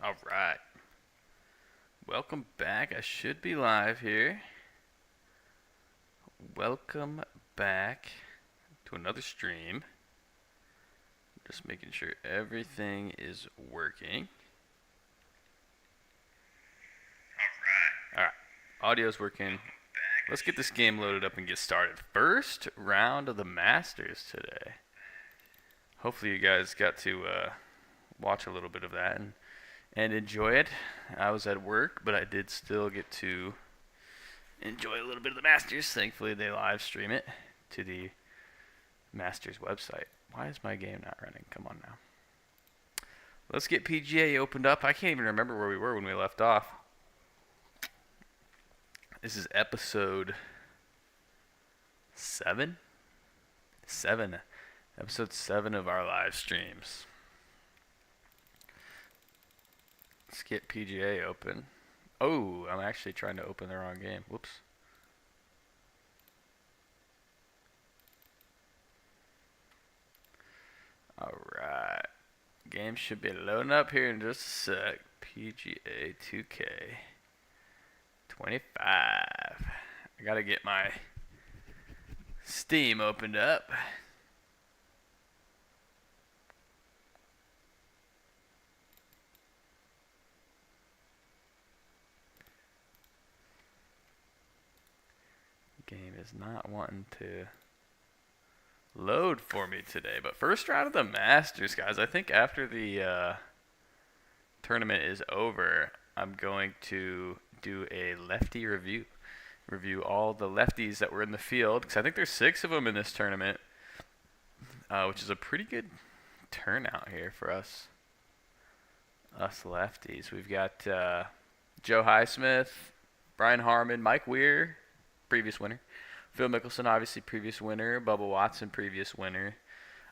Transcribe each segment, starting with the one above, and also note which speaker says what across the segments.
Speaker 1: All right. Welcome back. I should be live here. Welcome back to another stream. Just making sure everything is working. All right. Audio's working. Let's get this game loaded up and get started. First round of the Masters today. Hopefully you guys got to watch a little bit of that and enjoy it. I was at work, but I did still get to enjoy a little bit of the Masters. Thankfully, they live stream it to the Masters website. Why is my game not running? Come on now. Let's get PGA opened up. I can't even remember where we were when we left off. This is episode 7? Episode 7 of our live streams. Let's get PGA open. Oh, I'm actually trying to open the wrong game. Whoops. Alright. Game should be loading up here in just a sec. PGA 2K 25. I gotta get my Steam opened up. Game is not wanting to load for me today. But first round of the Masters, guys. I think after the tournament is over, I'm going to do a lefty review. Review all the lefties that were in the field, because I think there's 6 of them in this tournament, which is a pretty good turnout here for us lefties. We've got Joe Highsmith, Brian Harmon, Mike Weir, previous winner. Phil Mickelson, obviously previous winner. Bubba Watson, previous winner.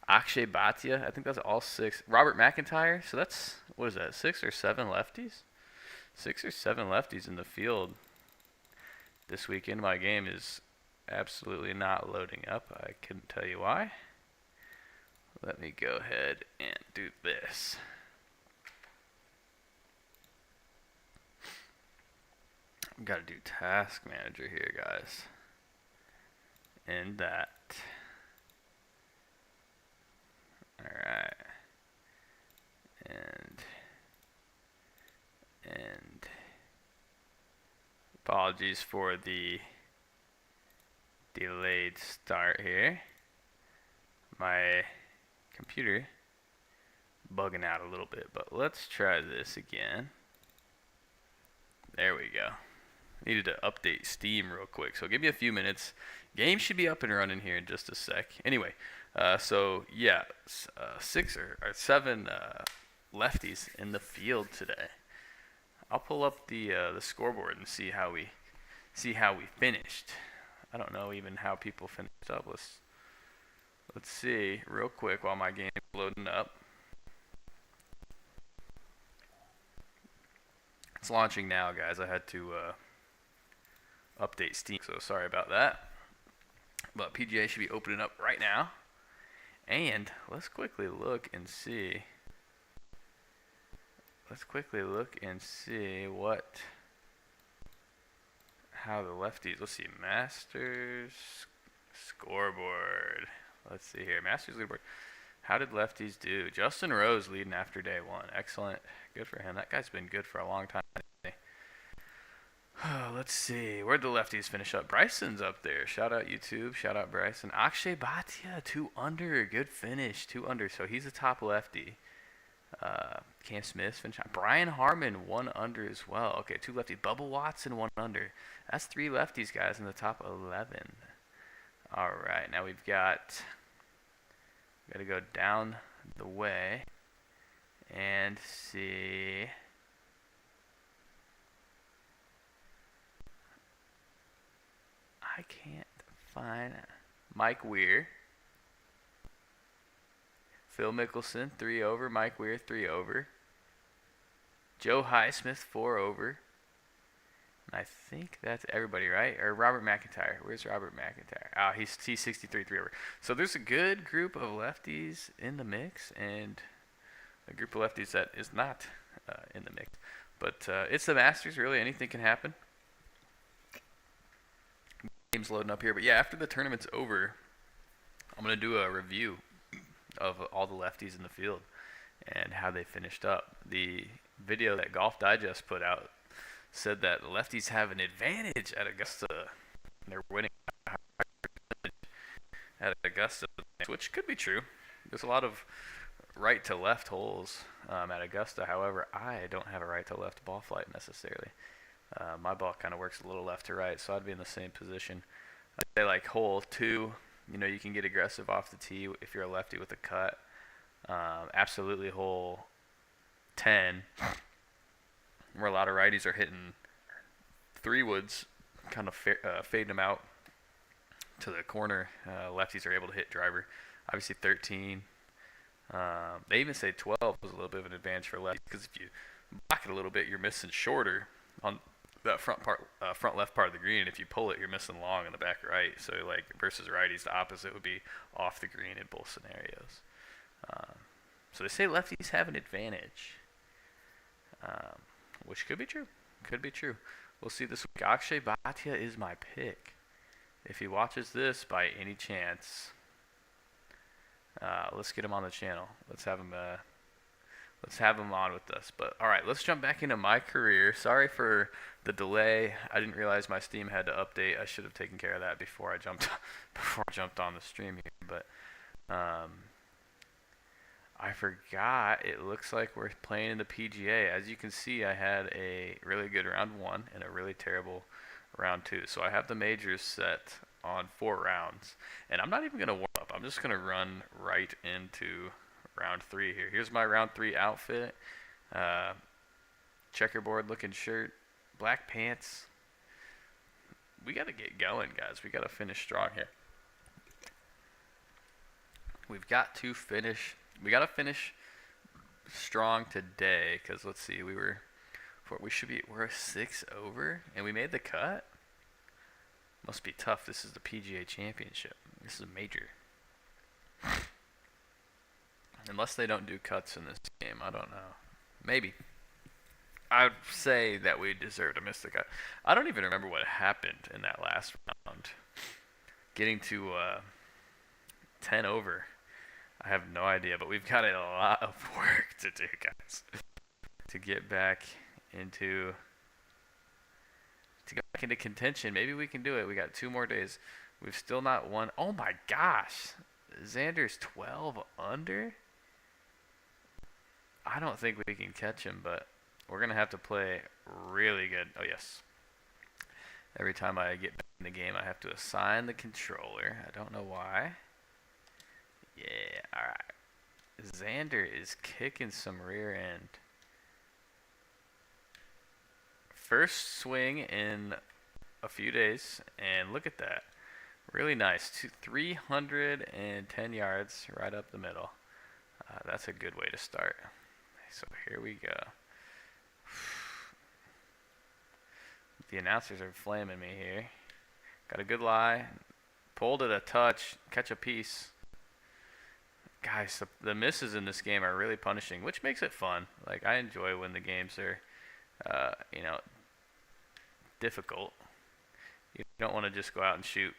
Speaker 1: Akshay Bhatia, I think that's all 6. Robert McIntyre, so that's, what is that, 6 or 7 lefties? 6 or 7 lefties in the field this weekend. My game is absolutely not loading up. I couldn't tell you why. Let me go ahead and do this. I've got to do Task Manager here, guys. And that. Alright. And apologies for the delayed start here. My computer bugging out a little bit, but let's try this again. There we go. Needed to update Steam real quick, so give me a few minutes. Game should be up and running here in just a sec. Anyway, so yeah, 6 or 7 lefties in the field today. I'll pull up the scoreboard and see how we finished. I don't know even how people finished up. Let's see real quick while my game is loading up. It's launching now, guys. I had to update Steam, so sorry about that. But PGA should be opening up right now. And let's quickly look and see. How the lefties. Let's see, Masters scoreboard. Let's see here, Masters leaderboard. How did lefties do? Justin Rose leading after day 1. Excellent. Good for him. That guy's been good for a long time. Let's see. Where'd the lefties finish up? Bryson's up there. Shout out YouTube. Shout out Bryson. Akshay Bhatia, 2 under. Good finish. 2 under. So he's a top lefty. Cam Smith finished. Brian Harmon, 1 under as well. Okay, 2 lefties. Bubba Watson, 1 under. That's 3 lefties, guys, in the top 11. All right. Now we've got to go down the way and see. I can't find Mike Weir. Phil Mickelson, 3 over. Mike Weir, 3 over. Joe Highsmith, 4 over. And I think that's everybody, right? Or Robert McIntyre. Where's Robert McIntyre? Oh, he's 63, 3 over. So there's a good group of lefties in the mix, and a group of lefties that is not in the mix. But it's the Masters, really. Anything can happen. Game's loading up here. But yeah, after the tournament's over, I'm going to do a review of all the lefties in the field and how they finished up. The video that Golf Digest put out said that lefties have an advantage at Augusta. They're winning at Augusta, which could be true. There's a lot of right to left holes at Augusta. However, I don't have a right to left ball flight necessarily. My ball kind of works a little left to right, so I'd be in the same position. I'd say like hole 2, you can get aggressive off the tee if you're a lefty with a cut. Absolutely hole 10, where a lot of righties are hitting 3-woods, kind of fading them out to the corner. Lefties are able to hit driver. Obviously 13. They even say 12 was a little bit of an advantage for lefties, because if you block it a little bit, you're missing shorter on that front left part of the green. If you pull it, you're missing long in the back right. So like versus righties, the opposite would be off the green in both scenarios. So they say lefties have an advantage, which could be true. Could be true. We'll see this week. Akshay Bhatia is my pick. If he watches this by any chance, let's get him on the channel. Let's have him on with us. But all right, let's jump back into my career. Sorry for the delay. I didn't realize my Steam had to update. I should have taken care of that before I jumped on the stream here. But I forgot. It looks like we're playing in the PGA. As you can see, I had a really good round 1 and a really terrible round 2. So I have the majors set on 4 rounds, and I'm not even going to warm up. I'm just going to run right into round 3 here. Here's my round 3 outfit. Checkerboard looking shirt, black pants. We got to get going, guys. We got to finish strong here. We've got to finish. We got to finish strong today, because let's see, we're 6 over, and we made the cut. Must be tough. This is the PGA Championship. This is a major. Unless they don't do cuts in this game, I don't know. Maybe. I'd say that we deserve to miss the cut. I don't even remember what happened in that last round. Getting to 10 over. I have no idea, but we've got a lot of work to do, guys. To get back into contention. Maybe we can do it. We got 2 more days. We've still not won. Oh my gosh. Xander's 12 under? I don't think we can catch him, but we're going to have to play really good. Oh, yes. Every time I get back in the game, I have to assign the controller. I don't know why. Yeah, alright. Xander is kicking some rear end. First swing in a few days, and look at that. Really nice. 310 yards right up the middle. That's a good way to start. So here we go. The announcers are flaming me here. Got a good lie. Pulled it a touch. Catch a piece. Guys, the misses in this game are really punishing, which makes it fun. Like, I enjoy when the games are, difficult. You don't want to just go out and shoot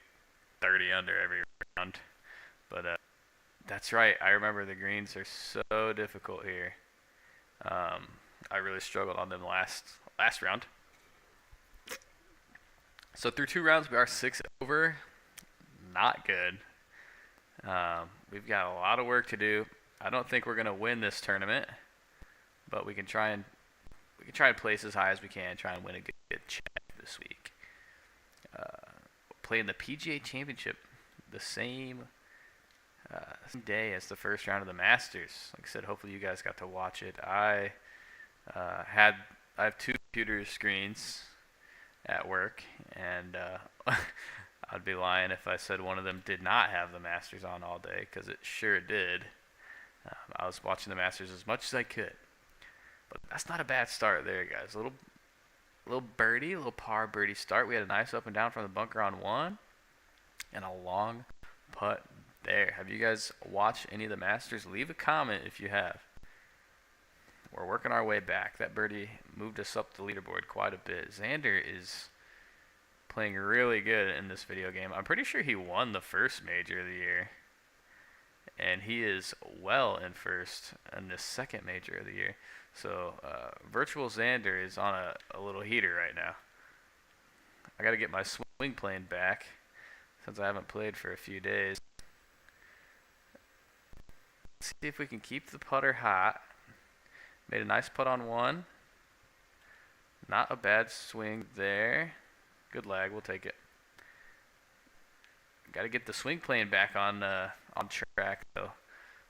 Speaker 1: 30 under every round. But that's right. I remember the greens are so difficult here. I really struggled on them last round. So through 2 rounds, we are 6 over. Not good. We've got a lot of work to do. I don't think we're gonna win this tournament, but we can try and place as high as we can. Try and win a good check this week. Playing the PGA Championship the same day as the first round of the Masters. Like I said, hopefully you guys got to watch it. I have 2 computer screens at work, and I'd be lying if I said one of them did not have the Masters on all day, because it sure did. I was watching the Masters as much as I could. But that's not a bad start there, guys. A little birdie, a little par birdie start. We had a nice up and down from the bunker on 1, and a long putt there. Have you guys watched any of the Masters? Leave a comment if you have. We're working our way back. That birdie moved us up the leaderboard quite a bit. Xander is playing really good in this video game. I'm pretty sure he won the first major of the year. And he is well in first in the second major of the year. So Virtual Xander is on a little heater right now. I got to get my swing plane back since I haven't played for a few days. Let's see if we can keep the putter hot. Made a nice putt on one. Not a bad swing there. Good lag, we'll take it. Got to get the swing plane back on track though.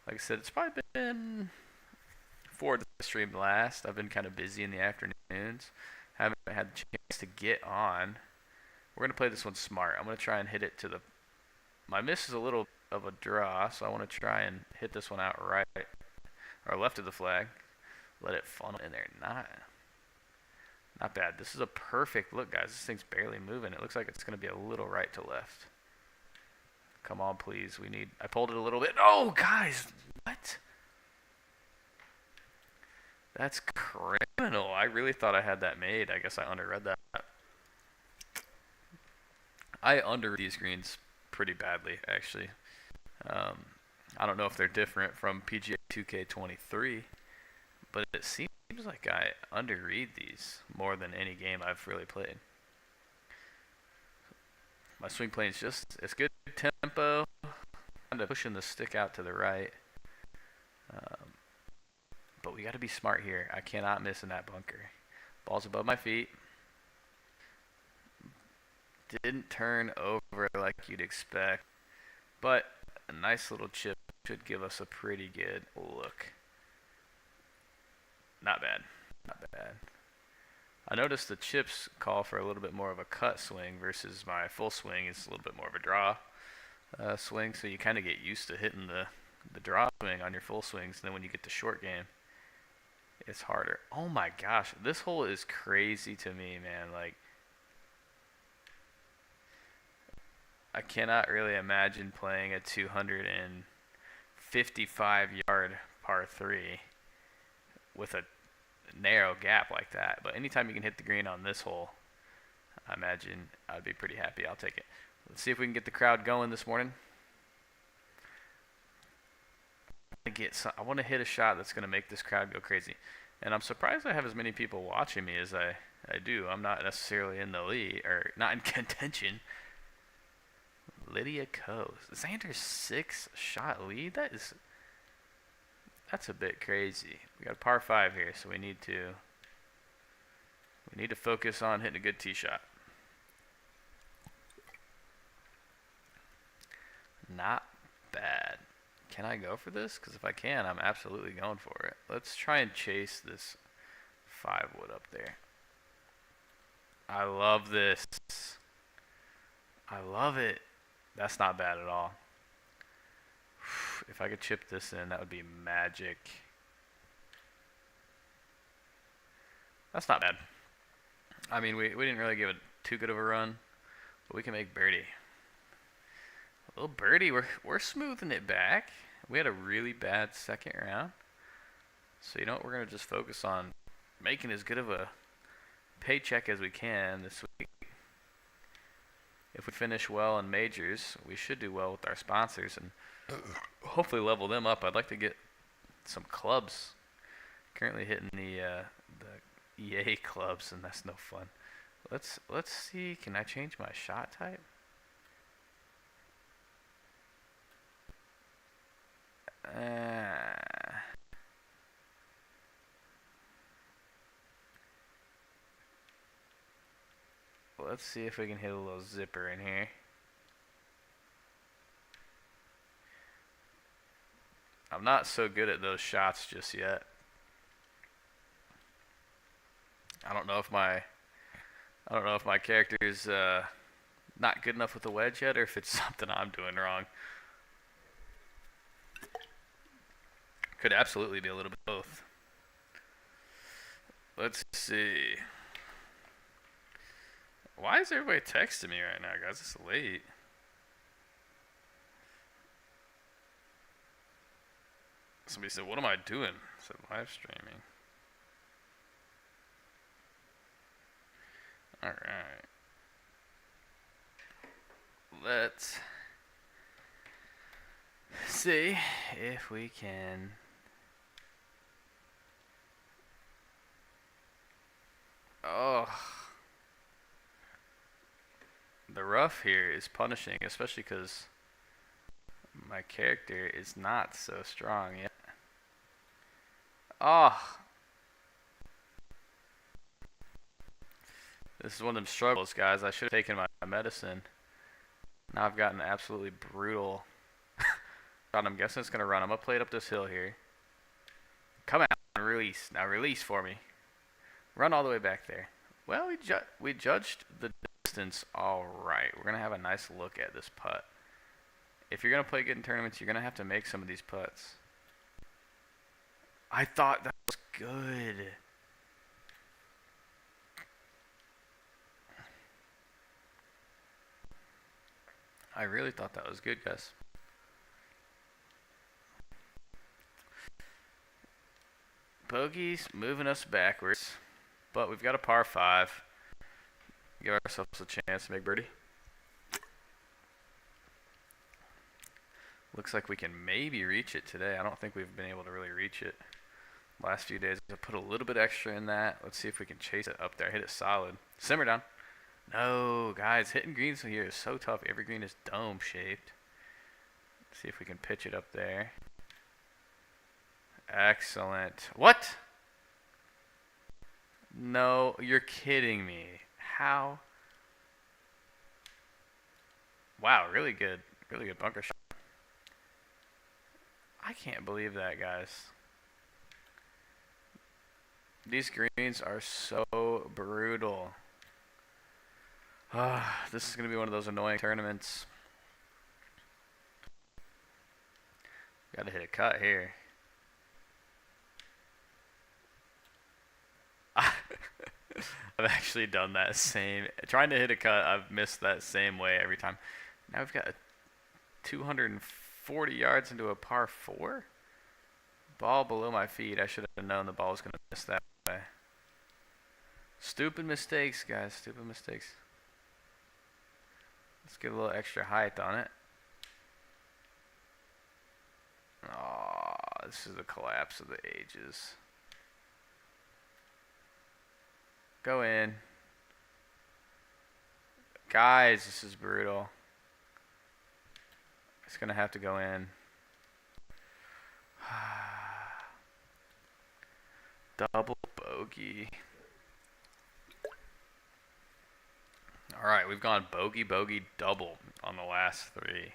Speaker 1: Like I said, it's probably been 4 to stream last. I've been kind of busy in the afternoons. Haven't had the chance to get on. We're going to play this one smart. I'm going to try and hit it to the... My miss is a little of a draw, so I want to try and hit this one out right or left of the flag. Let it funnel in there. Not bad. This is a perfect look, guys. This thing's barely moving. It looks like it's going to be a little right to left. Come on, please. I pulled it a little bit. Oh, guys. What? That's criminal. I really thought I had that made. I guess I underread that. I underread these greens pretty badly, actually. I don't know if they're different from PGA 2K23, but it seems like I underread these more than any game I've really played. My swing plane is it's good tempo. Kind of pushing the stick out to the right. But we got to be smart here. I cannot miss in that bunker. Ball's above my feet. Didn't turn over like you'd expect. But a nice little chip should give us a pretty good look. Not bad. Not bad. I noticed the chips call for a little bit more of a cut swing versus my full swing is a little bit more of a draw swing. So you kind of get used to hitting the draw swing on your full swings. And then when you get to short game, it's harder. Oh my gosh. This hole is crazy to me, man. Like, I cannot really imagine playing a 255-yard par 3 with a narrow gap like that. But anytime you can hit the green on this hole, I imagine I'd be pretty happy. I'll take it. Let's see if we can get the crowd going this morning. I want to hit a shot that's going to make this crowd go crazy. And I'm surprised I have as many people watching me as I do. I'm not necessarily in the lead, or not in contention. Lydia Coe. Xander's 6-shot lead? That's a bit crazy. We got a par 5 here, so we need to focus on hitting a good tee shot. Not bad. Can I go for this? Because if I can, I'm absolutely going for it. Let's try and chase this 5-wood up there. I love this. I love it. That's not bad at all. If I could chip this in, that would be magic. That's not bad. I mean, we didn't really give it too good of a run, but we can make birdie. A little birdie. We're smoothing it back. We had a really bad second round. So you know what? We're going to just focus on making as good of a paycheck as we can this week. If we finish well in majors, we should do well with our sponsors and hopefully level them up. I'd like to get some clubs. Currently hitting the EA clubs, and that's no fun. Let's see. Can I change my shot type? Let's see if we can hit a little zipper in here. I'm not so good at those shots just yet. I don't know if my character is not good enough with the wedge yet, or if it's something I'm doing wrong. Could absolutely be a little bit of both. Let's see. Why is everybody texting me right now, guys? It's late. Somebody said, "What am I doing?" I said, "Live streaming." All right. Let's see if we can. Oh, the rough here is punishing, especially because my character is not so strong yet. Oh, this is one of them struggles, guys. I should have taken my medicine. Now I've gotten absolutely brutal. God, I'm guessing it's going to run. I'm going to play it up this hill here. Come out and release. Now release for me. Run all the way back there. Well, we judged the distance all right. We're going to have a nice look at this putt. If you're going to play good in tournaments, you're going to have to make some of these putts. I thought that was good. I really thought that was good, guys. Bogey's moving us backwards, but we've got a par 5. Give ourselves a chance to make birdie. Looks like we can maybe reach it today. I don't think we've been able to really reach it. Last few days, I put a little bit extra in that. Let's see if we can chase it up there. Hit it solid. Simmer down. No, guys, hitting greens here is so tough. Every green is dome shaped. See if we can pitch it up there. Excellent. What? No, you're kidding me. How? Wow, really good. Really good bunker shot. I can't believe that, guys. These greens are so brutal. This is going to be one of those annoying tournaments. Got to hit a cut here. I've actually done that same. Trying to hit a cut, I've missed that same way every time. Now we've got 240 yards into a par 4. Ball below my feet. I should have known the ball was going to miss that way. Stupid mistakes, guys. Stupid mistakes. Let's get a little extra height on it. Oh, this is the collapse of the ages. Go in. Guys, this is brutal. It's going to have to go in. Double bogey. Alright, we've gone bogey, bogey, double on the last 3.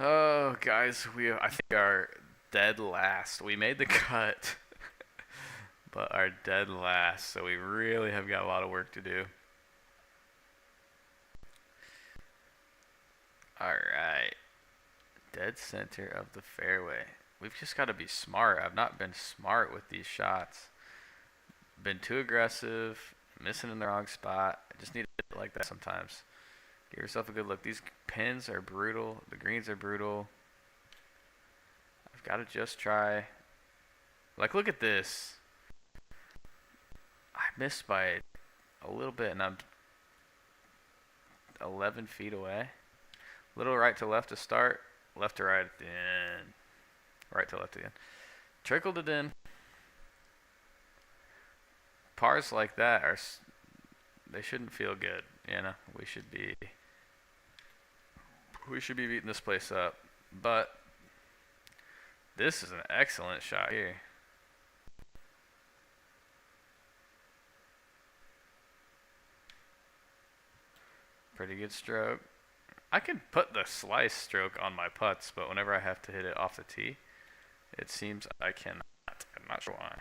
Speaker 1: Oh, guys, I think are dead last. We made the cut, but are dead last, so we really have got a lot of work to do. Alright. Dead center of the fairway. We've just got to be smart. I've not been smart with these shots. Been too aggressive, missing in the wrong spot. I just need to hit it like that sometimes. Give yourself a good look. These pins are brutal. The greens are brutal. I've got to just try. Like, look at this. I missed by a little bit, and I'm 11 feet away. Little right to left to start. Left to right at the end. Right to left again. Trickled it in. Pars like that they shouldn't feel good. You know, we should be beating this place up. But this is an excellent shot here. Pretty good stroke. I can put the slice stroke on my putts, but whenever I have to hit it off the tee, it seems I cannot. I'm not sure why.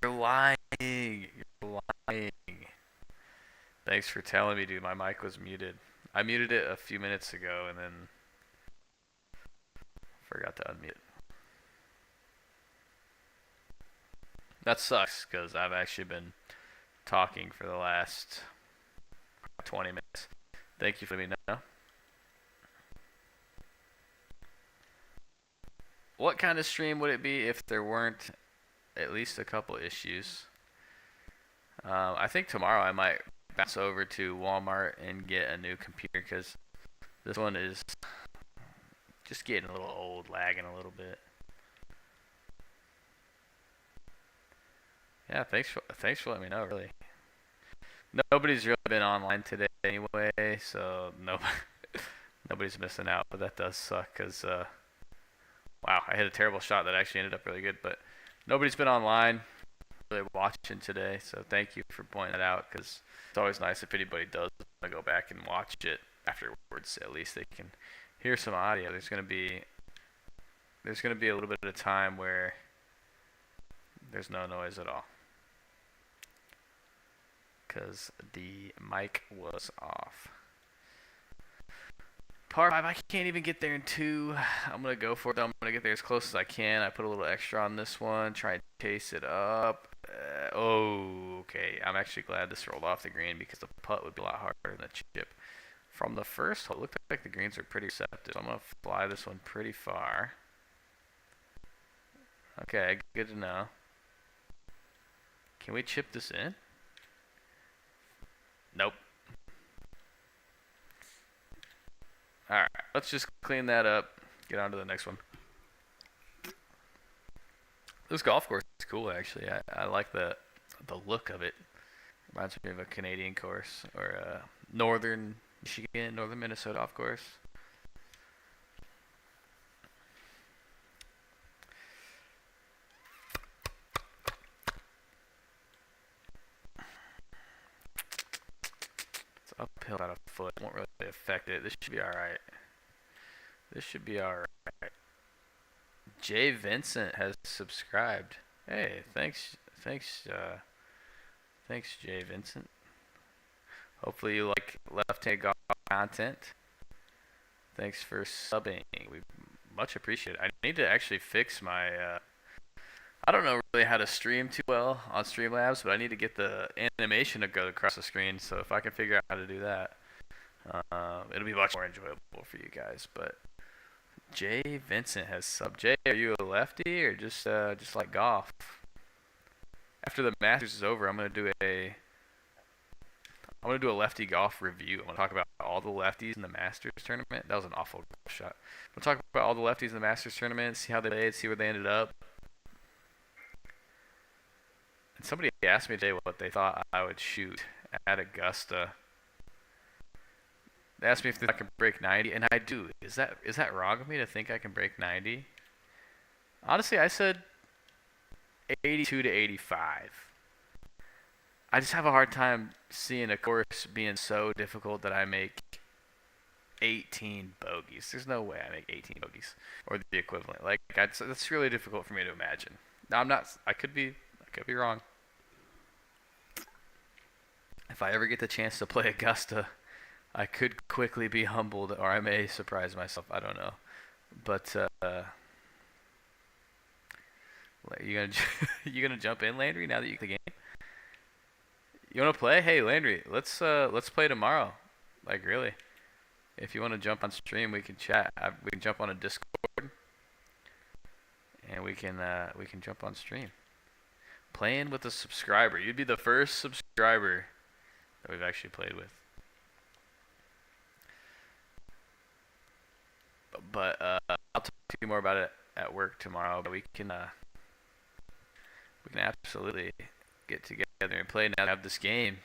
Speaker 1: You're lying. You're lying. Thanks for telling me, dude. My mic was muted. I muted it a few minutes ago and then forgot to unmute it. That sucks because I've actually been talking for the last 20 minutes. Thank you for letting me know. What kind of stream would it be if there weren't at least a couple issues? I think tomorrow I might bounce over to Walmart and get a new computer because this one is just getting a little old, lagging a little bit. Yeah, thanks for letting me know. Really, nobody's really been online today anyway, so nobody's missing out. But that does suck because wow, I hit a terrible shot that actually ended up really good. But nobody's been online really watching today, so thank you for pointing that out because it's always nice if anybody does want to go back and watch it afterwards. At least they can hear some audio. There's gonna be a little bit of time where there's no noise at all because the mic was off. Par 5, I can't even get there in 2. I'm going to go for it. I'm going to get there as close as I can. I put a little extra on this one. Try and chase it up. Okay. I'm actually glad this rolled off the green because the putt would be a lot harder than the chip. From the first hole, it looked like the greens were pretty receptive. So I'm going to fly this one pretty far. Okay, good to know. Can we chip this in? Nope. Alright, let's just clean that up. Get on to the next one. This golf course is cool, actually. I like the look of it. Reminds me of a Canadian course or a northern Michigan, northern Minnesota golf course. It's uphill about a foot. Won't really affect it. This should be alright. This should be alright. Jay Vincent has subscribed. Hey, thanks, Jay Vincent. Hopefully you like left-hand golf content. Thanks for subbing. We much appreciate it. I need to actually fix my. I don't know really how to stream too well on Streamlabs, but I need to get the animation to go across the screen. So if I can figure out how to do that, it'll be much more enjoyable for you guys. But Jay Vincent has subbed. Jay, are you a lefty or just like golf? After the Masters is over, I'm gonna do a lefty golf review. I'm gonna talk about all the lefties in the Masters tournament. That was an awful shot. I'm gonna talk about all the lefties in the Masters tournament, see how they played, see where they ended up. And somebody asked me today what they thought I would shoot at Augusta. They asked me if I can break 90, and I do. Is that wrong of me to think I can break 90? Honestly, I said 82 to 85. I just have a hard time seeing a course being so difficult that I make 18 bogeys. There's no way I make 18 bogeys or the equivalent. Like that's really difficult for me to imagine. Now I'm not. I could be wrong. If I ever get the chance to play Augusta, I could quickly be humbled, or I may surprise myself. I don't know. But you gonna jump in, Landry? Now that you the game, you wanna play? Hey, Landry, let's play tomorrow. Like really, if you wanna jump on stream, we can chat. We can jump on a Discord, and we can jump on stream. Playing with a subscriber. You'd be the first subscriber that we've actually played with. But I'll talk to you more about it at work tomorrow. But we can absolutely get together and play. Now that I have this game,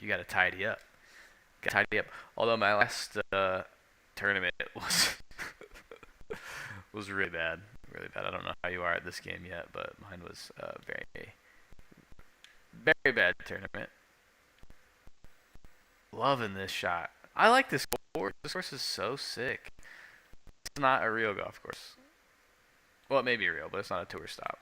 Speaker 1: you got to tidy up. Although my last tournament was really bad. I don't know how you are at this game yet, but mine was very, very bad tournament. Loving this shot. I like this course. This course is so sick. It's not a real golf course. Well, it may be real, but it's not a tour stop.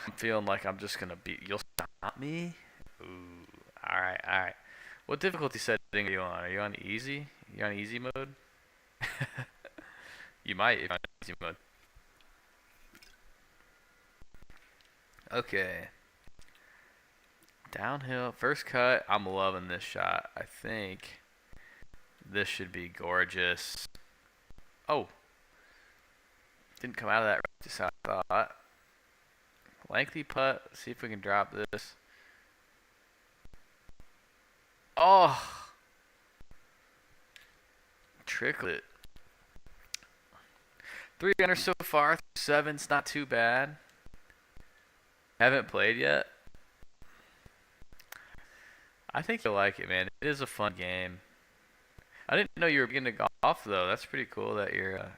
Speaker 1: I'm feeling like I'm just gonna be. You'll stop me? Ooh. All right, all right. What difficulty setting are you on? Are you on easy? You on easy mode? You might if you're on easy mode. Okay. Downhill, first cut. I'm loving this shot. I think this should be gorgeous. Oh, didn't come out of that right just how I thought. Lengthy putt. See if we can drop this. Oh, trickle it. 3 under so far. 7's not too bad. Haven't played yet. I think you'll like it, man. It is a fun game. I didn't know you were beginning to golf, though. That's pretty cool that you're a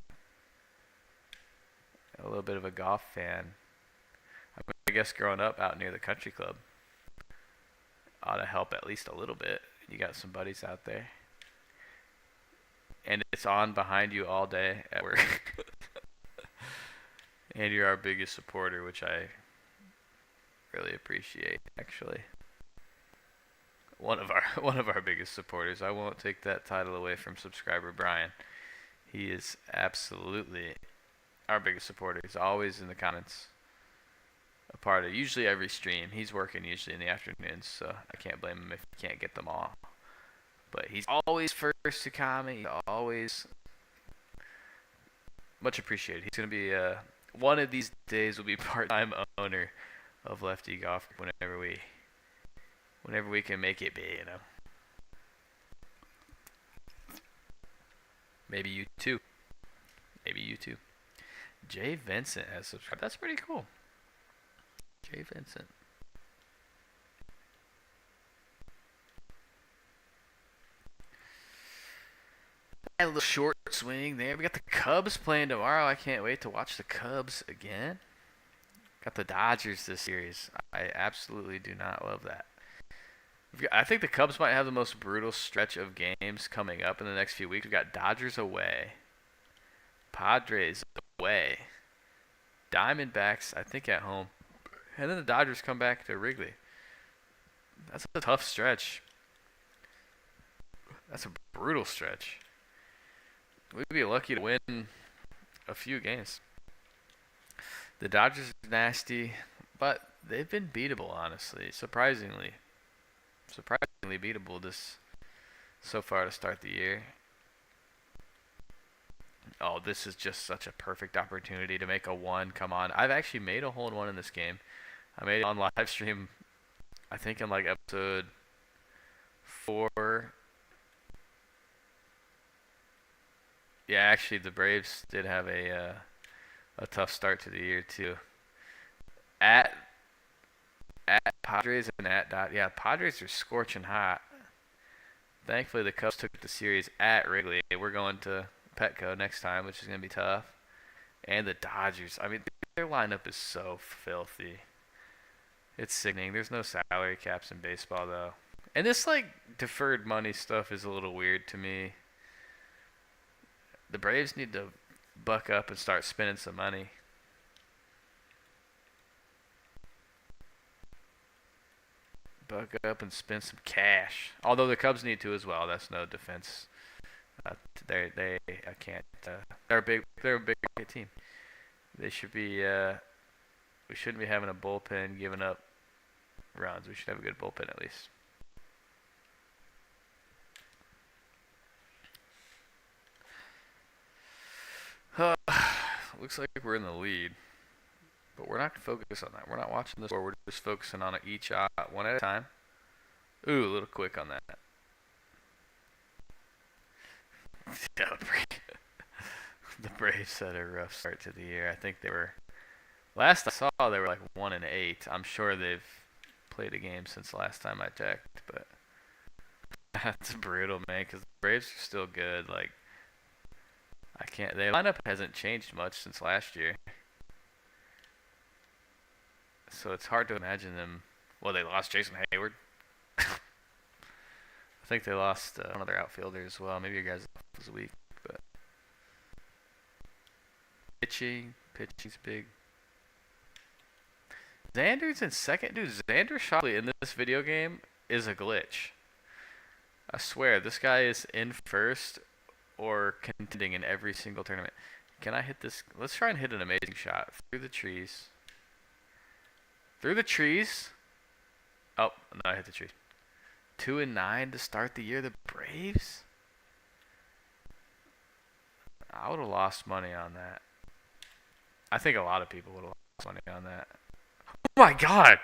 Speaker 1: little bit of a golf fan. I guess growing up out near the country club ought to help at least a little bit. You got some buddies out there. And it's on behind you all day at work. And you're our biggest supporter, which I really appreciate, actually. One of our biggest supporters. I won't take that title away from subscriber Brian. He is absolutely our biggest supporter. He's always in the comments. A part of usually every stream. He's working usually in the afternoons, so I can't blame him if he can't get them all. But he's always first to comment. He's always much appreciated. He's gonna be one of these days will be part-time owner of Lefty Golf whenever we can make it be, you know. Maybe you too. Maybe you too. Jay Vincent has subscribed. That's pretty cool. Jay Vincent. A little short swing there. We got the Cubs playing tomorrow. I can't wait to watch the Cubs again. Got the Dodgers this series. I absolutely do not love that. I think the Cubs might have the most brutal stretch of games coming up in the next few weeks. We've got Dodgers away, Padres away, Diamondbacks, I think, at home, and then the Dodgers come back to Wrigley. That's a tough stretch. That's a brutal stretch. We'd be lucky to win a few games. The Dodgers are nasty, but they've been beatable, honestly, surprisingly beatable this so far to start the year. Oh, this is just such a perfect opportunity to make a one. Come on. I've actually made a hole-in-one in this game. I made it on live stream, I think in like episode 4. Yeah, actually the Braves did have a tough start to the year too. At Padres and at Dot. Yeah, Padres are scorching hot. Thankfully, the Cubs took the series at Wrigley. We're going to Petco next time, which is going to be tough. And the Dodgers. I mean, their lineup is so filthy. It's sickening. There's no salary caps in baseball, though. And this, like, deferred money stuff is a little weird to me. The Braves need to buck up and start spending some money. Buck up and spend some cash. Although the Cubs need to as well. That's no defense. I can't. They're a big team. They should be. We shouldn't be having a bullpen giving up runs. We should have a good bullpen at least. Looks like we're in the lead. But we're not focused on that. We're not watching the score. We're just focusing on each shot one at a time. Ooh, a little quick on that. The Braves had a rough start to the year. I think they were. Last I saw, they were like 1-8. I'm sure they've played a game since last time I checked, but that's brutal, man. Because the Braves are still good. Like, I can't. Their lineup hasn't changed much since last year. So it's hard to imagine them. Well, they lost Jason Hayward. I think they lost one of their outfielders as well. Maybe your guys was weak, but pitching's big. Xander's in second? Dude, Xander Schauffele in this video game is a glitch. I swear, this guy is in first or contending in every single tournament. Can I hit this? Let's try and hit an amazing shot. Through the trees. Through the trees. Oh, no, I hit the tree. 2-9 to start the year. The Braves? I would have lost money on that. I think a lot of people would have lost money on that. Oh my god!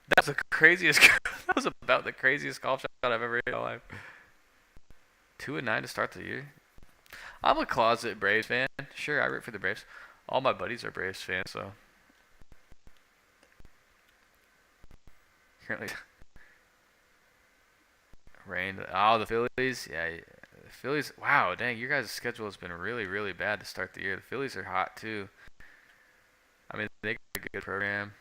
Speaker 1: That was the craziest. That was about the craziest golf shot I've ever hit in my life. 2-9 to start the year. I'm a closet Braves fan. Sure, I root for the Braves. All my buddies are Braves fans, so. Currently. Rain. Oh, the Phillies. Yeah, the Phillies. Wow, dang, your guys' schedule has been really, really bad to start the year. The Phillies are hot, too. I mean, they got a good program.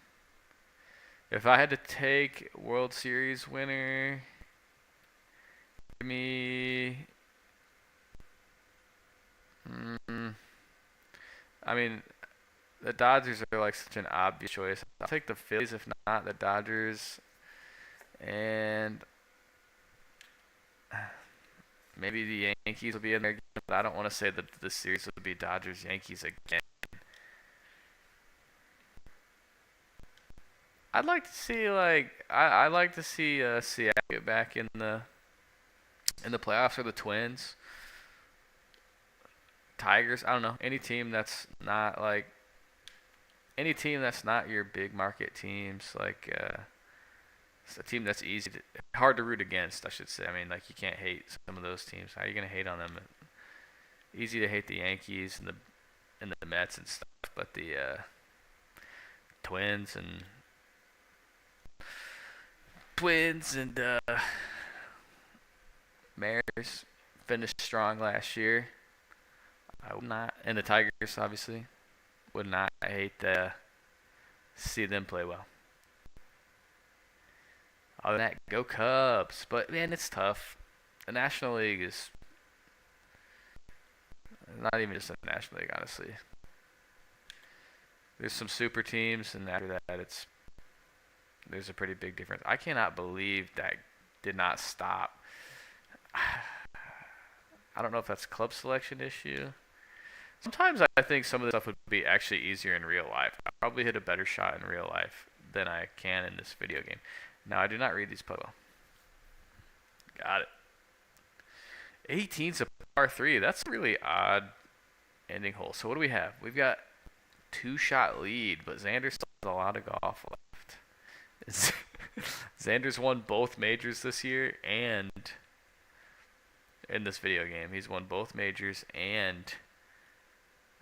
Speaker 1: If I had to take World Series winner, give me. I mean, the Dodgers are like such an obvious choice. I'll take the Phillies, if not the Dodgers, and maybe the Yankees will be in there again. But I don't want to say that the series will be Dodgers Yankees again. I'd like to see I like to see Seattle get back in the playoffs, or the Twins, Tigers. I don't know, any team that's not your big market teams, it's a team that's hard to root against, I should say. I mean, like, you can't hate some of those teams. How are you gonna hate on them? Easy to hate the Yankees and the Mets and stuff, but the Twins and Mariners finished strong last year. I would not, and the Tigers obviously would not hate to see them play well. Other than that, go Cubs. But man, it's tough. The National League is not even just the National League, honestly. There's some super teams, and after that, there's a pretty big difference. I cannot believe that did not stop. I don't know if that's a club selection issue. Sometimes I think some of this stuff would be actually easier in real life. I'll probably hit a better shot in real life than I can in this video game. Now, I do not read these puzzles. Got it. 18's a par 3. That's a really odd ending hole. So what do we have? We've got 2-shot lead, but Xander still has a lot of golf left. Xander's won both majors this year, and in this video game, he's won both majors, and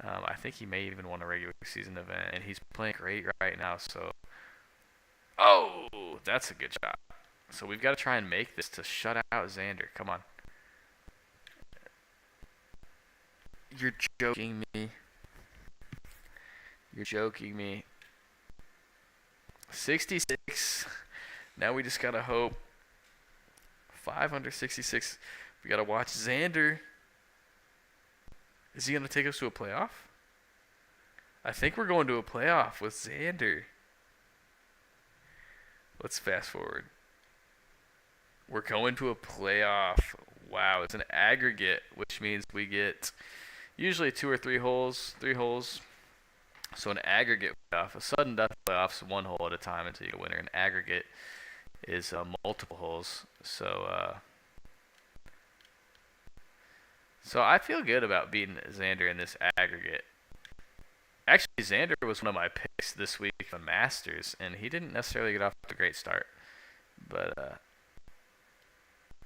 Speaker 1: I think he may even won a regular season event, and he's playing great right now. So, oh, that's a good shot. So we've got to try and make this to shut out Xander. Come on. You're joking me. You're joking me. 66. Now we just got to hope. 566. We got to watch Xander. Is he going to take us to a playoff? I think we're going to a playoff with Xander. Let's fast forward. We're going to a playoff. Wow, it's an aggregate, which means we get usually 2 or 3 holes, 3 holes. So an aggregate playoff, a sudden death playoff is 1 hole at a time until you get a winner. An aggregate is multiple holes. So I feel good about beating Xander in this aggregate. Actually, Xander was one of my picks this week for the Masters, and he didn't necessarily get off to a great start. But,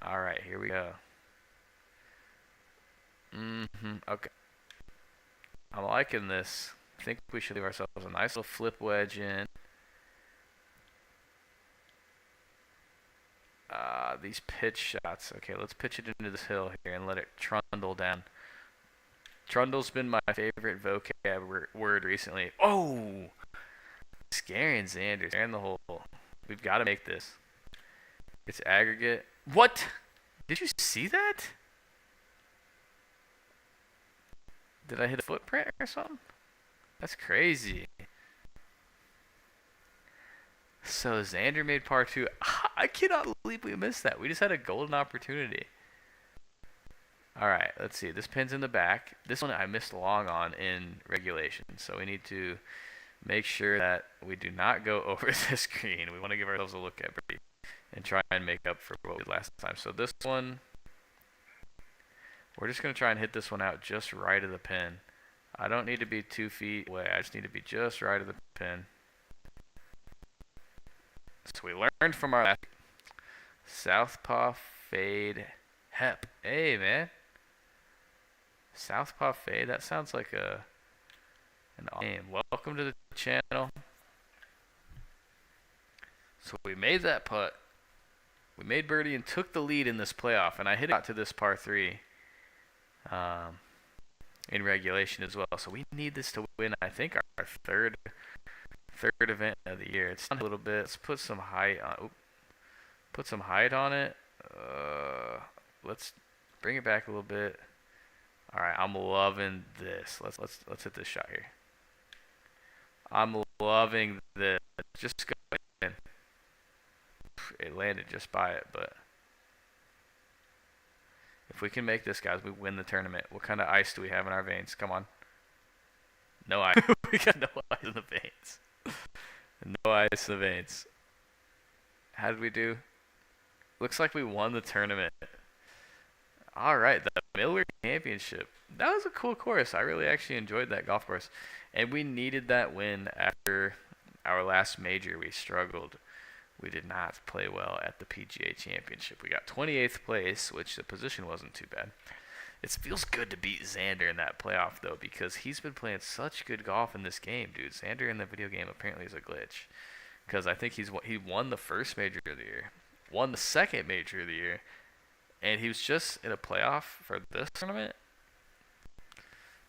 Speaker 1: all right, here we go. Okay. I'm liking this. I think we should leave ourselves a nice little flip wedge in. These pitch shots. Okay, let's pitch it into this hill here and let it trundle down. Trundle's been my favorite vocab word recently. Oh! Scaring Xander. Scaring the hole. We've got to make this. It's aggregate. What? Did you see that? Did I hit a footprint or something? That's crazy. So Xander made par 2. I cannot believe we missed that. We just had a golden opportunity. All right, let's see. This pin's in the back. This one I missed long on in regulation, so we need to make sure that we do not go over this green. We want to give ourselves a look at birdie and try and make up for what we did last time. So this one, we're just going to try and hit this one out just right of the pin. I don't need to be 2 feet away. I just need to be just right of the pin. So we learned from our last southpaw fade hep. Hey, man. Southpaw fade. That sounds like an name. Welcome to the channel. So we made that putt. We made birdie and took the lead in this playoff, and I hit it out to this par 3 in regulation as well. So we need this to win, I think, our third event of the year. It's a little bit. Let's put some height on. Oops. Put some height on it. Let's bring it back a little bit. All right, I'm loving this. Let's hit this shot here. I'm loving this. Just go in. It landed just by it, but if we can make this, guys, we win the tournament. What kind of ice do we have in our veins? Come on. No ice. We got no ice in the veins. No ice in the veins. How did we do? Looks like we won the tournament. All right, the Miller Championship. That was a cool course. I really actually enjoyed that golf course. And we needed that win after our last major. We struggled. We did not play well at the PGA Championship. We got 28th place, which the position wasn't too bad. It feels good to beat Xander in that playoff, though, because he's been playing such good golf in this game, dude. Xander in the video game apparently is a glitch, because I think he won the first major of the year, won the second major of the year, and he was just in a playoff for this tournament.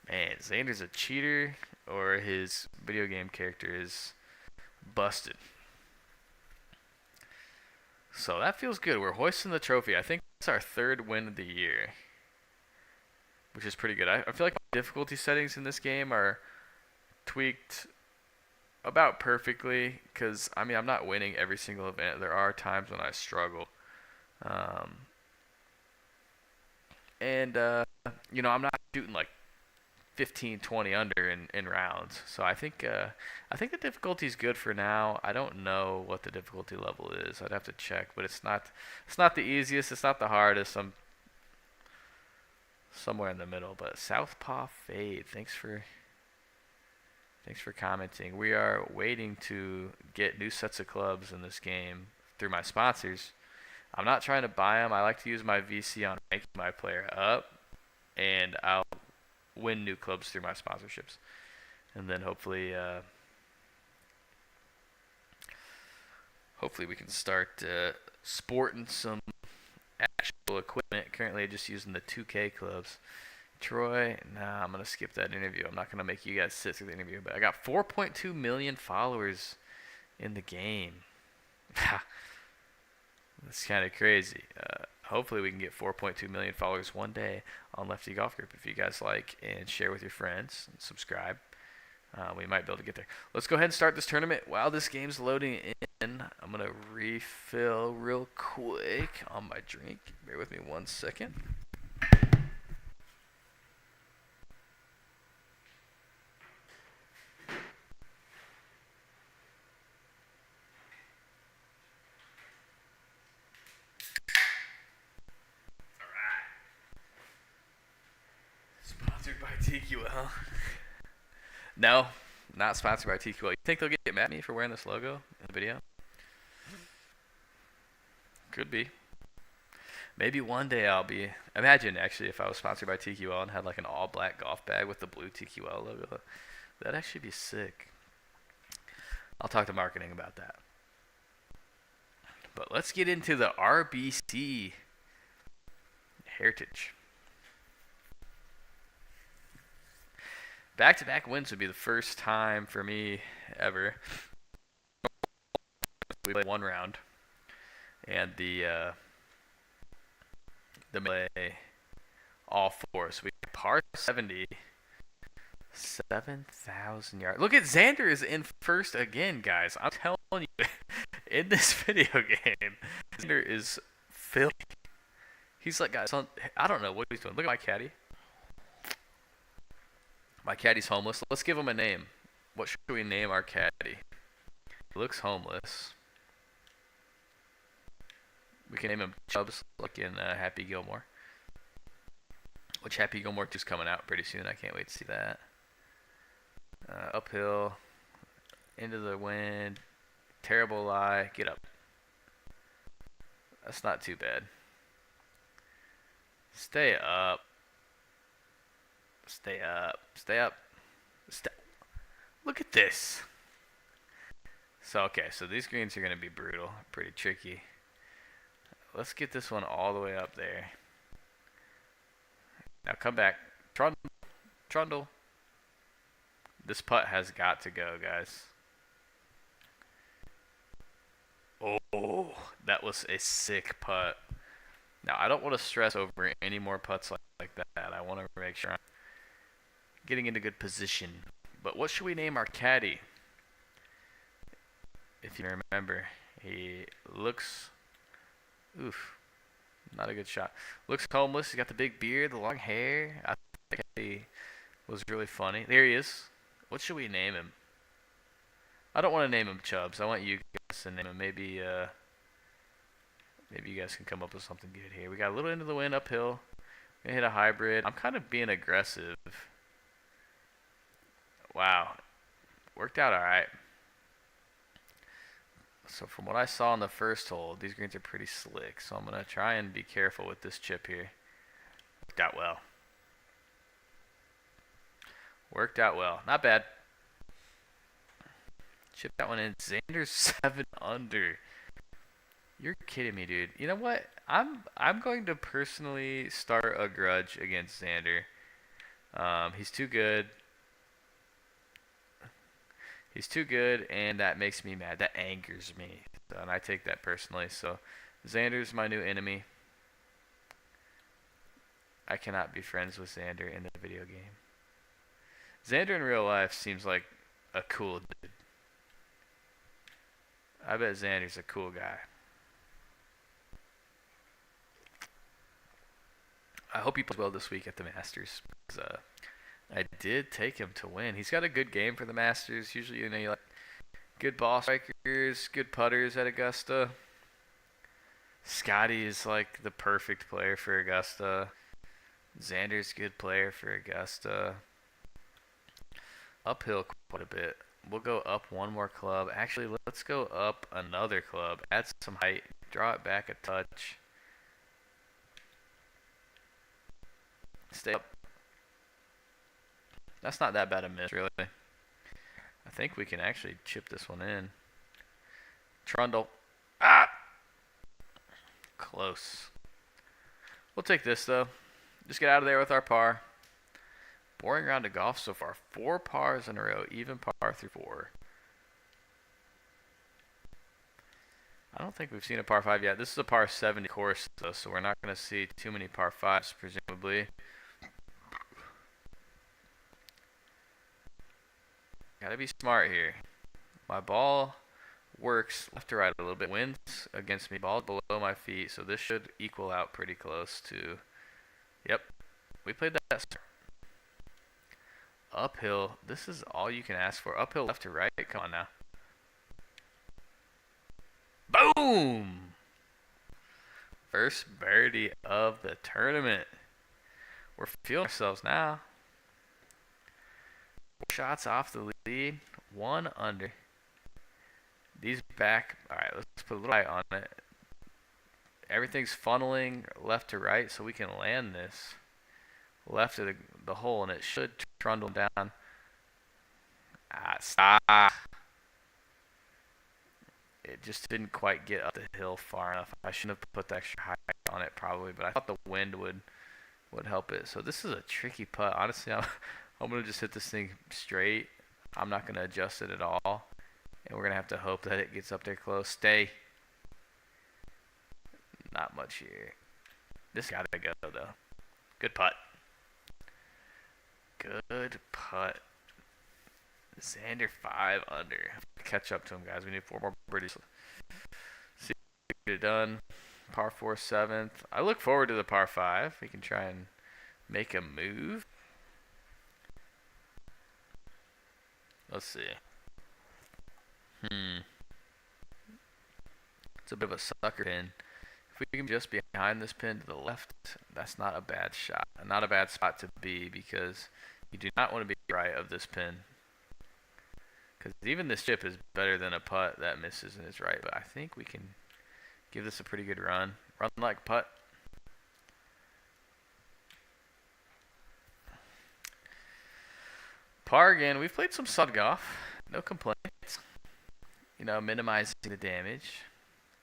Speaker 1: Man, Xander's a cheater, or his video game character is busted. So that feels good. We're hoisting the trophy. I think it's our 3rd win of the year, which is pretty good. I feel like my difficulty settings in this game are tweaked about perfectly, because, I mean, I'm not winning every single event. There are times when I struggle. You know, I'm not shooting like 15, 20 under in rounds. So I think the difficulty is good for now. I don't know what the difficulty level is. I'd have to check, but it's not the easiest. It's not the hardest. I'm somewhere in the middle. But Southpaw Fade, thanks for commenting. We are waiting to get new sets of clubs in this game through my sponsors. I'm not trying to buy them. I like to use my VC on ranking my player up, and I'll win new clubs through my sponsorships. And then hopefully we can start sporting some actual equipment. Currently just using the 2K clubs. Troy, nah, I'm going to skip that interview. I'm not going to make you guys sit through the interview. But I got 4.2 million followers in the game. That's kind of crazy. Hopefully we can get 4.2 million followers one day on Lefty Golf Group. If you guys like and share with your friends and subscribe, we might be able to get there. Let's go ahead and start this tournament. While this game's loading in, I'm going to refill real quick on my drink. Bear with me 1 second. Sponsored by TQL. No, not sponsored by TQL. You think they'll get mad at me for wearing this logo in the video? Could be. Maybe one day I'll be. Imagine actually if I was sponsored by TQL and had like an all-black golf bag with the blue TQL logo. That'd actually be sick. I'll talk to marketing about that. But let's get into the RBC Heritage. Back-to-back wins would be the first time for me ever. We played one round, and the play all four. So we par 70, 7,000 yards. Look at Xander is in first again, guys. I'm telling telling you, in this video game, Xander is filthy. He's like, guys, I don't know what he's doing. Look at my caddy. My caddy's homeless. Let's give him a name. What should we name our caddy? He looks homeless. We can name him Chubbs, like in Happy Gilmore. Which Happy Gilmore 2 is coming out pretty soon. I can't wait to see that. Uphill. Into the wind. Terrible lie. Get up. That's not too bad. Stay up. Stay up. Stay up. Look at this. So, okay. So, these greens are going to be brutal. Pretty tricky. Let's get this one all the way up there. Now, come back. Trundle. This putt has got to go, guys. Oh, that was a sick putt. Now, I don't want to stress over any more putts like that. I want to make sure I'm getting into good position. But what should we name our caddy? If you remember, he looks... Oof. Not a good shot. Looks homeless. He's got the big beard, the long hair. I think he was really funny. There he is. What should we name him? I don't want to name him Chubbs. I want you guys to name him. Maybe you guys can come up with something good here. We got a little into the wind uphill. Gonna hit a hybrid. I'm kind of being aggressive. Wow. Worked out alright. So from what I saw on the first hole, these greens are pretty slick. So I'm going to try and be careful with this chip here. Worked out well. Worked out well. Not bad. Chip that one in. Xander's 7 under. You're kidding me, dude. You know what? I'm going to personally start a grudge against Xander. He's too good. He's too good, and that makes me mad. That angers me, and I take that personally. So, Xander's my new enemy. I cannot be friends with Xander in the video game. Xander in real life seems like a cool dude. I bet Xander's a cool guy. I hope he plays well this week at the Masters. Because, I did take him to win. He's got a good game for the Masters. Usually, you know, you like good ball strikers, good putters at Augusta. Scotty is like the perfect player for Augusta. Xander's a good player for Augusta. Uphill quite a bit. We'll go up one more club. Actually, let's go up another club. Add some height. Draw it back a touch. Stay up. That's not that bad a miss, really. I think we can actually chip this one in. Trundle. Ah! Close. We'll take this, though. Just get out of there with our par. Boring round of golf so far. 4 pars in a row. Even par through 4. I don't think we've seen a par 5 yet. This is a par 70 course, though, so we're not going to see too many par 5s, presumably. Gotta be smart here. My ball works left to right a little bit. Winds against me. Ball below my feet. So this should equal out pretty close to... Yep. We played that start. Uphill. This is all you can ask for. Uphill left to right. Come on now. Boom! First birdie of the tournament. We're feeling ourselves now. Shots off the lead, 1 under. These back. All right, let's put a little light on it. Everything's funneling left to right, so we can land this left of the hole, and it should trundle down. Stop. It just didn't quite get up the hill far enough. I shouldn't have put the extra height on it probably, but I thought the wind would help it. So this is a tricky putt. Honestly, I'm going to just hit this thing straight. I'm not going to adjust it at all. And we're going to have to hope that it gets up there close. Stay. Not much here. This got to go, though. Good putt. Good putt. Xander 5 under. Catch up to him, guys. We need 4 more birdies. See if we get it done. Par 4 7th. I look forward to the par 5. We can try and make a move. Let's see. It's a bit of a sucker pin. If we can just be behind this pin to the left, that's not a bad shot. Not a bad spot to be because you do not want to be right of this pin. Because even this chip is better than a putt that misses and is right. But I think we can give this a pretty good run. Run like putt. Par again. We've played some solid golf. No complaints. You know, minimizing the damage.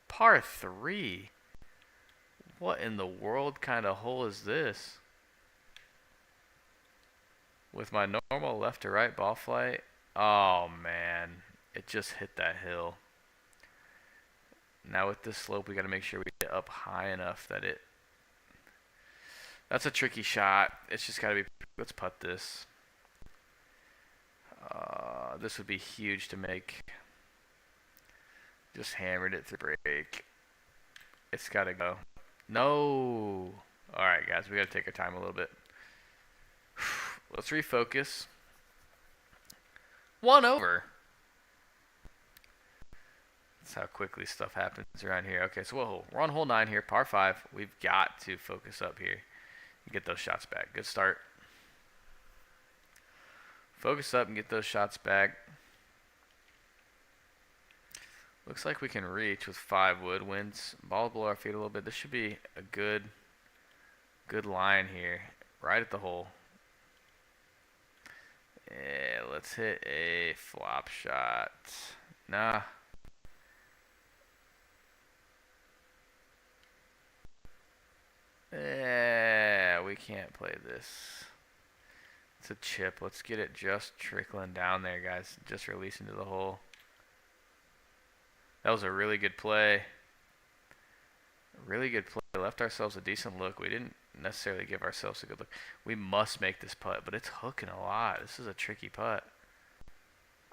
Speaker 1: Par 3. What in the world kind of hole is this? With my normal left to right ball flight. Oh man, it just hit that hill. Now with this slope, we got to make sure we get up high enough that it. That's a tricky shot. It's just got to be. Let's putt this. This would be huge to make. Just hammered it through break. It's got to go. No. All right, guys, we got to take our time a little bit. Let's refocus. 1 over. That's how quickly stuff happens around here. Okay, so we're on hole 9 here, par 5. We've got to focus up here and get those shots back. Good start. Focus up and get those shots back. Looks like we can reach with 5 wood. Winds, ball below our feet a little bit. This should be a good line here, right at the hole. Yeah, let's hit a flop shot. Nah. Yeah, we can't play this. It's a chip. Let's get it just trickling down there, guys. Just release into the hole. That was a really good play. Really good play. Left ourselves a decent look. We didn't necessarily give ourselves a good look. We must make this putt, but it's hooking a lot. This is a tricky putt.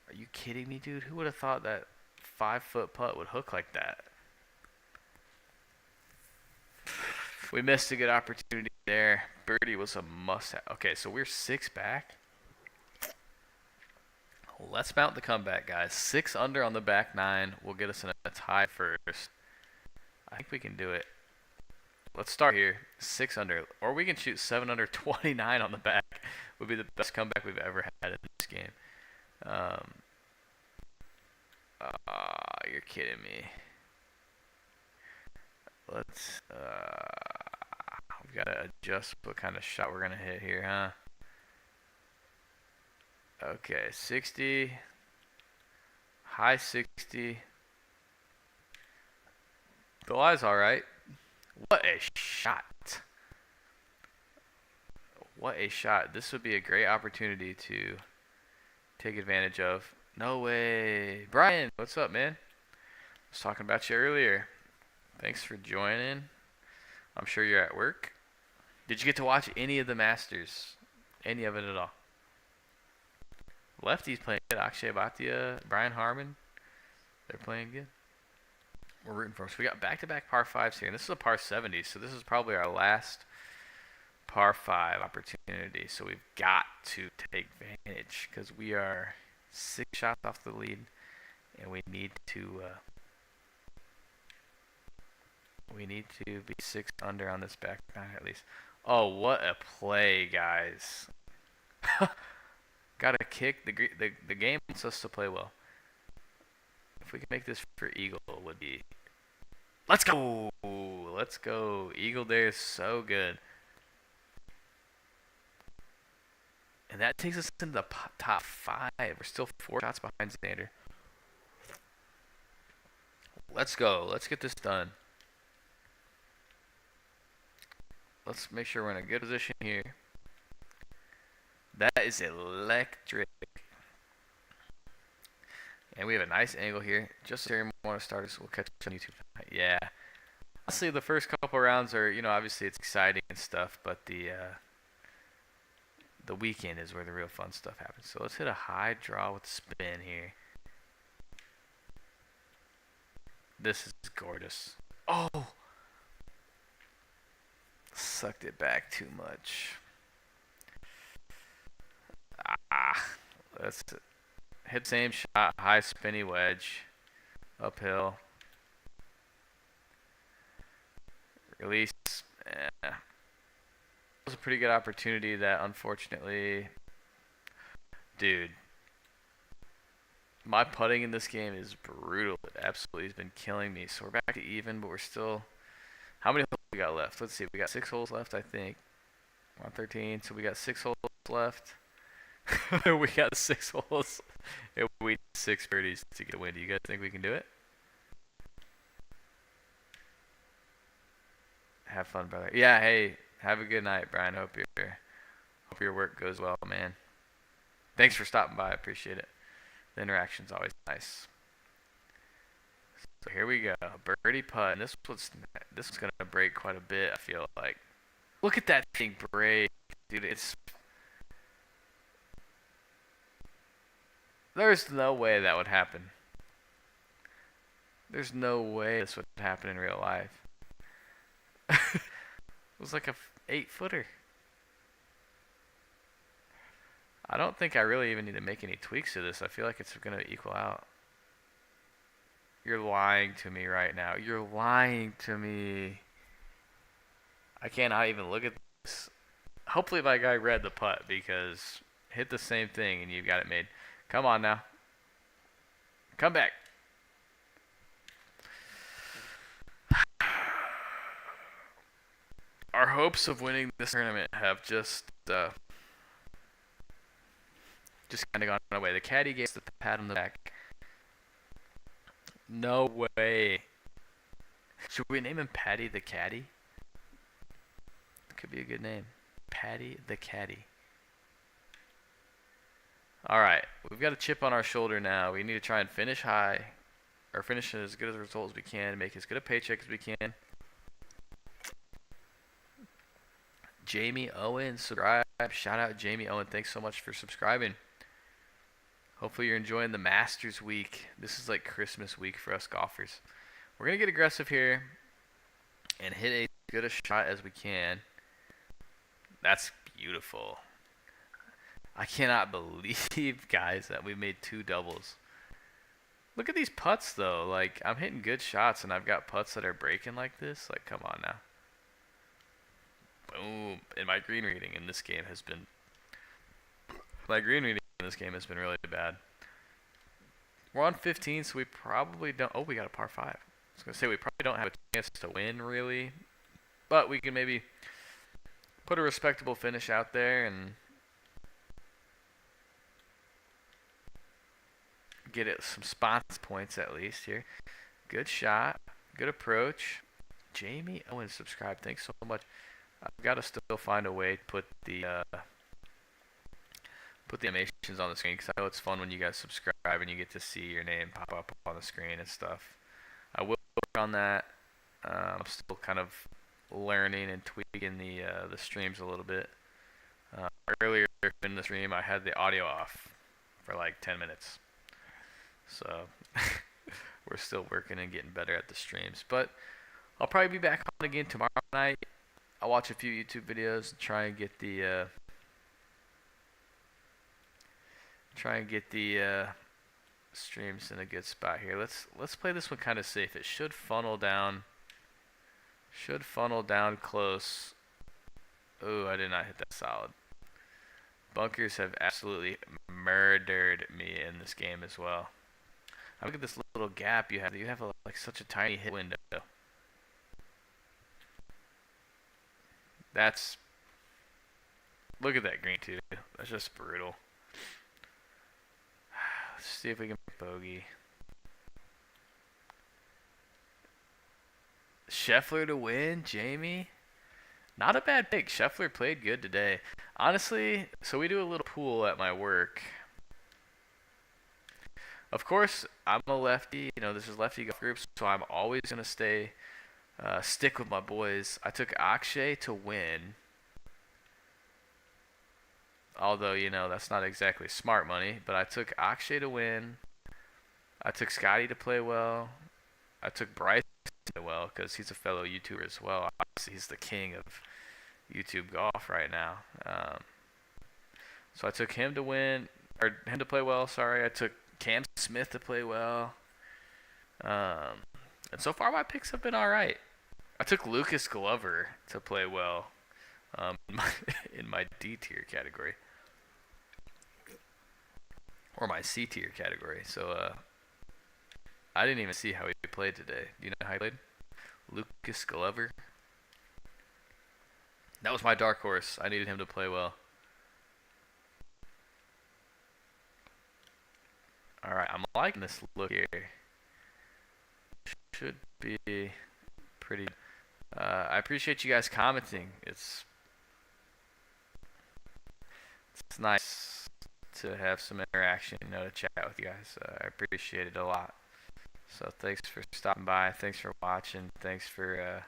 Speaker 1: Are you kidding me, dude? Who would have thought that 5-foot putt would hook like that? We missed a good opportunity there. Birdie was a must-have. Okay, so we're 6 back. Let's mount the comeback, guys. 6 under on the back 9 will get us in a tie first. I think we can do it. Let's start here. 6 under. Or we can shoot 7 under 29 on the back. Would be the best comeback we've ever had in this game. You're kidding me. Let's we've got to adjust what kind of shot we're going to hit here, huh? Okay, 60, high 60. The lie's all right. What a shot. What a shot. This would be a great opportunity to take advantage of. No way. Brian, what's up, man? I was talking about you earlier. Thanks for joining. I'm sure you're at work. Did you get to watch any of the Masters? Any of it at all? Lefties playing good. Akshay Bhatia, Brian Harmon. They're playing good. We're rooting for them. So we got back-to-back par 5s here. And this is a par 70, so this is probably our last par 5 opportunity. So we've got to take advantage because we are 6 shots off the lead. And we need to be 6 under on this back 9 at least. Oh, what a play, guys. Got to kick. The game wants us to play well. If we can make this for eagle, it would be. Let's go. Let's go. Eagle there is so good. And that takes us into the top 5. We're still 4 shots behind Xander. Let's go. Let's get this done. Let's make sure we're in a good position here. That is electric. And we have a nice angle here. Just so you want to start us, we'll catch on YouTube. Yeah. Honestly, the first couple rounds are, obviously it's exciting and stuff, but the The weekend is where the real fun stuff happens. So let's hit a high draw with spin here. This is gorgeous. Oh! Sucked it back too much. Let's hit same shot, high spinny wedge, uphill. Release. It was a pretty good opportunity that unfortunately, dude, my putting in this game is brutal. It absolutely has been killing me. So we're back to even, but we're still. How many holes we got left? Let's see. We got 6 holes left, I think. We're on 13, so we got 6 holes left. We got 6 holes. And we need 6 birdies to get a win. Do you guys think we can do it? Have fun, brother. Yeah, hey, have a good night, Brian. Hope your work goes well, man. Thanks for stopping by. I appreciate it. The interaction's always nice. So here we go. Birdie putt. And this one's gonna break quite a bit, I feel like. Look at that thing break. Dude, there's no way that would happen. There's no way this would happen in real life. It was like a 8-footer. I don't think I really even need to make any tweaks to this. I feel like it's going to equal out. You're lying to me right now. You're lying to me. I cannot even look at this. Hopefully my guy read the putt, because hit the same thing and you've got it made. Come on now. Come back. Our hopes of winning this tournament have just kind of gone away. The caddy gets the pat on the back. No way. Should we name him Patty the Caddy? Could be a good name. Patty the Caddy. Alright, we've got a chip on our shoulder now. We need to try and finish high, or finish as good a result as we can, make as good a paycheck as we can. Jamie Owen, subscribe. Shout out Jamie Owen. Thanks so much for subscribing. Hopefully you're enjoying the Masters week. This is like Christmas week for us golfers. We're going to get aggressive here and hit as good a shot as we can. That's beautiful. I cannot believe, guys, that we made 2 doubles. Look at these putts, though. Like, I'm hitting good shots, and I've got putts that are breaking like this. Like, come on now. Boom. And my green reading in this game has been... really bad. We're on 15, so we probably don't... Oh, we got a par 5. I was going to say, we probably don't have a chance to win, really. But we can maybe put a respectable finish out there and get it some spots points at least here. Good shot. Good approach. Jamie Owen, subscribe. Thanks so much. I've got to still find a way to put the animations on the screen, because I know it's fun when you guys subscribe and you get to see your name pop up on the screen and stuff. I will work on that. I'm still kind of learning and tweaking the streams a little bit. Earlier in the stream, I had the audio off for like 10 minutes. So we're still working and getting better at the streams. But I'll probably be back on again tomorrow night. I'll watch a few YouTube videos and try and get the streams in a good spot here. Let's play this one kind of safe. It should funnel down close. Oh, I did not hit that solid. Bunkers have absolutely murdered me in this game as well. Look at this little gap you have. You have like such a tiny hit window. Look at that green too. That's just brutal. Let's see if we can bogey. Scheffler to win, Jamie. Not a bad pick. Scheffler played good today. Honestly, so we do a little pool at my work. Of course, I'm a lefty. You know, this is lefty golf group, so I'm always going to stick with my boys. I took Akshay to win. Although, that's not exactly smart money. But I took Akshay to win. I took Scotty to play well. I took Bryce to play well because he's a fellow YouTuber as well. Obviously, he's the king of YouTube golf right now. So I took him to win, or him to play well. Sorry, I took Cam Smith to play well. And so far my picks have been all right. I took Lucas Glover to play well in my D tier category, or my C tier category. So I didn't even see how he played today. Do you know how he played? Lucas Glover. That was my dark horse. I needed him to play well. Alright, I'm liking this look here. Should be pretty. I appreciate you guys commenting. It's nice to have some interaction, to chat with you guys. I appreciate it a lot. So thanks for stopping by. Thanks for watching. Thanks for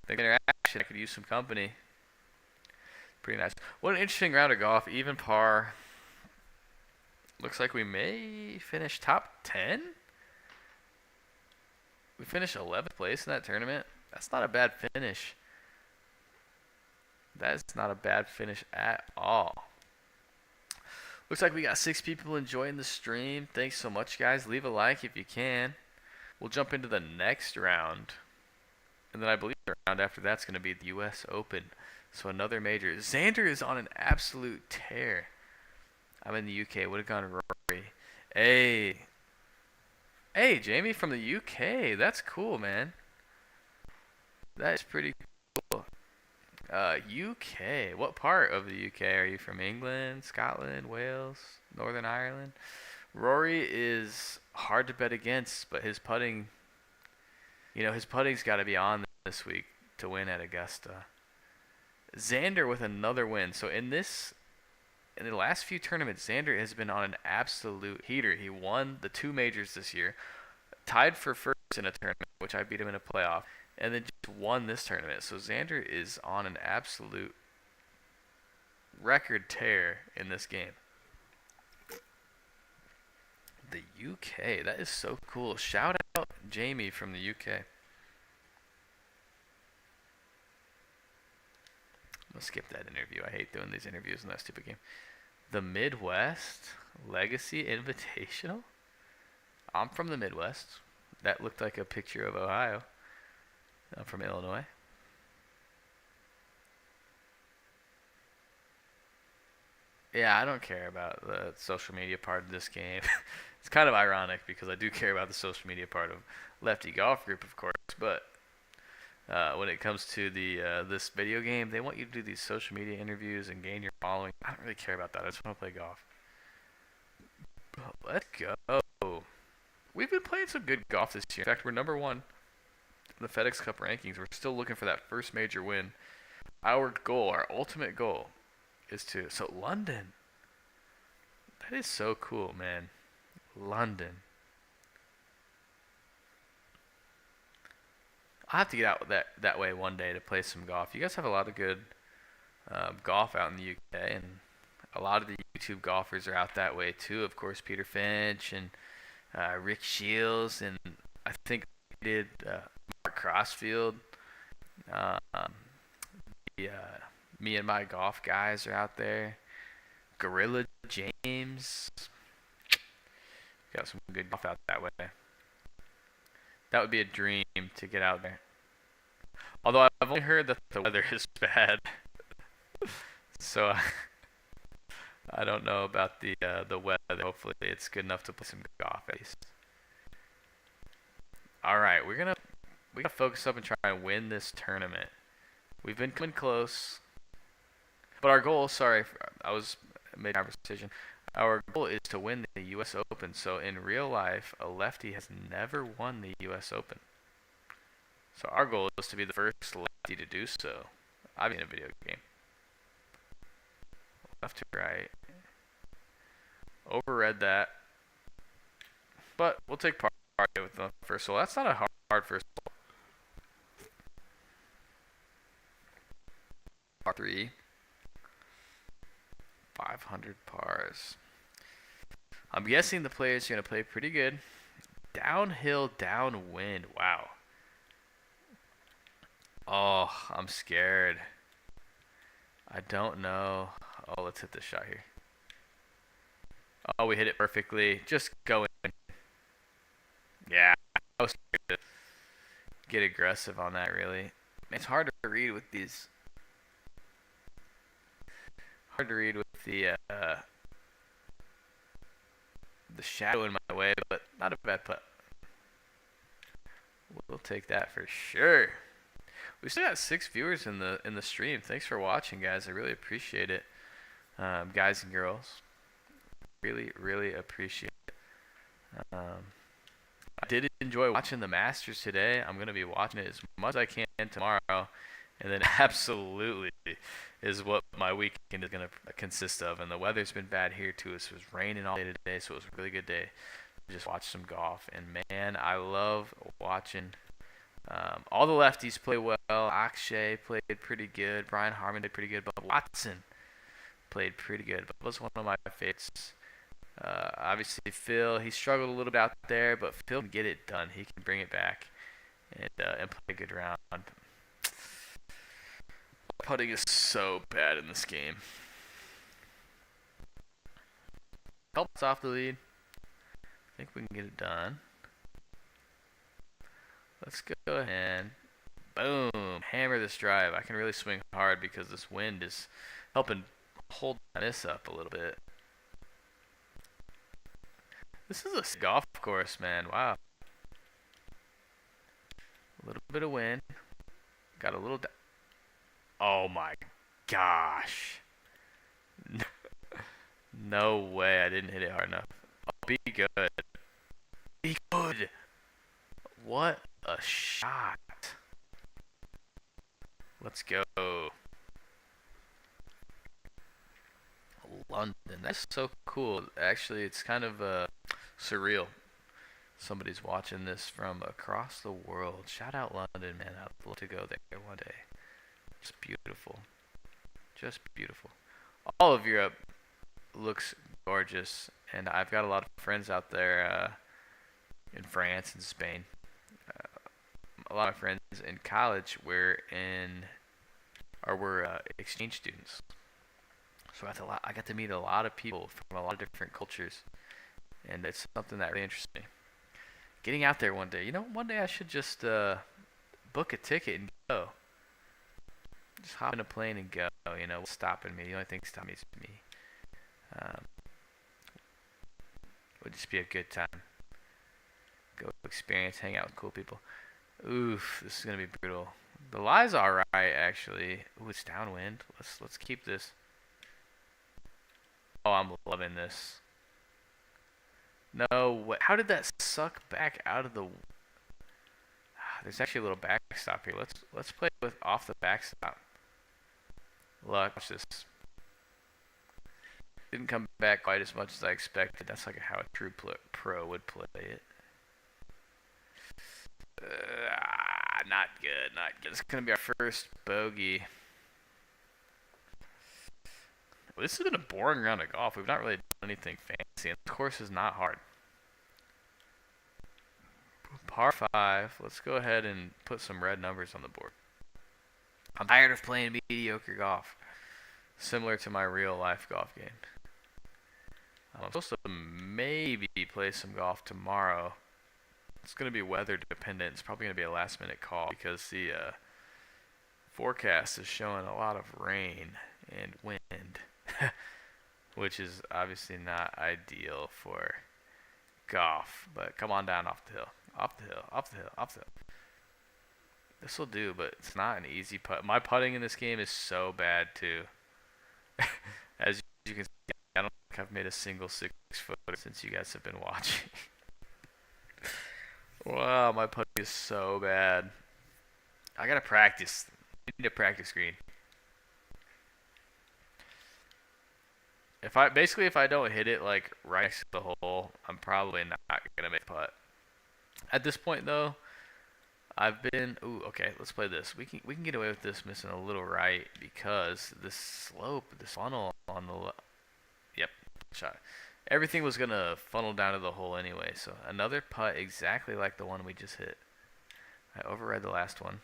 Speaker 1: the interaction. I could use some company. Pretty nice. What an interesting round of golf. Even par. Looks like we may finish top 10. We finished 11th place in that tournament. That's not a bad finish. That is not a bad finish at all. Looks like we got 6 people enjoying the stream. Thanks so much, guys. Leave a like if you can. We'll jump into the next round. And then I believe the round after that's going to be the U.S. Open. So another major. Xander is on an absolute tear. I'm in the UK. Would have gone Rory. Hey, Jamie from the UK. That's cool, man. That is pretty cool. UK. What part of the UK are you from? England, Scotland, Wales, Northern Ireland? Rory is hard to bet against, but his putting, his putting's got to be on this week to win at Augusta. Xander with another win. So in the last few tournaments, Xander has been on an absolute heater. He won the 2 majors this year, tied for first in a tournament, which I beat him in a playoff, and then just won this tournament. So Xander is on an absolute record tear in this game. The UK, that is so cool. Shout out Jamie from the UK. I'm going to skip that interview. I hate doing these interviews in that stupid game. The Midwest Legacy Invitational? I'm from the Midwest. That looked like a picture of Ohio. I'm from Illinois. Yeah, I don't care about the social media part of this game. It's kind of ironic because I do care about the social media part of Lefty Golf Group, of course, but when it comes to this video game, they want you to do these social media interviews and gain your following. I don't really care about that. I just want to play golf. Let's go. We've been playing some good golf this year. In fact, we're number 1 in the FedEx Cup rankings. We're still looking for that first major win. Our goal, our ultimate goal, is so London. That is so cool, man. London. I'll have to get out that way one day to play some golf. You guys have a lot of good golf out in the UK, and a lot of the YouTube golfers are out that way too. Of course, Peter Finch and Rick Shields, and I think we did Mark Crossfield. Me and my golf guys are out there. Gorilla James. Got some good golf out that way. That would be a dream to get out there. Although I've only heard that the weather is bad, so I don't know about the weather. Hopefully it's good enough to play some golf at least. All right, we gotta focus up and try and win this tournament. We've been coming close, but our goal. Sorry, I made a conversation. Our goal is to win the U.S. Open. So in real life, a lefty has never won the U.S. Open. So our goal is to be the first lefty to do so. I've been in a video game. Left to right. Overread that. But we'll take part with the first hole. That's not a hard first hole. Par 3. 500 pars. I'm guessing the players are going to play pretty good. Downhill, downwind. Wow. Oh, I'm scared. I don't know. Oh, let's hit this shot here. Oh, we hit it perfectly. Just go in. Yeah. I was scared to get aggressive on that, really. It's hard to read with these. Hard to read with the shadow in my way, but not a bad putt. We'll take that for sure. We still got 6 viewers in the stream. Thanks for watching, guys. I really appreciate it, guys and girls. Really appreciate it. I did enjoy watching the Masters today. I'm gonna be watching it as much as I can tomorrow, and then absolutely is what my weekend is gonna consist of. And the weather's been bad here too. It was raining all day today, so it was a really good day. Just watch some golf, and man, I love watching all the lefties play well. Akshay played pretty good. Brian Harman did pretty good. But Watson played pretty good. But was one of my favorites. Obviously, Phil, he struggled a little bit out there, but Phil can get it done. He can bring it back and play a good round. Putting is so bad in this game. Help us off the lead. I think we can get it done. Let's go ahead. Boom. Hammer this drive. I can really swing hard because this wind is helping hold this up a little bit. This is a golf course, man. Wow. A little bit of wind. Got a little... Oh my gosh. No way I didn't hit it hard enough. Oh, be good. Be good. What a shot. Let's go. London. That's so cool. Actually, it's kind of surreal. Somebody's watching this from across the world. Shout out London, man. I'd love to go there one day. Just beautiful. Just beautiful. All of Europe looks gorgeous. And I've got a lot of friends out there in France and Spain. A lot of friends in college were exchange students. So I got to meet a lot of people from a lot of different cultures, and it's something that really interests me. Getting out there one day, one day I should just book a ticket and go. Just hop in a plane and go. What's stopping me? The only thing stopping me is me. It would just be a good time. Go experience, hang out with cool people. Oof, this is gonna be brutal. The lie's alright, actually. Ooh, it's downwind. Let's keep this. Oh, I'm loving this. No way. How did that suck back out of the... There's actually a little backstop here. Let's play with off the backstop. Watch this. Didn't come back quite as much as I expected. That's like how a true pro would play it. Not good, not good. This is going to be our first bogey. Well, this has been a boring round of golf. We've not really done anything fancy, and this course is not hard. Par 5. Let's go ahead and put some red numbers on the board. I'm tired of playing mediocre golf. Similar to my real life golf game. I'm supposed to maybe play some golf tomorrow. It's going to be weather dependent. It's probably going to be a last minute call because the forecast is showing a lot of rain and wind, which is obviously not ideal for golf. But come on down off the hill. Off the hill, off the hill, off the hill. This will do, but it's not an easy putt. My putting in this game is so bad too. As you can see, I don't think I've made a single 6-footer since you guys have been watching. Wow, my putting is so bad. I gotta practice. I need a practice green. If I don't hit it like right next to the hole, I'm probably not gonna make a putt. At this point though, I've been okay, let's play this. We can get away with this missing a little right because this slope, this funnel on the shot. Everything was going to funnel down to the hole anyway. So another putt exactly like the one we just hit. I overread the last one.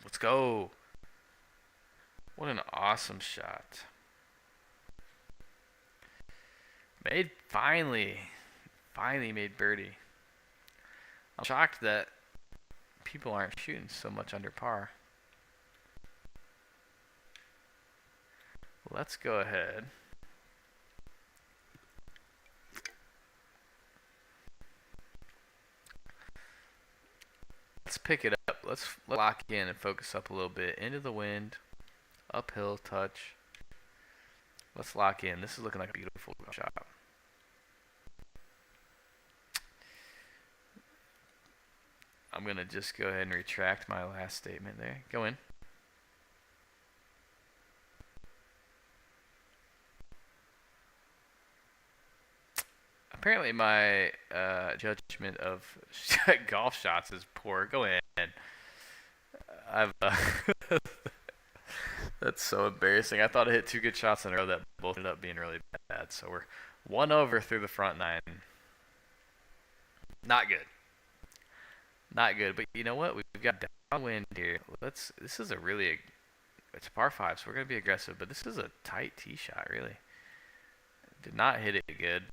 Speaker 1: Let's go. What an awesome shot. Finally made birdie. I'm shocked that people aren't shooting so much under par. Let's go ahead. Let's pick it up. Let's lock in and focus up a little bit. Into the wind. Uphill touch. Let's lock in. This is looking like a beautiful shot. I'm going to just go ahead and retract my last statement there. Go in. Apparently my judgment of golf shots is poor. Go in. I've That's so embarrassing. I thought I hit 2 good shots in a row that both ended up being really bad. So we're 1 over through the front 9. Not good. Not good. But you know what? We've got downwind here. This is it's a par 5, so we're going to be aggressive. But this is a tight tee shot, really. Did not hit it good.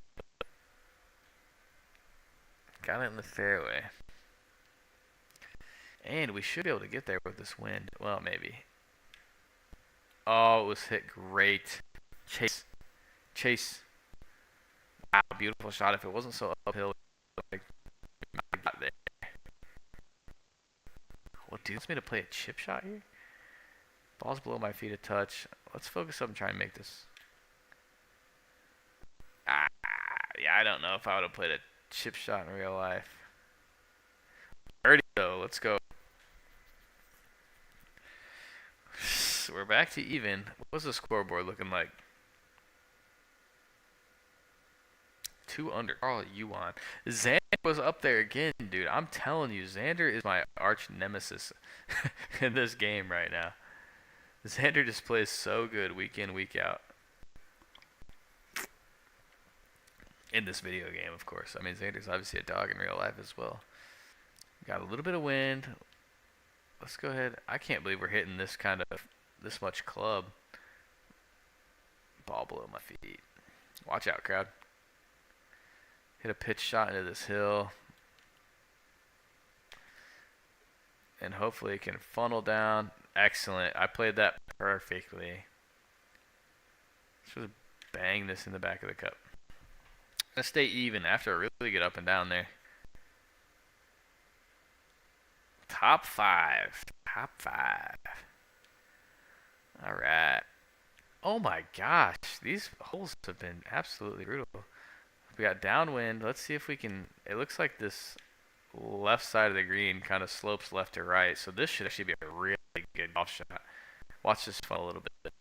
Speaker 1: Got it in the fairway. And we should be able to get there with this wind. Well, maybe. Oh, it was hit great. Chase. Wow, beautiful shot. If it wasn't so uphill, I got there. Well, dude, wants me to play a chip shot here? Ball's below my feet a touch. Let's focus up and try and make this. Yeah, I don't know if I would have played a chip shot in real life. Birdie though, let's go. We're back to even. What's the scoreboard looking like? 2 under. Carl Yuan. Xander was up there again, dude. I'm telling you, Xander is my arch nemesis in this game right now. Xander just plays so good week in, week out. In this video game, of course. I mean, Xander's obviously a dog in real life as well. Got a little bit of wind. Let's go ahead. I can't believe we're hitting this much club. Ball below my feet. Watch out, crowd. Hit a pitch shot into this hill. And hopefully it can funnel down. Excellent. I played that perfectly. Just bang this in the back of the cup. Let's stay even after a really good up and down there. Top 5. Top 5. All right. Oh my gosh. These holes have been absolutely brutal. We got downwind. Let's see if we can. It looks like this left side of the green kind of slopes left to right. So this should actually be a really good golf shot. Watch this fun a little bit.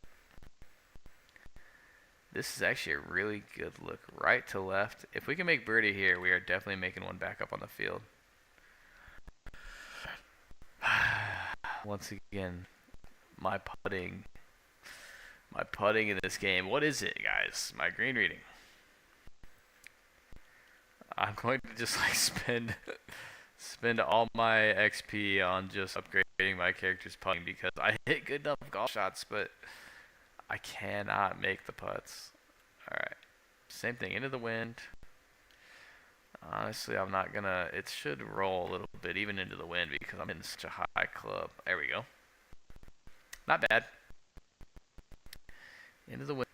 Speaker 1: This is actually a really good look right to left. If we can make birdie here, we are definitely making one back up on the field. Once again, my putting in this game. What is it, guys? My green reading. I'm going to just like spend all my XP on just upgrading my character's putting because I hit good enough golf shots, but I cannot make the putts. Alright. Same thing, into the wind. Honestly, I'm not gonna. It should roll a little bit even into the wind because I'm in such a high club. There we go. Not bad. Into the wind.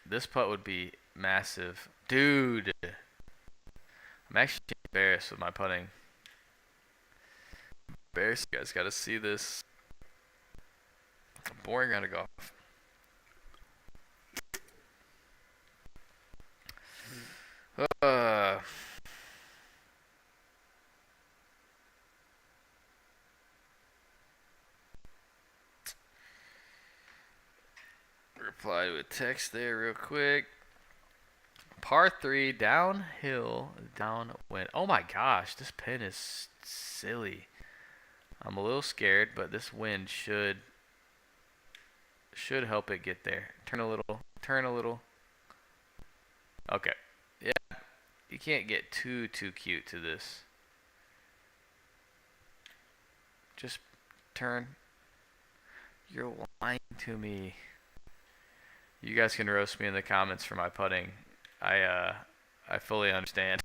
Speaker 1: This putt would be massive. Dude. I'm actually embarrassed with my putting. Embarrassed. You guys gotta see this. It's a boring round of golf. Reply to a text there real quick. Par 3, downhill, downwind. Oh my gosh, this pin is silly. I'm a little scared, but this wind should Should help it get there. Turn a little. Turn a little. Okay. Yeah. You can't get too cute to this. Just turn. You're lying to me. You guys can roast me in the comments for my putting. I fully understand.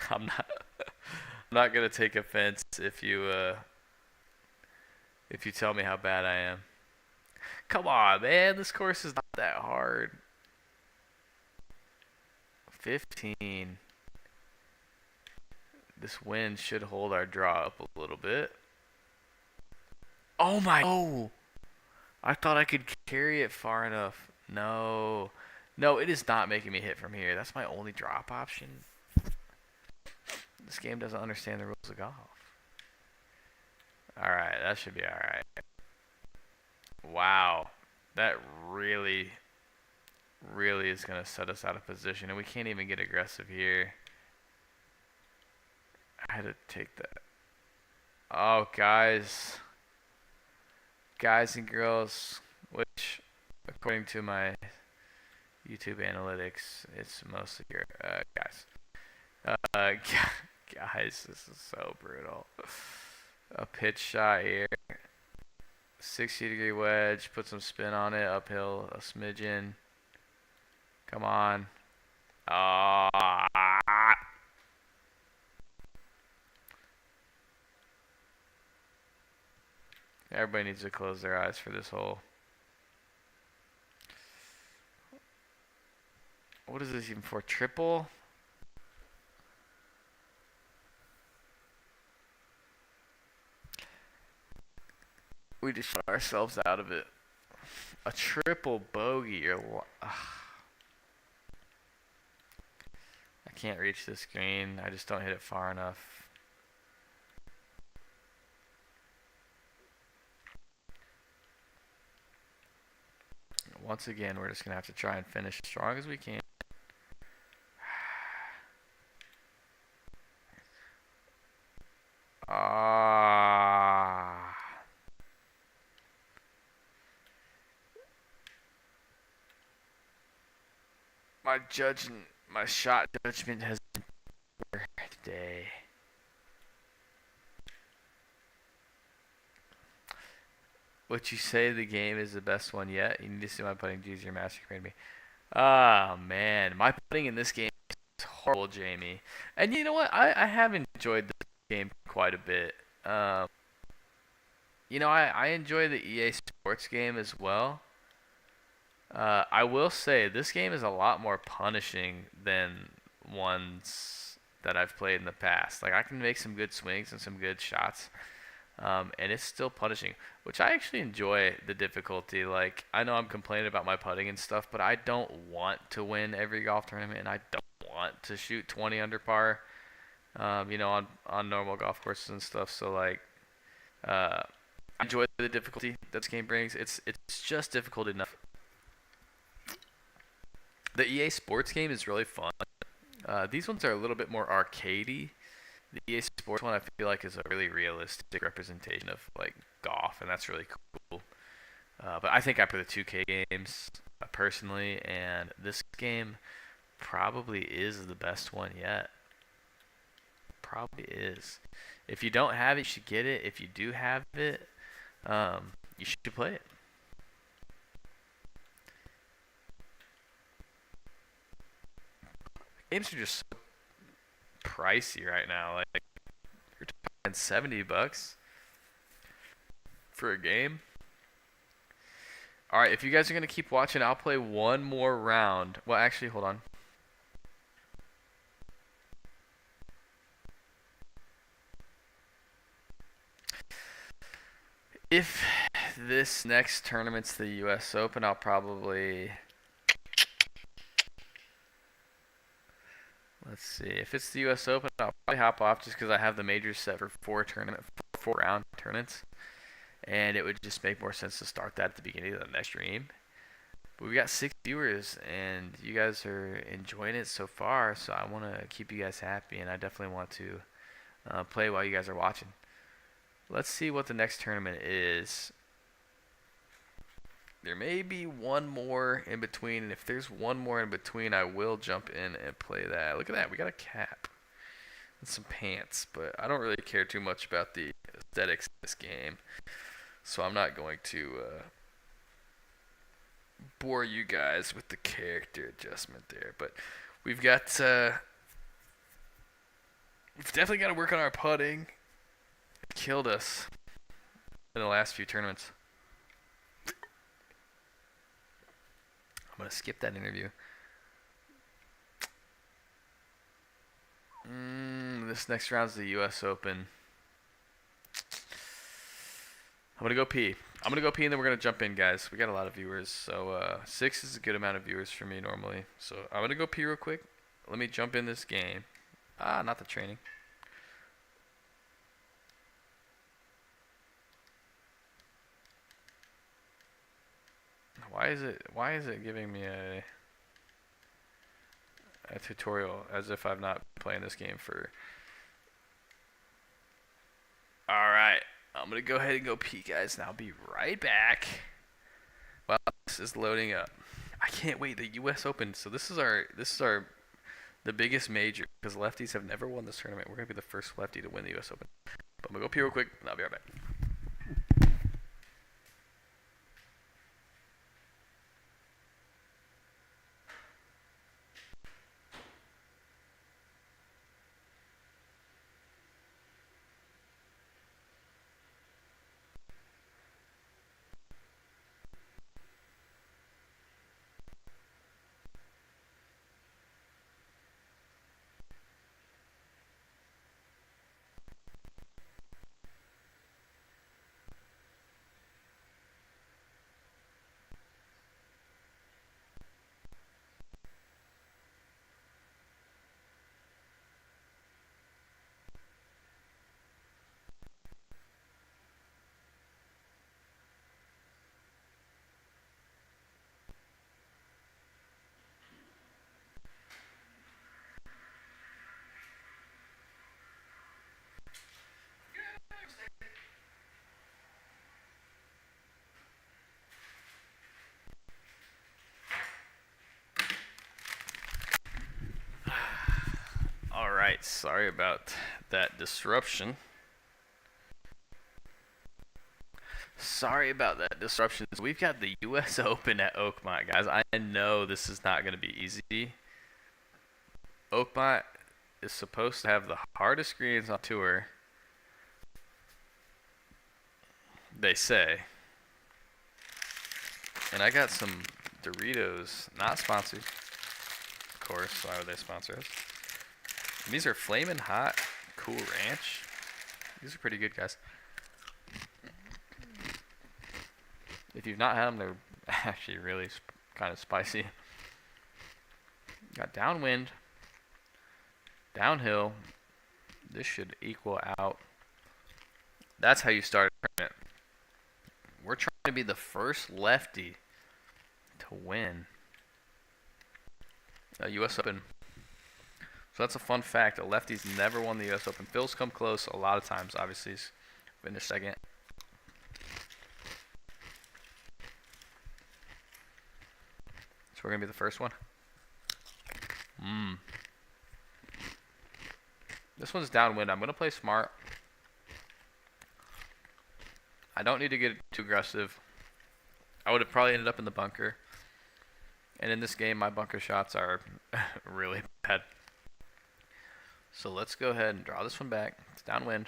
Speaker 1: I'm not I'm not gonna take offense if you tell me how bad I am. Come on, man. This course is not that hard. 15. This wind should hold our draw up a little bit. Oh my! Oh! I thought I could carry it far enough. No. No, it is not making me hit from here. That's my only drop option. This game doesn't understand the rules of golf. Alright, that should be alright. Wow. That really is going to set us out of position. And we can't even get aggressive here. I had to take that. Oh, guys. Guys and girls, which, according to my YouTube analytics, it's mostly your guys. Guys, this is so brutal. A pitch shot here. 60-degree wedge. Put some spin on it. Uphill a smidgen. Come on. Everybody needs to close their eyes for this hole. What is this even for? Triple? We just shut ourselves out of it. A triple bogey. I can't reach this green. I just don't hit it far enough. Once again, we're just going to have to try and finish as strong as we can. My shot judgment has been poor today. Would you say the game is the best one yet? You need to see my putting. Jeez, your master made me. Ah, man. My putting in this game is horrible, Jamie. And you know what? I have enjoyed this game quite a bit. You know, I enjoy the EA Sports game as well. I will say, this game is a lot more punishing than ones that I've played in the past. Like, I can make some good swings and some good shots. And it's still punishing, which I actually enjoy the difficulty. Like, I know I'm complaining about my putting and stuff, but I don't want to win every golf tournament, and I don't want to shoot 20 under par, you know, on normal golf courses and stuff. So, like, I enjoy the difficulty that this game brings. It's just difficult enough. The EA Sports game is really fun. These ones are a little bit more arcadey. The EA Sports one I feel like is a really realistic representation of like golf, and that's really cool. But I think I prefer the 2K games personally, and this game probably is the best one yet. Probably is. If you don't have it, you should get it. If you do have it, you should play it. Games are just so pricey right now. Like, you're talking $70 for a game. All right, if you guys are gonna keep watching, I'll play one more round. Well, actually, hold on. If this next tournament's the U.S. Open, I'll probably... Let's see. If it's the U.S. Open, I'll probably hop off just because I have the majors set for four round tournaments, and it would just make more sense to start that at the beginning of the next stream. But we got 6 viewers, and you guys are enjoying it so far, so I want to keep you guys happy, and I definitely want to play while you guys are watching. Let's see what the next tournament is. There may be one more in between, and if there's one more in between, I will jump in and play that. Look at that, we got a cap and some pants, but I don't really care too much about the aesthetics of this game, so I'm not going to bore you guys with the character adjustment there. But we've got we've definitely got to work on our putting. It killed us in the last few tournaments. I'm going to skip that interview. This next round's the U.S. Open. I'm going to go pee. I'm going to go pee and then we're going to jump in, guys. We got a lot of viewers. So 6 is a good amount of viewers for me normally. So I'm going to go pee real quick. Let me jump in this game. Not the training. Why is it giving me a tutorial as if I'm not playing this game for... Alright, I'm gonna go ahead and go pee, guys, and I'll be right back. Well, this is loading up. I can't wait, the US Open. So this is the biggest major, because lefties have never won this tournament. We're gonna be the first lefty to win the US Open. But I'm gonna go pee real quick and I'll be right back. Alright, sorry about that disruption. We've got the US Open at Oakmont, guys. I know this is not going to be easy. Oakmont is supposed to have the hardest greens on tour, they say. And I got some Doritos, not sponsored, of course. Why would they sponsor us? And these are Flamin' Hot Cool Ranch. These are pretty good, guys. If you've not had them, they're actually really kind of spicy. Got downwind, downhill. This should equal out. That's how you start a tournament. We're trying to be the first lefty to win a U.S. Open. So that's a fun fact. A lefty's never won the U.S. Open. Phil's come close a lot of times, obviously. He's finished second. So we're going to be the first one. This one's downwind. I'm going to play smart. I don't need to get too aggressive. I would have probably ended up in the bunker. And in this game, my bunker shots are really bad. So let's go ahead and draw this one back. It's downwind.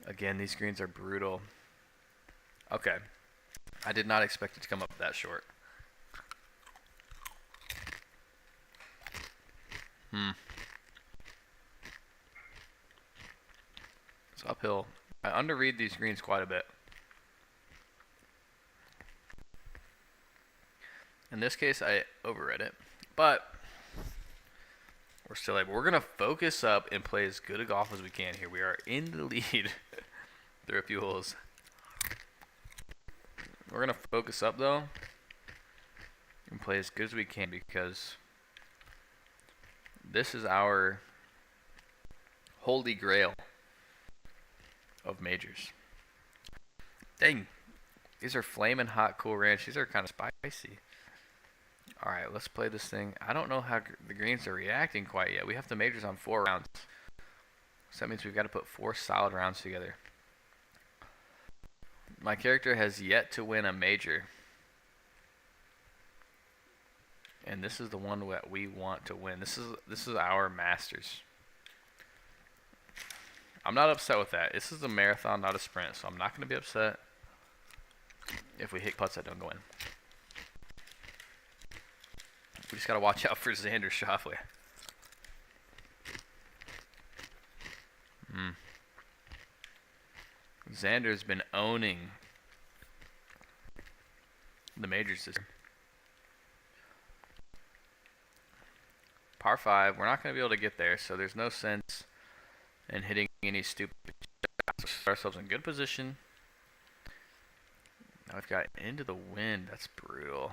Speaker 1: Again, these greens are brutal. Okay. I did not expect it to come up that short. It's uphill. I underread these greens quite a bit. In this case, I overread it. But we're still able. We're going to focus up and play as good a golf as we can here. We are in the lead through a few holes. We're going to focus up, though, and play as good as we can, because this is our holy grail of majors. Dang. These are flaming hot Cool Ranch. These are kind of spicy. All right, let's play this thing. I don't know how the greens are reacting quite yet. We have the majors on 4 rounds. So that means we've got to put 4 solid rounds together. My character has yet to win a major. And this is the one that we want to win. This is our Masters. I'm not upset with that. This is a marathon, not a sprint, so I'm not going to be upset if we hit putts that don't go in. We just got to watch out for Xander Schauffele. Xander's been owning the majors this year. Par 5, we're not going to be able to get there, so there's no sense in hitting any stupid shots. Let's put ourselves in good position. Now we've got into the wind. That's brutal.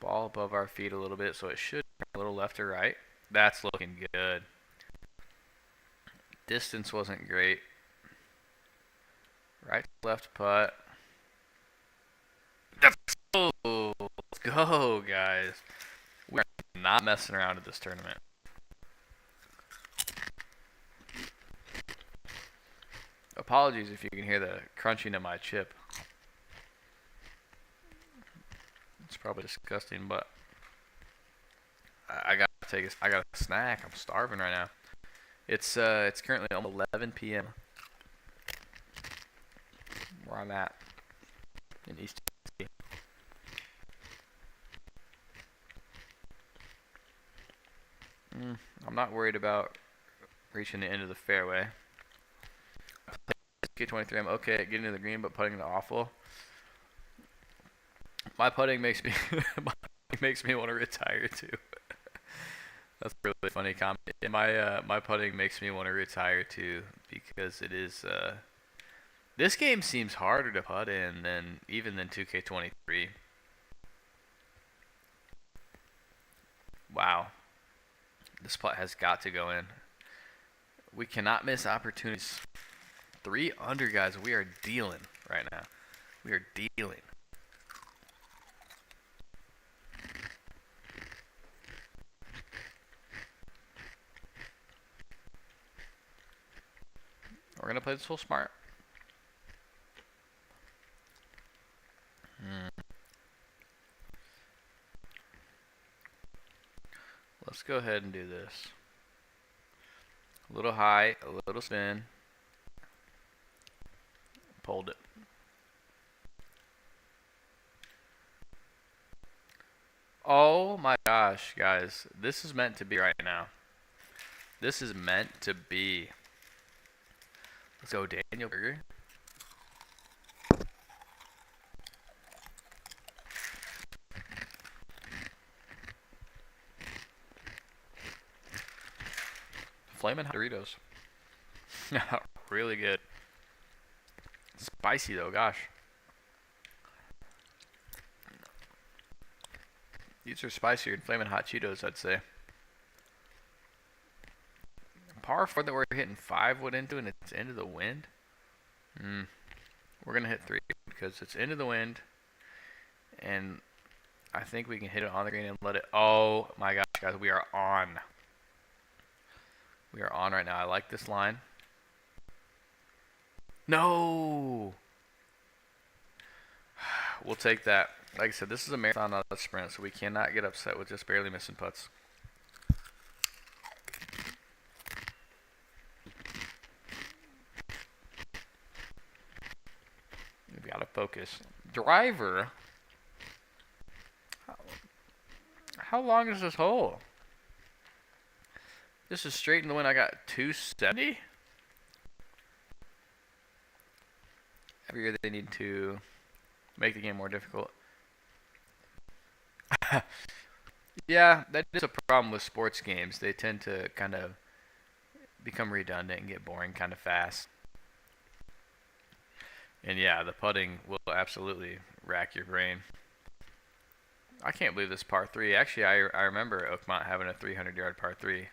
Speaker 1: Ball above our feet a little bit, so it should turn a little left or right. That's looking good. Distance wasn't great. Right to left putt. Let's go, guys. We're not messing around at this tournament. Apologies if you can hear the crunching of my chip. It's probably disgusting, but I got a snack. I'm starving right now. It's currently almost 11 p.m. where I'm at in East Tennessee. I'm not worried about reaching the end of the fairway. K23, I'm okay at getting to the green, but putting it awful. My putting makes me want to retire too. That's a really funny comment. My putting makes me want to retire too, because it is this game seems harder to putt in than 2K23. Wow. This putt has got to go in. We cannot miss opportunities. 3 under, guys. We are dealing right now. We are dealing. We're going to play this whole smart. Let's go ahead and do this. A little high, a little spin. Pulled it. Oh my gosh, guys. This is meant to be right now. This is meant to be. Let's go, Daniel Berger. Flamin' hot Doritos. Really good. Spicy though, gosh. These are spicier than Flamin' Hot Cheetos, I'd say. Par 4 that we're hitting 5 wood into, and it's into the wind. We're gonna hit 3 because it's into the wind, and I think we can hit it on the green and let it. Oh my gosh, guys, we are on. We are on right now. I like this line. No! We'll take that. Like I said, this is a marathon, not a sprint, so we cannot get upset with just barely missing putts. We've got to focus. Driver. How long is this hole? This is straight in the wind. I got 270. Every year they need to make the game more difficult. Yeah, that is a problem with sports games. They tend to kind of become redundant and get boring kind of fast. And yeah, the putting will absolutely rack your brain. I can't believe this par 3. Actually, I remember Oakmont having a 300-yard par 3.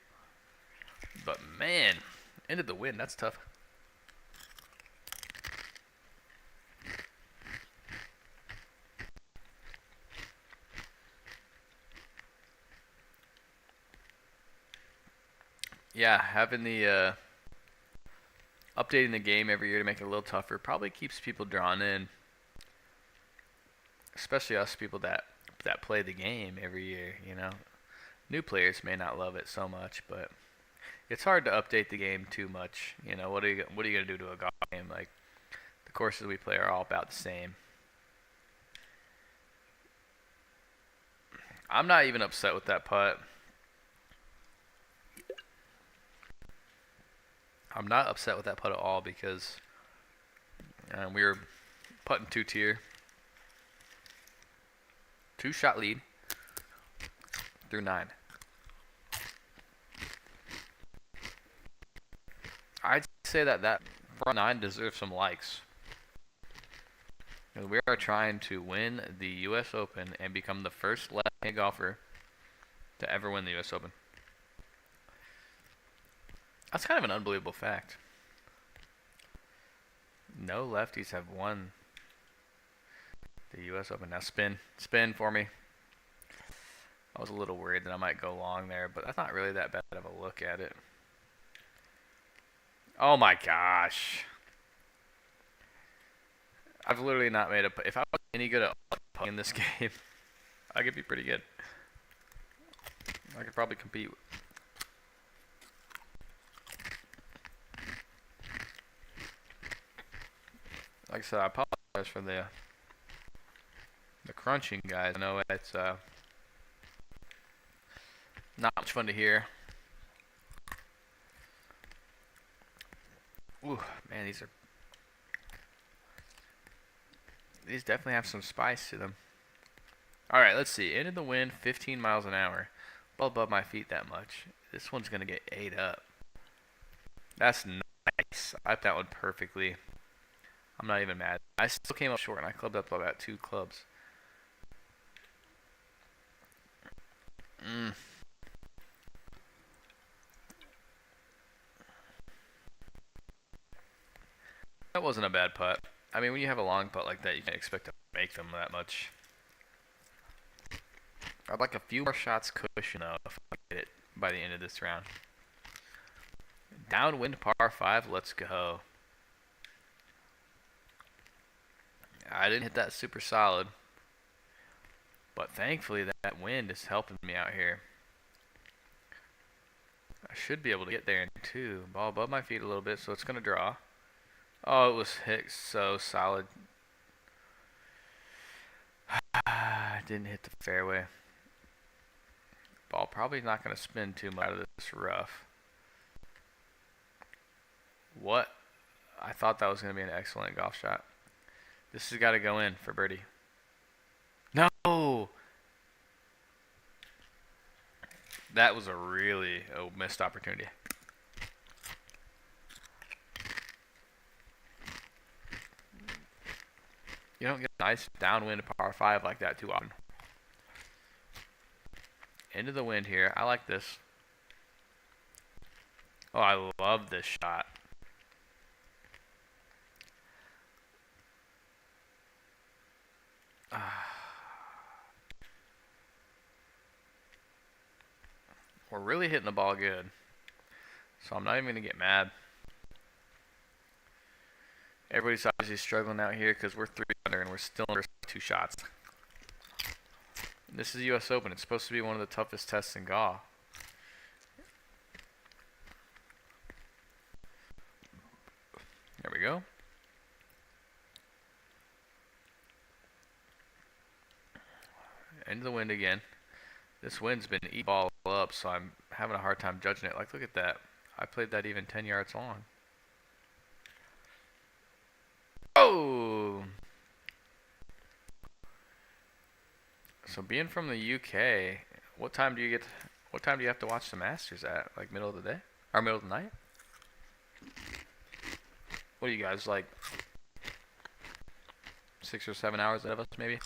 Speaker 1: But man, into the wind, that's tough. Yeah, having the updating the game every year to make it a little tougher probably keeps people drawn in, especially us people that play the game every year. New players may not love it so much, but it's hard to update the game too much. What are you gonna do to a golf game? Like the courses we play are all about the same. I'm not even upset with that putt. I'm not upset with that putt at all because we were putting 2-tier, 2-shot lead through 9. I'd say that front 9 deserves some likes. We are trying to win the U.S. Open and become the first left-handed golfer to ever win the U.S. Open. That's kind of an unbelievable fact. No lefties have won the U.S. Open. Now spin for me. I was a little worried that I might go long there, but that's not really that bad of a look at it. Oh my gosh. I've literally not made if I was any good at putting in this game, I could be pretty good. I could probably compete. Like I said, I apologize for the crunching, guys. I know it's not much fun to hear. Ooh, man, these definitely have some spice to them. All right, let's see. Into the wind, 15 miles an hour. Well above my feet that much. This one's gonna get ate up. That's nice. I put that one perfectly. I'm not even mad. I still came up short, and I clubbed up about 2 clubs. That wasn't a bad putt. I mean, when you have a long putt like that, you can't expect to make them that much. I'd like a few more shots cushion, though, if I get it by the end of this round. Downwind par 5, let's go. I didn't hit that super solid, but thankfully that wind is helping me out here. I should be able to get there in 2. Ball above my feet a little bit, so it's going to draw. Oh, it was hit so solid. Didn't hit the fairway. Ball probably not going to spin too much out of this rough. What? I thought that was going to be an excellent golf shot. This has got to go in for birdie. No! That was a really missed opportunity. You don't get a nice downwind par 5 like that too often. Into the wind here. I like this. Oh, I love this shot. We're really hitting the ball good. So I'm not even going to get mad. Everybody's obviously struggling out here because we're 3 under and we're still in 2 shots. This is the U.S. Open. It's supposed to be one of the toughest tests in golf. There we go. Into the wind again. This wind's been eating ball up, so I'm having a hard time judging it. Like, look at that. I played that even 10 yards long. Oh! So being from the UK, what time do you have to watch the Masters at? Like middle of the day? Or middle of the night? What are you guys, like 6 or 7 hours ahead of us maybe?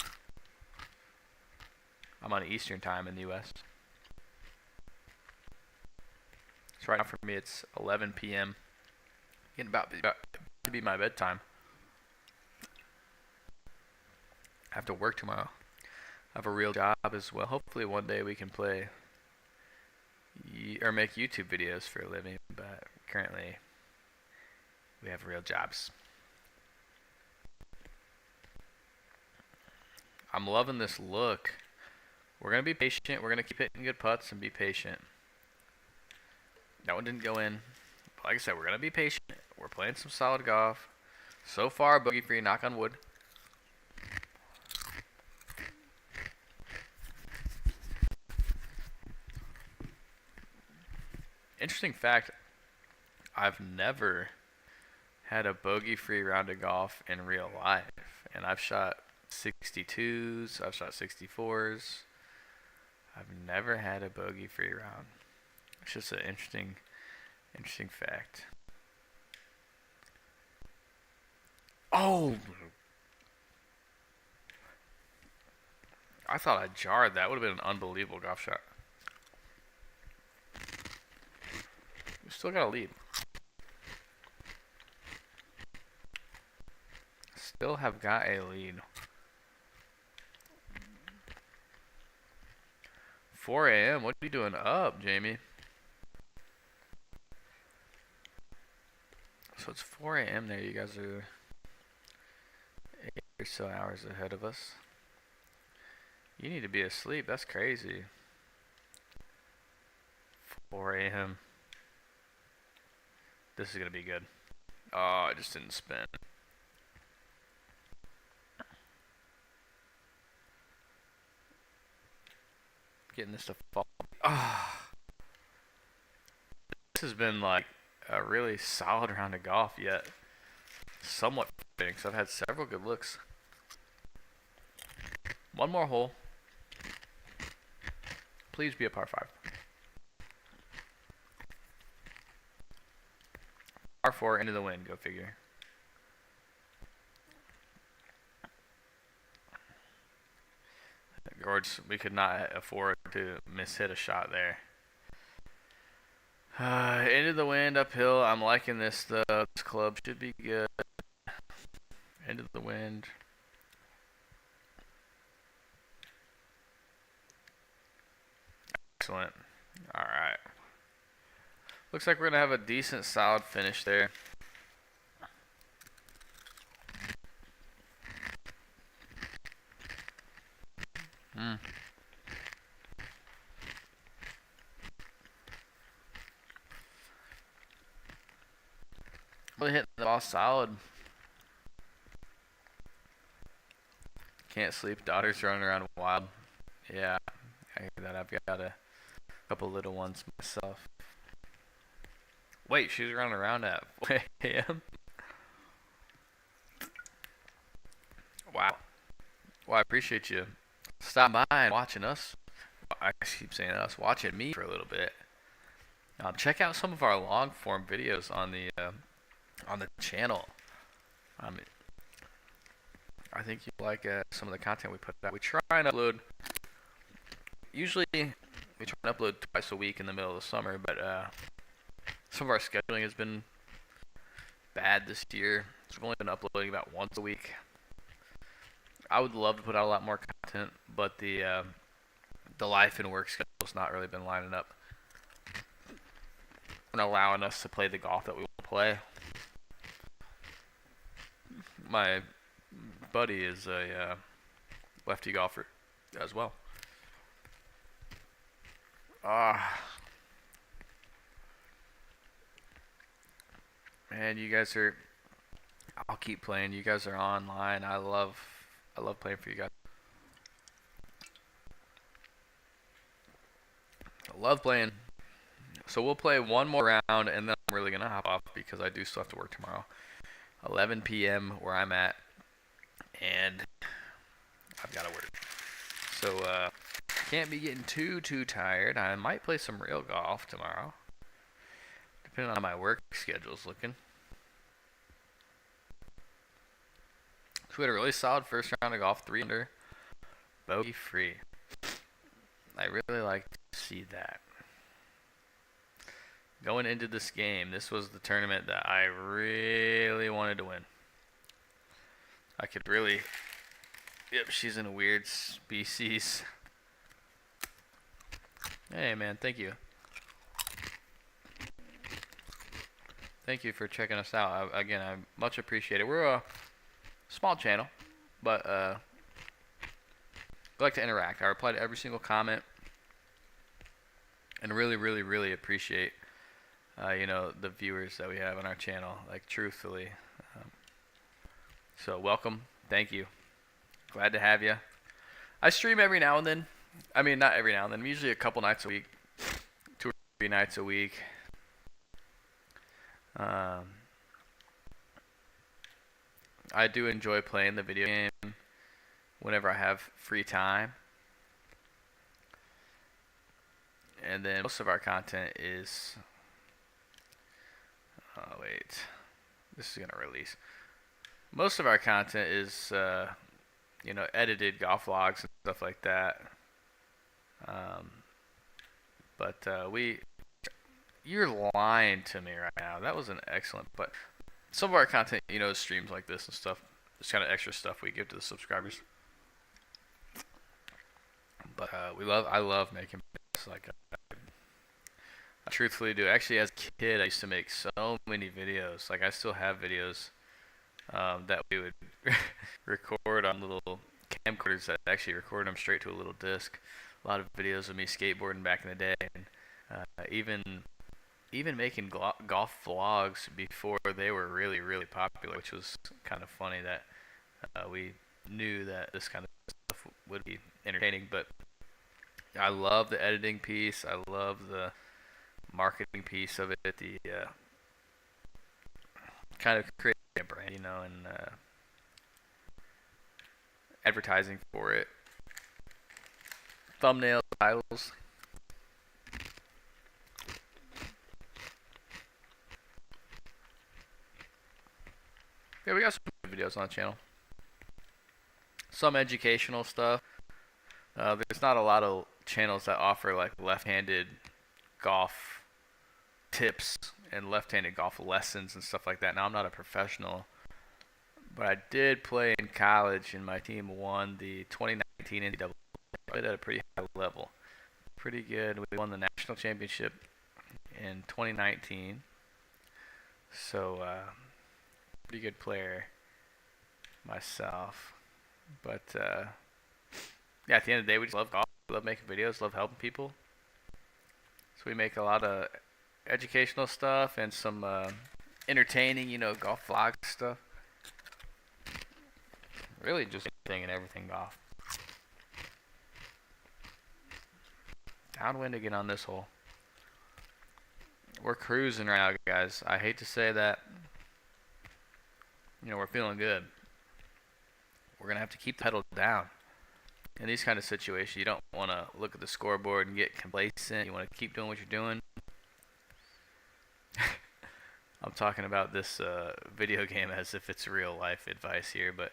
Speaker 1: I'm on Eastern time in the US. So right now for me it's 11 p.m. Getting about to be my bedtime. I have to work tomorrow. I have a real job as well. Hopefully one day we can play or make YouTube videos for a living, but currently we have real jobs. I'm loving this look. We're going to be patient. We're going to keep hitting good putts and be patient. That one didn't go in. But like I said, we're going to be patient. We're playing some solid golf. So far, bogey free, knock on wood. Interesting fact, I've never had a bogey-free round of golf in real life. And I've shot 62s, I've shot 64s. I've never had a bogey-free round. It's just an interesting fact. Oh! I thought I jarred that. Would have been an unbelievable golf shot. We still got a lead. Still have got a lead. 4 a.m. What are you doing up, Jamie? So it's 4 a.m. there. You guys are 8 or so hours ahead of us. You need to be asleep. That's crazy. 4 a.m. This is going to be good. Oh, I just didn't spin. Getting this to fall. Oh. This has been like a really solid round of golf yet. Somewhat fitting, because I've had several good looks. One more hole. Please be a par 5. Par 4 into the wind, go figure. George, we could not afford to miss-hit a shot there. Into the wind, uphill. I'm liking this though. This club should be good. Into the wind. Excellent. Alright. Looks like we're going to have a decent, solid finish there. Really hitting the ball solid. Can't sleep. Daughter's running around wild. Yeah, I hear that. I've got a couple little ones myself. Wait, she's running around at 4 a.m.? Wow. Well, I appreciate you stopping by and watching us. I keep saying us, watching me for a little bit. Check out some of our long form videos on the channel. I think you like some of the content we put out. We try and upload. Usually, we try and upload twice a week in the middle of the summer, but some of our scheduling has been bad this year. So we've only been uploading about once a week. I would love to put out a lot more content, but the life and work schedule's not really been lining up and allowing us to play the golf that we want to play. My buddy is a lefty golfer as well. Man, you guys are. I'll keep playing. You guys are online. I love playing for you guys. I love playing. So we'll play one more round, and then I'm really gonna hop off because I do still have to work tomorrow. 11 p.m. where I'm at, and I've got to work. So can't be getting too tired. I might play some real golf tomorrow, depending on how my work schedule's looking. So we had a really solid first round of golf, 3 under, bogey free. I really like to see that. Going into this game, this was the tournament that I really wanted to win. I could really... Yep, she's in a weird species. Hey, man, thank you. thank you for checking us out. Again, I much appreciate it. We're a small channel, but we like to interact. I reply to every single comment, and really, really, really appreciate the viewers that we have on our channel. Like, truthfully. So welcome. Thank you. Glad to have you. I stream every now and then. I mean, not every now and then. Usually a couple nights a week. 2 or 3 nights a week. I do enjoy playing the video game whenever I have free time. And then most of our content is... Oh, wait. This is going to release. Most of our content is, edited golf vlogs and stuff like that. You're lying to me right now. That was an excellent, but some of our content, is streams like this and stuff. It's kind of extra stuff we give to the subscribers. But I love making videos. Like, I truthfully do. Actually, as a kid, I used to make so many videos. Like, I still have videos that we would record on little camcorders that actually record them straight to a little disc. A lot of videos of me skateboarding back in the day, and even making golf vlogs before they were really, really popular, which was kind of funny that we knew that this kind of stuff would be entertaining. But I love the editing piece. I love the marketing piece of it. The kind of creating a brand, and advertising for it. Thumbnails, titles. Yeah, we got some videos on the channel. Some educational stuff. There's not a lot of channels that offer like left-handed golf tips and left-handed golf lessons and stuff like that. Now, I'm not a professional, but I did play in college, and my team won the 2019 NCAA. Played at a pretty high level. Pretty good. We won the national championship in 2019. So, pretty good player myself. But, yeah, at the end of the day, we just love golf. We love making videos, love helping people. So we make a lot of educational stuff and some entertaining, golf vlog stuff. Really just anything and everything golf. Downwind again on this hole. We're cruising right now, guys. I hate to say that. We're feeling good. We're going to have to keep the pedal down. In these kind of situations, you don't want to look at the scoreboard and get complacent. You want to keep doing what you're doing. I'm talking about this video game as if it's real life advice here, but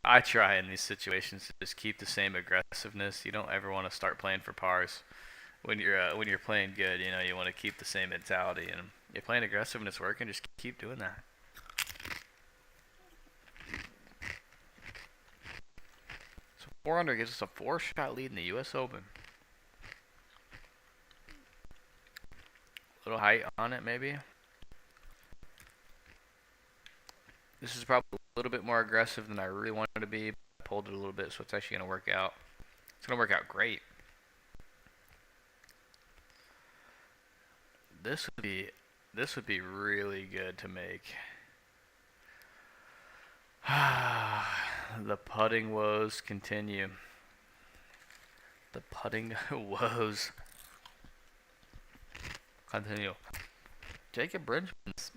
Speaker 1: I try in these situations to just keep the same aggressiveness. You don't ever want to start playing for pars. When you're playing good, you want to keep the same mentality, and you're playing aggressive and it's working, just keep doing that. So 4 under gives us a 4-shot lead in the U.S. Open. A little height on it, maybe. This is probably a little bit more aggressive than I really wanted to be. I pulled it a little bit, so it's actually going to work out. It's going to work out great. This would be really good to make. The putting woes continue. The putting woes continue. Jacob Bridgman's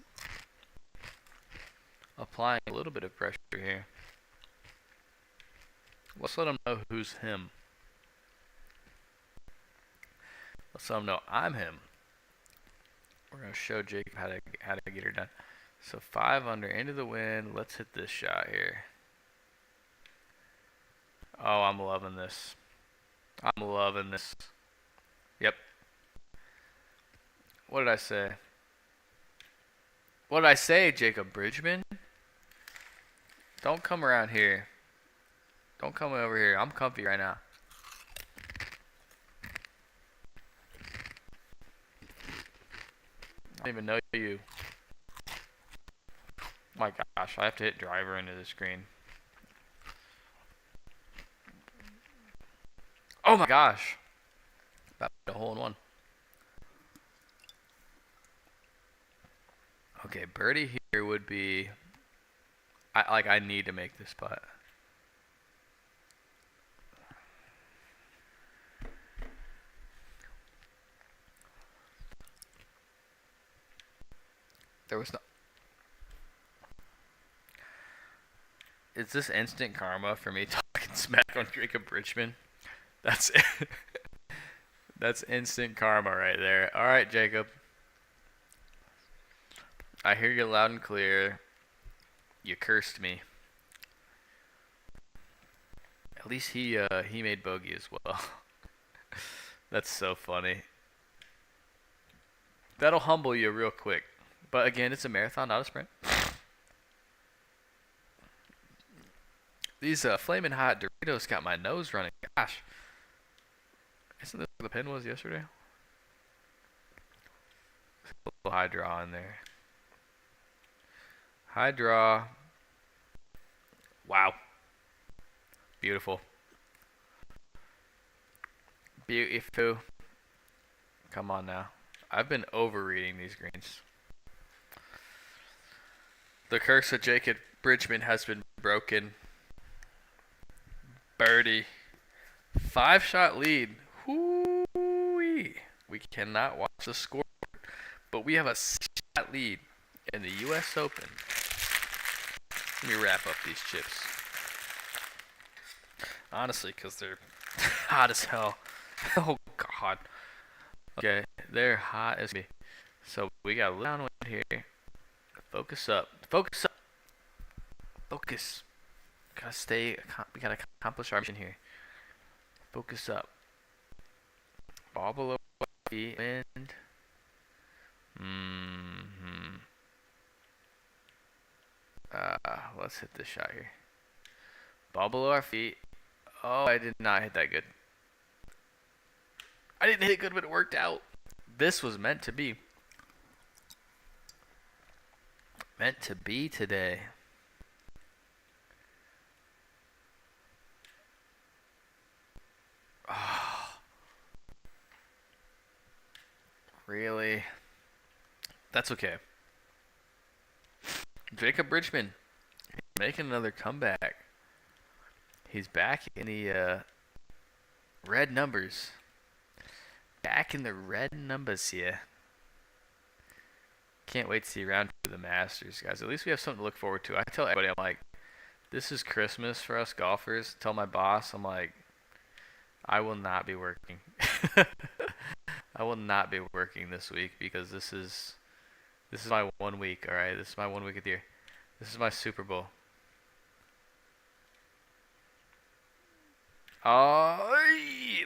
Speaker 1: applying a little bit of pressure here. Let's let him know who's him. Let's let him know I'm him. We're going to show Jacob how to get her done. So 5 under into the wind. Let's hit this shot here. Oh, I'm loving this. I'm loving this. Yep. What did I say? What did I say, Jacob Bridgman? Don't come around here. Don't come over here. I'm comfy right now. I don't even know you. My gosh, I have to hit driver into the screen. Oh my gosh. About a hole in one. Okay, birdie here would be... I need to make this putt. There was no... Is this instant karma for me talking smack on Jacob Bridgman? That's it. That's instant karma right there. All right, Jacob. I hear you loud and clear. You cursed me. At least he made bogey as well. That's so funny. That'll humble you real quick. But again, it's a marathon, not a sprint. These flaming hot Doritos got my nose running. Gosh. Isn't this where the pin was yesterday? A little high draw in there. High draw. Wow. Beautiful. Beautiful. Come on now. I've been overreading these greens. The curse of Jacob Bridgman has been broken. Birdie. 5-shot lead. Whoo-wee. We cannot watch the score, but we have a 6-shot lead in the U.S. Open. Let me wrap up these chips. Honestly, because they're hot as hell. Oh, God. Okay, they're hot as me. So we got a downwind here. Focus up. Focus up. Focus. Gotta stay. We gotta accomplish our mission here. Focus up. Ball below feet. Wind. Let's hit this shot here. Ball below our feet. Oh, I did not hit that good. I didn't hit it good, but it worked out. This was meant to be. Meant to be today. Oh. Really? That's okay. Jacob Bridgman making another comeback. He's back in the red numbers. Back in the red numbers here. Can't wait to see round 2 of the Masters, guys. At least we have something to look forward to. I tell everybody, I'm like, this is Christmas for us golfers. Tell my boss, I'm like, I will not be working. I will not be working this week because this is my 1 week, all right? This is my 1 week of the year. This is my Super Bowl.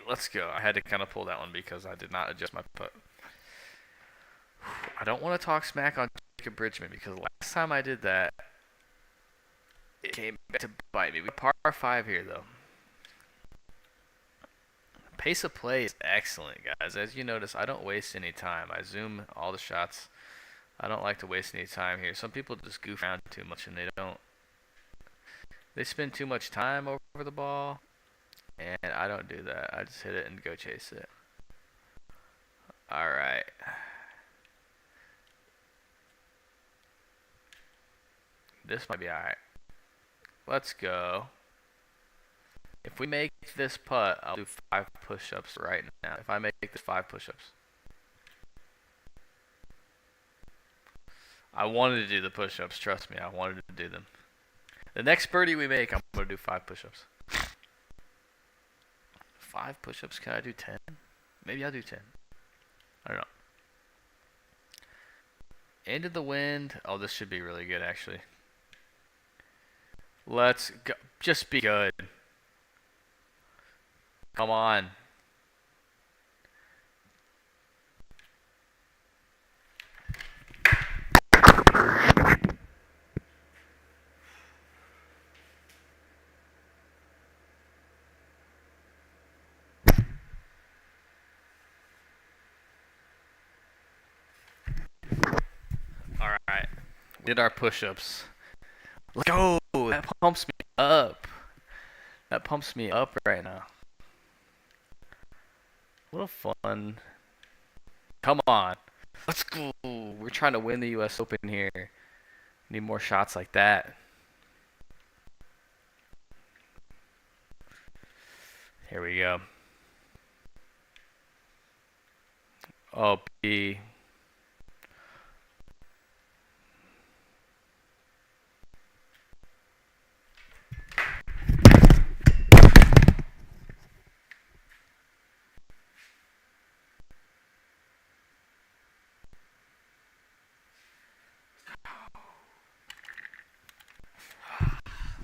Speaker 1: Let's go. I had to kind of pull that one because I did not adjust my putt. I don't want to talk smack on Jacob Bridgman because last time I did that, it came back to bite me. We par 5 here, though. Pace of play is excellent, guys. As you notice, I don't waste any time. I zoom all the shots. I don't like to waste any time here. Some people just goof around too much and they don't. They spend too much time over the ball, and I don't do that. I just hit it and go chase it. All right. This might be all right. Let's go. If we make this putt, I'll do 5 push-ups right now. If I make this 5 push-ups. I wanted to do the push-ups. Trust me, I wanted to do them. The next birdie we make, I'm going to do 5 push-ups. 5 push-ups? Can I do 10? Maybe I'll do 10. I don't know. Into the wind. Oh, this should be really good, actually. Let's go. Just be good. Come on. All right. We did our push-ups. Let's go. That pumps me up. That pumps me up right now. What a fun. Come on. Let's go. We're trying to win the U.S. Open here. Need more shots like that. Here we go. Oh, B.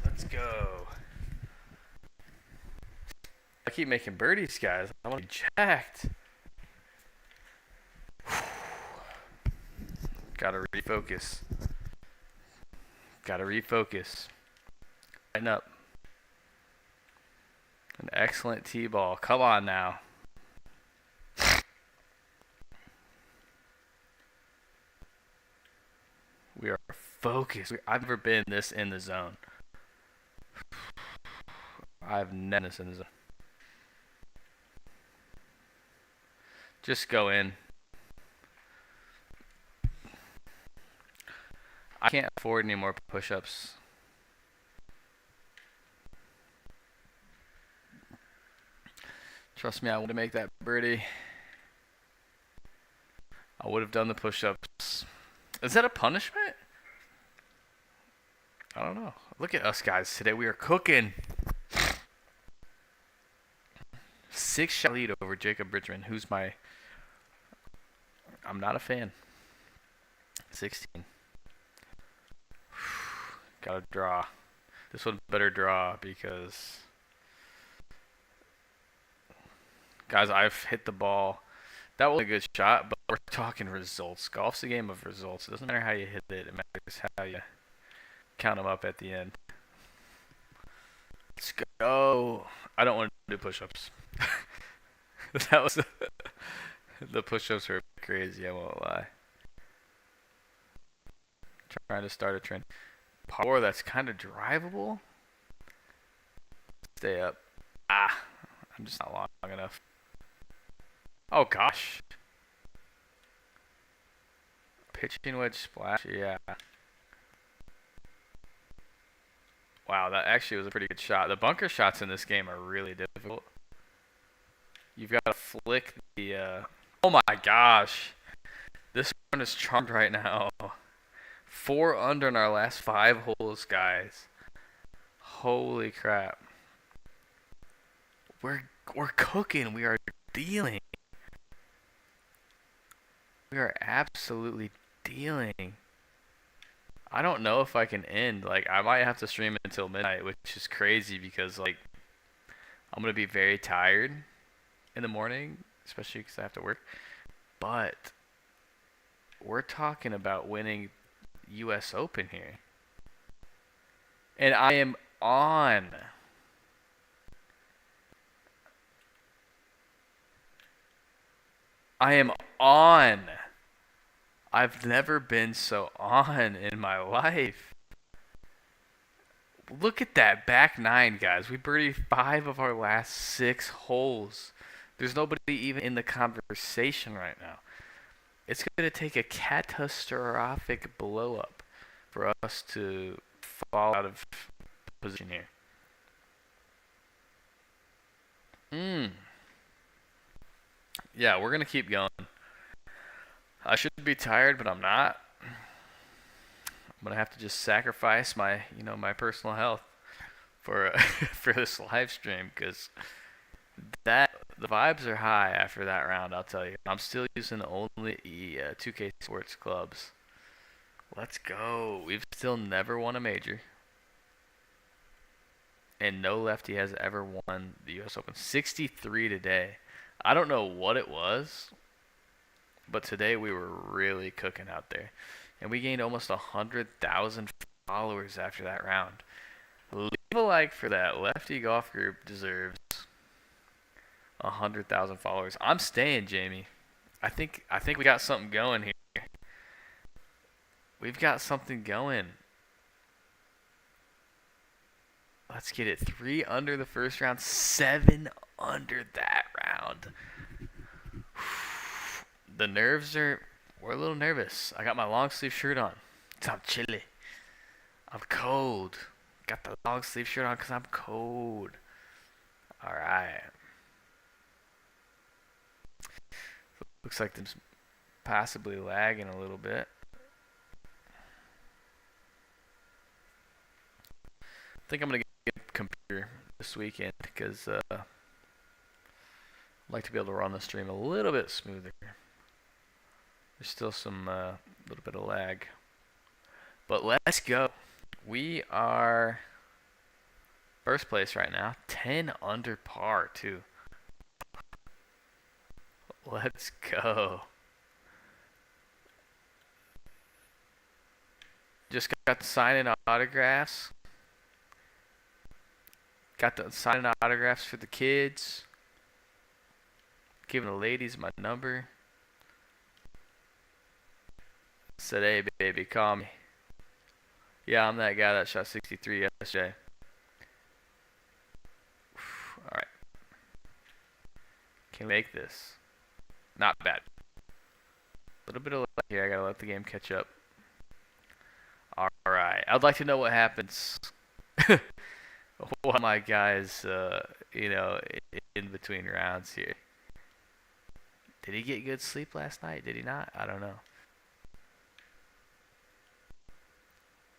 Speaker 1: Let's go. I keep making birdies, guys. I want to be jacked. Gotta refocus. Gotta refocus. Line up. An excellent tee ball. Come on now. We are focused. I've never been this in the zone. I've never been this in the zone. Just go in. I can't afford any more push-ups. Trust me, I want to make that birdie. I would have done the push-ups. Is that a punishment? I don't know. Look at us guys today. We are cooking. 6-shot lead over Jacob Bridgman, who's my... I'm not a fan. 16. Gotta draw. This one better draw because... Guys, I've hit the ball. That was a good shot, but we're talking results. Golf's a game of results. It doesn't matter how you hit it. It matters how you count them up at the end. Let's go. I don't want to do push-ups. That was... The push-ups were crazy, I won't lie. Trying to start a trend. Power that's kind of drivable. Stay up. I'm just not long enough. Oh gosh. Pitching wedge splash, yeah. Wow, that actually was a pretty good shot. The bunker shots in this game are really difficult. You've got to flick the... Oh my gosh. This one is charmed right now. 4 under in our last 5 holes, guys. Holy crap. We're cooking. We are dealing. We are absolutely dealing. I don't know if I can end. Like, I might have to stream it until midnight, which is crazy because, like, I'm going to be very tired in the morning, especially because I have to work. But we're talking about winning U.S. Open here. And I am on. I am on. I've never been so on in my life. Look at that back 9, guys. We birdied 5 of our last 6 holes. There's nobody even in the conversation right now. It's going to take a catastrophic blow up for us to fall out of position here. Yeah, we're going to keep going. I should be tired, but I'm not. I'm going to have to just sacrifice my, my personal health for for this live stream because the vibes are high after that round, I'll tell you. I'm still using only 2K Sports clubs. Let's go. We've still never won a major. And no lefty has ever won the U.S. Open. 63 today. I don't know what it was, but today we were really cooking out there. And we gained almost 100,000 followers after that round. Leave a like for that. Lefty Golf Group deserves 100,000 followers. I'm staying, Jamie. I think we got something going here. We've got something going. Let's get it. 3 under the first round, 7 under that round. The nerves are, we're a little nervous. I got my long sleeve shirt on. I'm chilly. I'm cold. Got the long sleeve shirt on because I'm cold. Alright. Looks like they're possibly lagging a little bit. I think I'm going to get a computer this weekend because I'd like to be able to run the stream a little bit smoother. There's still some little bit of lag. But let's go. We are first place right now. 10 under par, too. Let's go. Just got to sign in autographs. Got to sign in autographs for the kids. Giving the ladies my number. Said, hey, baby, call me. Yeah, I'm that guy that shot 63 yesterday. Alright. Can we make this? Not bad. A little bit of lag here. I gotta let the game catch up. Alright. I'd like to know what happens. What my guys, in between rounds here. Did he get good sleep last night? Did he not? I don't know.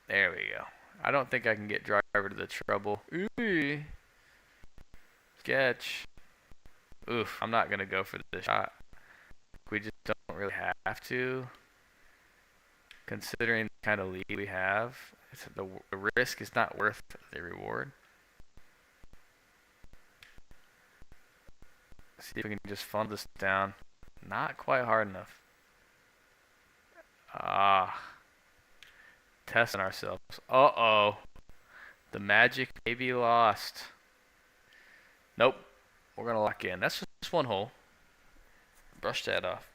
Speaker 1: There we go. I don't think I can get driver to the trouble. Ooh. Sketch. Oof. I'm not going to go for this shot. We just don't really have to. Considering the kind of lead we have, the risk is not worth the reward. See if we can just funnel this down. Not quite hard enough. Testing ourselves. Uh-oh. The magic may be lost. Nope. We're going to lock in. That's just one hole. Brush that off.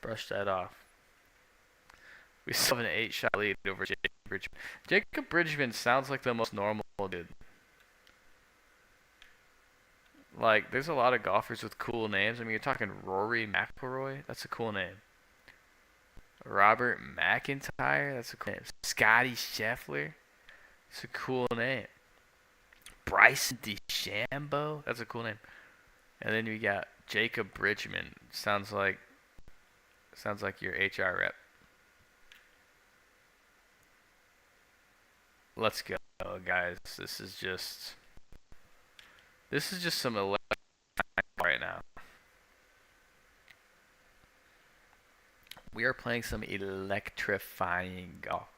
Speaker 1: Brush that off. We still have an 8-shot lead over Jacob Bridgman. Jacob Bridgman sounds like the most normal dude. Like, there's a lot of golfers with cool names. I mean, you're talking Rory McIlroy. That's a cool name. Robert McIntyre. That's a cool name. Scotty Scheffler. That's a cool name. Bryson DeChambeau. That's a cool name. And then you got Jacob Bridgman. Sounds like your HR rep. Let's go, guys. This is just some electrifying right now. We are playing some electrifying golf.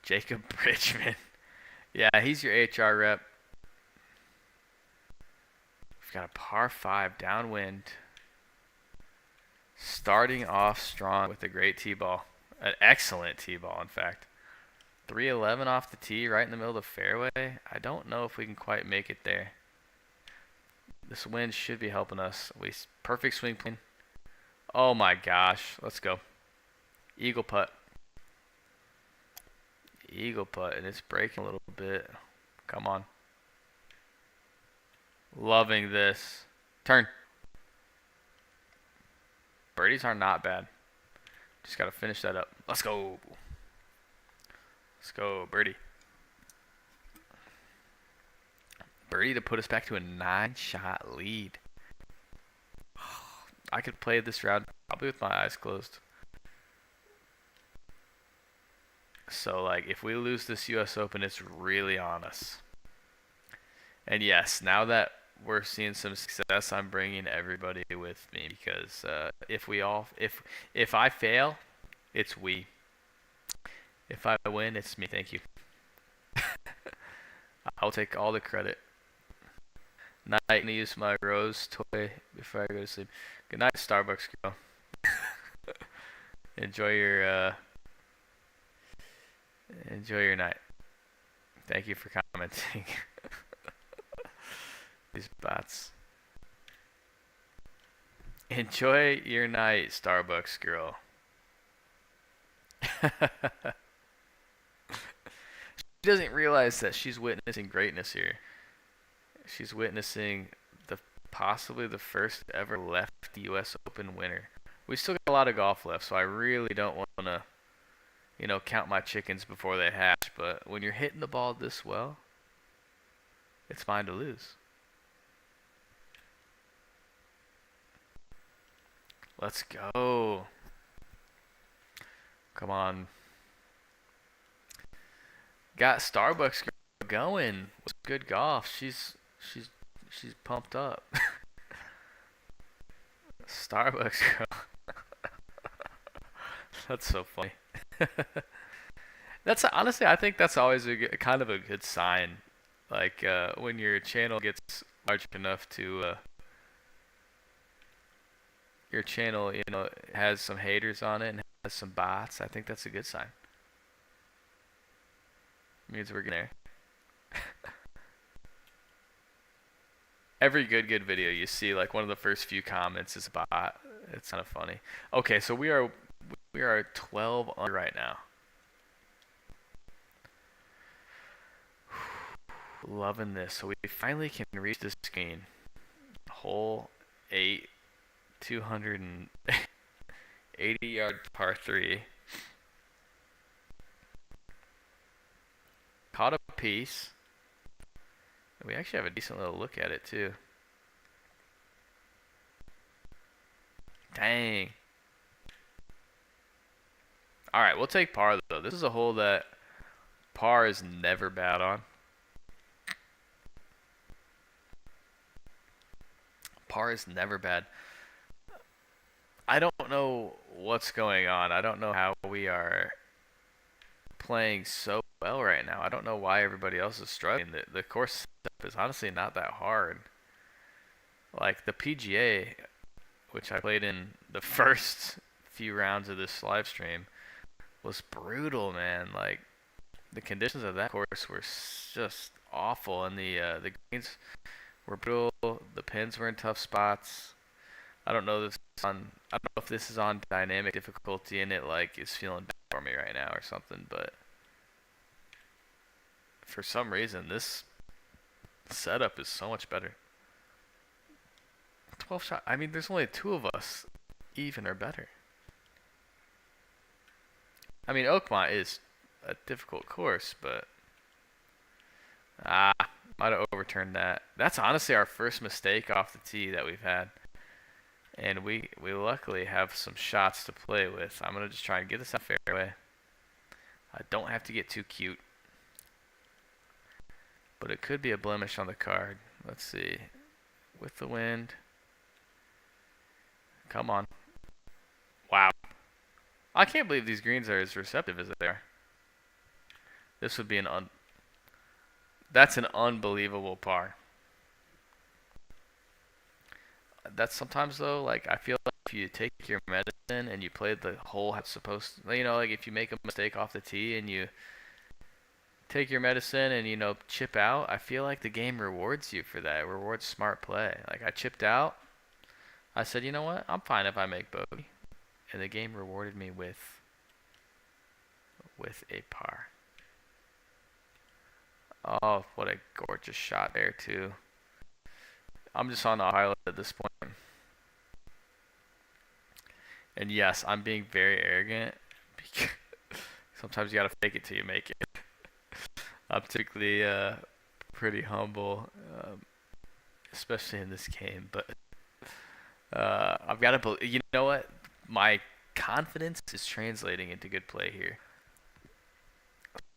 Speaker 1: Jacob Bridgman. Yeah, he's your HR rep. We've got a par 5 downwind. Starting off strong with a great tee ball. An excellent tee ball, in fact. 311 off the tee, right in the middle of the fairway. I don't know if we can quite make it there. This wind should be helping us. Perfect swing plane. Oh my gosh. Let's go. Eagle putt. Eagle putt, and it's breaking a little bit. Come on. Loving this. Turn. Birdies are not bad. Just got to finish that up. Let's go. Let's go, birdie. Birdie to put us back to a 9-shot lead. I could play this round probably with my eyes closed. So, like, if we lose this U.S. Open, it's really on us. And yes, now that we're seeing some success, I'm bringing everybody with me because if I fail, it's we. If I win, it's me. Thank you. I'll take all the credit. Night. I'm gonna use my rose toy before I go to sleep. Good night, Starbucks girl. Enjoy your night. Thank you for commenting. These bots. Enjoy your night, Starbucks girl. doesn't realize that she's witnessing greatness here. She's witnessing the possibly the first ever left U.S. Open winner. We still got a lot of golf left, so I really don't want to, count my chickens before they hatch. But when you're hitting the ball this well, it's mine to lose. Let's go. Come on. Got Starbucks going. It's good golf. She's pumped up. Starbucks girl. That's so funny. That's honestly, I think that's always kind of a good sign. Like when your channel gets large enough to your channel, has some haters on it and has some bots. I think that's a good sign. It means we're getting there. Every good video you see, like one of the first few comments is a bot. It's kind of funny. Okay, so we are 12 under right now. Loving this. So we finally can reach this green. Hole 8, 280-yard par 3. Caught a piece. We actually have a decent little look at it too. Dang. Alright, we'll take par though. This is a hole that par is never bad on. Par is never bad. I don't know what's going on. I don't know how we are playing so well right now. I don't know why everybody else is struggling. The course setup is honestly not that hard. Like the PGA, which I played in the first few rounds of this live stream, was brutal, man. Like the conditions of that course were just awful, and the greens were brutal. The pins were in tough spots. I don't know if this is on dynamic difficulty and it like is feeling bad for me right now or something, but for some reason this setup is so much better. 12 shot. I mean, there's only 2 of us even or better. I mean, Oakmont is a difficult course, but might have overturned that. That's honestly our first mistake off the tee that we've had. And we luckily have some shots to play with. I'm going to just try and get this out fairway. I don't have to get too cute. But it could be a blemish on the card. Let's see. With the wind. Come on. Wow. I can't believe these greens are as receptive as they are. This would be that's an unbelievable par. That's sometimes though, like I feel like if you take your medicine and you play the hole that's supposed to, like if you make a mistake off the tee and you take your medicine and chip out, I feel like the game rewards you for that. It rewards smart play. Like I chipped out. I said, you know what? I'm fine if I make bogey. And the game rewarded me with a par. Oh, what a gorgeous shot there too. I'm just on the pilot at this point. And yes, I'm being very arrogant. Sometimes you gotta fake it till you make it. I'm typically pretty humble, especially in this game. But I've got to believe. You know what? My confidence is translating into good play here.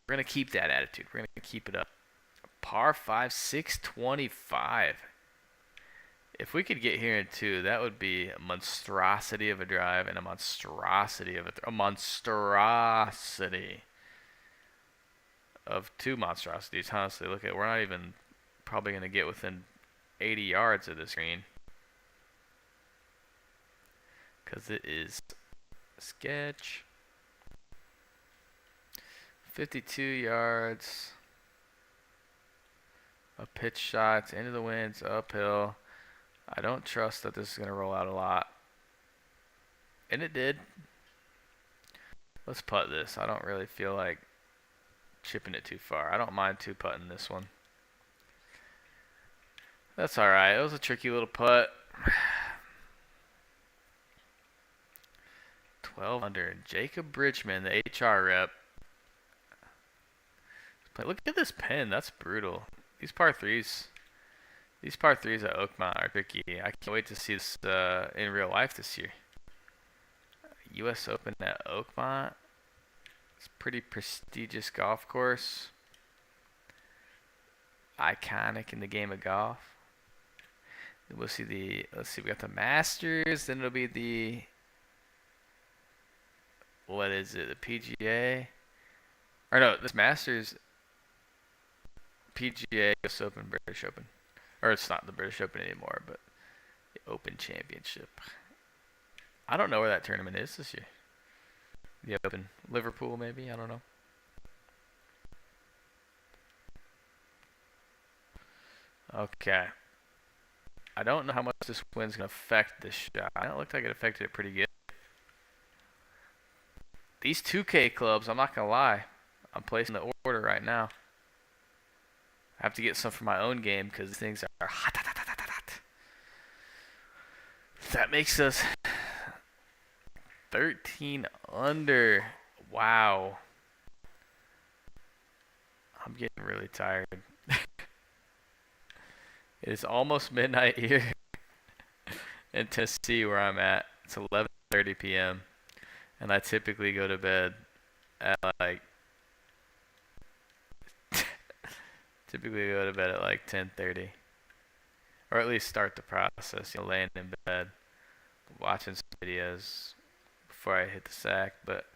Speaker 1: We're gonna keep that attitude. We're gonna keep it up. Par 5, 625. If we could get here in 2, that would be a monstrosity of a drive and a monstrosity of a monstrosity of 2 monstrosities. Honestly, look at, we're not even probably going to get within 80 yards of this green because it is sketch. 52 yards. A pitch shot into the winds, uphill. I don't trust that this is going to roll out a lot. And it did. Let's putt this. I don't really feel like chipping it too far. I don't mind two-putting this one. That's all right. It was a tricky little putt. 12 under. Jacob Bridgman, the HR rep. Look at this pin. That's brutal. These par threes at Oakmont are tricky. I can't wait to see this in real life this year. U.S. Open at Oakmont. It's a pretty prestigious golf course. Iconic in the game of golf. We'll see let's see, we got the Masters, then it'll be the, what is it, the PGA? Or no, this Masters, PGA, US Open, British Open. Or it's not the British Open anymore, but the Open Championship. I don't know where that tournament is this year. The Open. Liverpool, maybe? I don't know. Okay. I don't know how much this wind's going to affect this shot. It looked like it affected it pretty good. These 2K clubs, I'm not going to lie, I'm placing the order right now. I have to get some for my own game because these things are hot. That makes us 13 under. Wow. I'm getting really tired. It is almost midnight here in Tennessee where I'm at. It's 11:30 p.m. and I typically go to bed at like 10:30, or at least start the process. Laying in bed, watching some videos before I hit the sack. But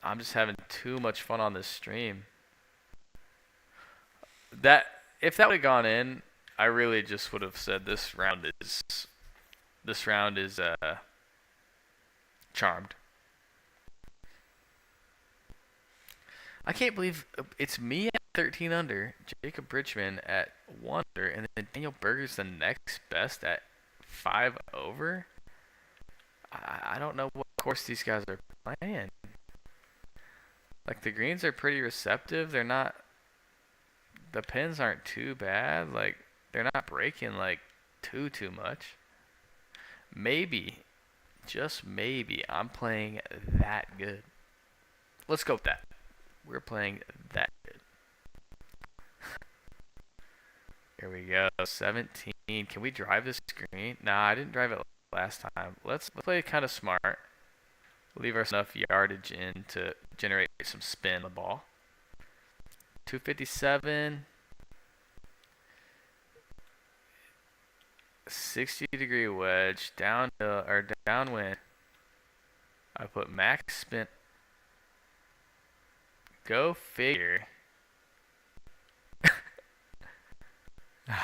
Speaker 1: I'm just having too much fun on this stream. If that would have gone in, I really just would have said this round is charmed. I can't believe it's me at 13 under, Jacob Bridgman at 1 under, and then Daniel Berger's the next best at 5 over. I don't know what course these guys are playing. Like, the greens are pretty receptive. They're not. The pins aren't too bad. Like, they're not breaking like too much. Maybe, just maybe, I'm playing that good. Let's go with that. We're playing that good. Here we go. 17. Can we drive this green? Nah, I didn't drive it last time. Let's play kind of smart. Leave us enough yardage in to generate some spin on the ball. 257. 60-degree wedge, downwind. I put max spin. Go figure.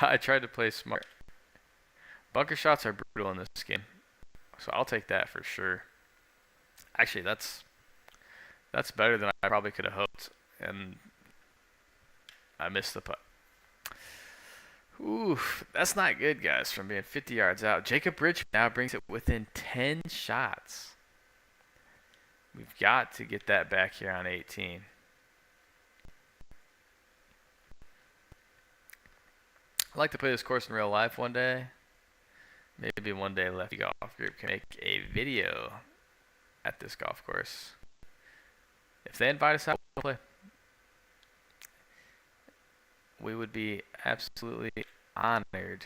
Speaker 1: I tried to play smart. Bunker shots are brutal in this game, so I'll take that for sure. Actually, that's better than I probably could have hoped, and I missed the putt. Oof, that's not good, guys, from being 50 yards out. Jacob Bridgman now brings it within 10 shots. We've got to get that back here on 18. I'd like to play this course in real life one day. Maybe one day Lefty Golf Group can make a video at this golf course. If they invite us out, we'll play. We would be absolutely honored.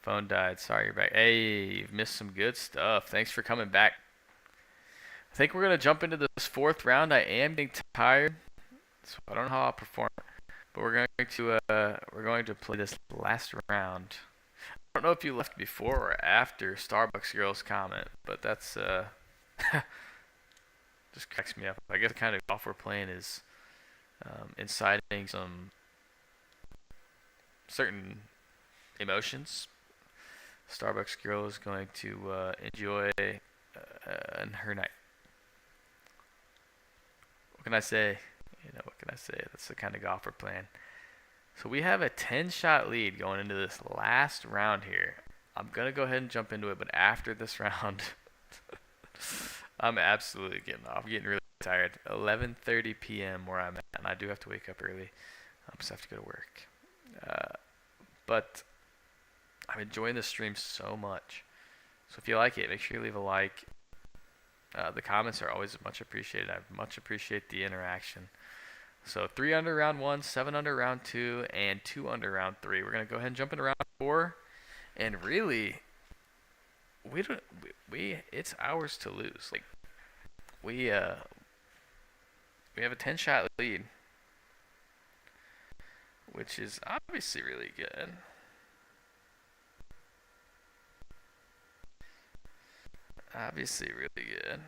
Speaker 1: Phone died. Sorry, you're back. Hey, you've missed some good stuff. Thanks for coming back. I think we're going to jump into this fourth round. I am getting tired, so I don't know how I'll perform. But we're going to play this last round. I don't know if you left before or after Starbucks Girl's comment, but that's just cracks me up. I guess the kind of golf we're playing is inciting some certain emotions. Starbucks Girl is going to enjoy her night. What can I say? What can I say? That's the kind of golf we're playing. So we have a 10-shot lead going into this last round here. I'm going to go ahead and jump into it, but after this round, I'm absolutely getting off. I'm getting really tired. 11:30 p.m. where I'm at, and I do have to wake up early. So I have to go to work. But I'm enjoying the stream so much. So if you like it, make sure you leave a like. The comments are always much appreciated. I much appreciate the interaction. So 3 under round 1, 7 under round 2, and 2 under round 3. We're gonna go ahead and jump into round 4, and really, we it's ours to lose. Like we have a 10-shot lead, which is obviously really good. Obviously really good.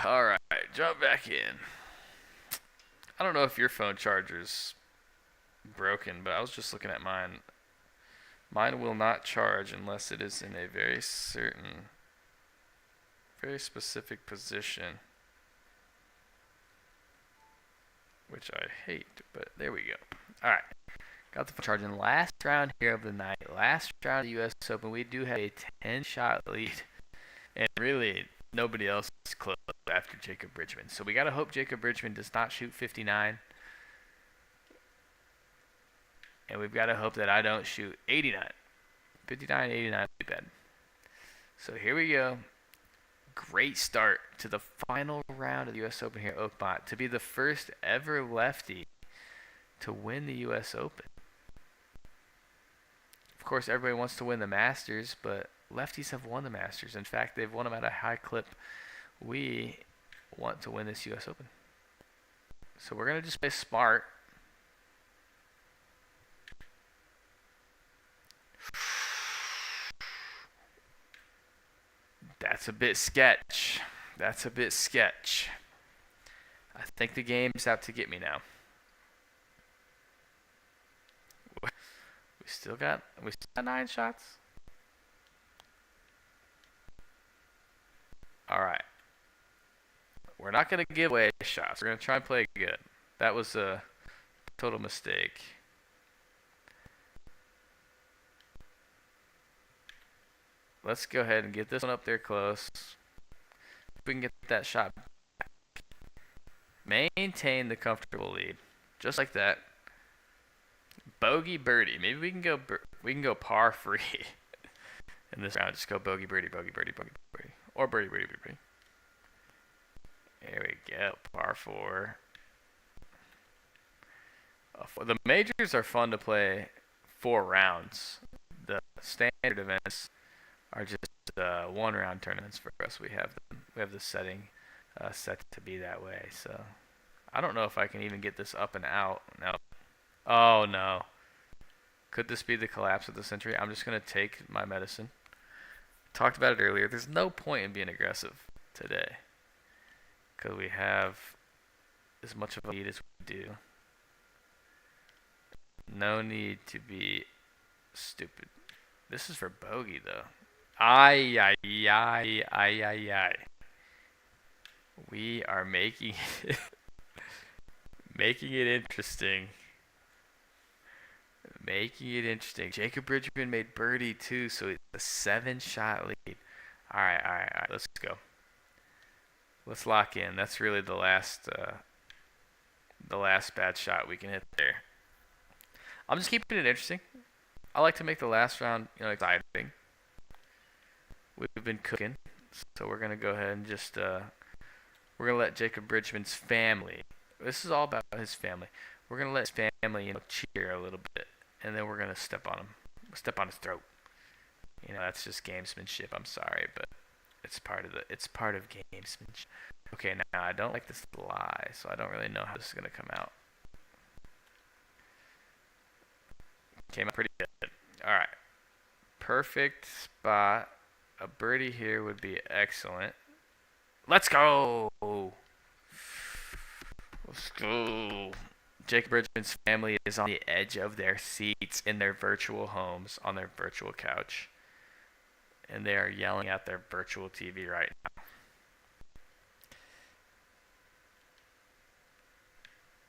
Speaker 1: Alright, jump back in. I don't know if your phone charger's broken, but I was just looking at mine. Mine will not charge unless it is in a very specific position, which I hate, but there we go. Alright, got the phone charging. Last round here of the night, last round of the U.S. Open. We do have a 10-shot lead, and really nobody else is close after Jacob Bridgman. So we got to hope Jacob Bridgman does not shoot 59. And we've got to hope that I don't shoot 89. 59, 89 would be bad. So here we go. Great start to the final round of the U.S. Open here at Oakmont. To be the first ever lefty to win the U.S. Open. Of course, everybody wants to win the Masters, but lefties have won the Masters. In fact, they've won them at a high clip. We want to win this U.S. Open. So we're going to just play smart. That's a bit sketch. That's a bit sketch. I think the game's out to get me now. We still got 9 shots. Alright. We're not going to give away shots. We're going to try and play good. That was a total mistake. Let's go ahead and get this one up there close. If we can get that shot back. Maintain the comfortable lead. Just like that. Bogey birdie. Maybe we can go par free in this round. Just go bogey birdie, bogey birdie, bogey birdie. Or birdie, birdie, birdie, birdie. There we go. Par 4. The majors are fun to play 4 rounds. The standard events are just 1-round tournaments for us. We have the setting set to be that way. So I don't know if I can even get this up and out. No. Oh no. Could this be the collapse of the century? I'm just gonna take my medicine. Talked about it earlier. There's no point in being aggressive today because we have as much of a lead as we do. No need to be stupid. This is for bogey though. Ay, ay, ay, ay, ay, ay. We are making it making it interesting. Making it interesting. Jacob Bridgman made birdie too, so it's a 7-shot lead. Alright. Let's go. Let's lock in. That's really the last bad shot we can hit there. I'm just keeping it interesting. I like to make the last round, exciting. We've been cooking, so we're gonna go ahead and just we're gonna let Jacob Bridgman's family. This is all about his family. We're gonna let his family, cheer a little bit, and then we're gonna step on him, step on his throat. That's just gamesmanship. I'm sorry, but it's part of gamesmanship. Okay, now I don't like this lie, so I don't really know how this is gonna come out. Came out pretty good. All right, perfect spot. A birdie here would be excellent. Let's go. Let's go. Jacob Bridgman's family is on the edge of their seats in their virtual homes on their virtual couch. And they are yelling at their virtual TV right now.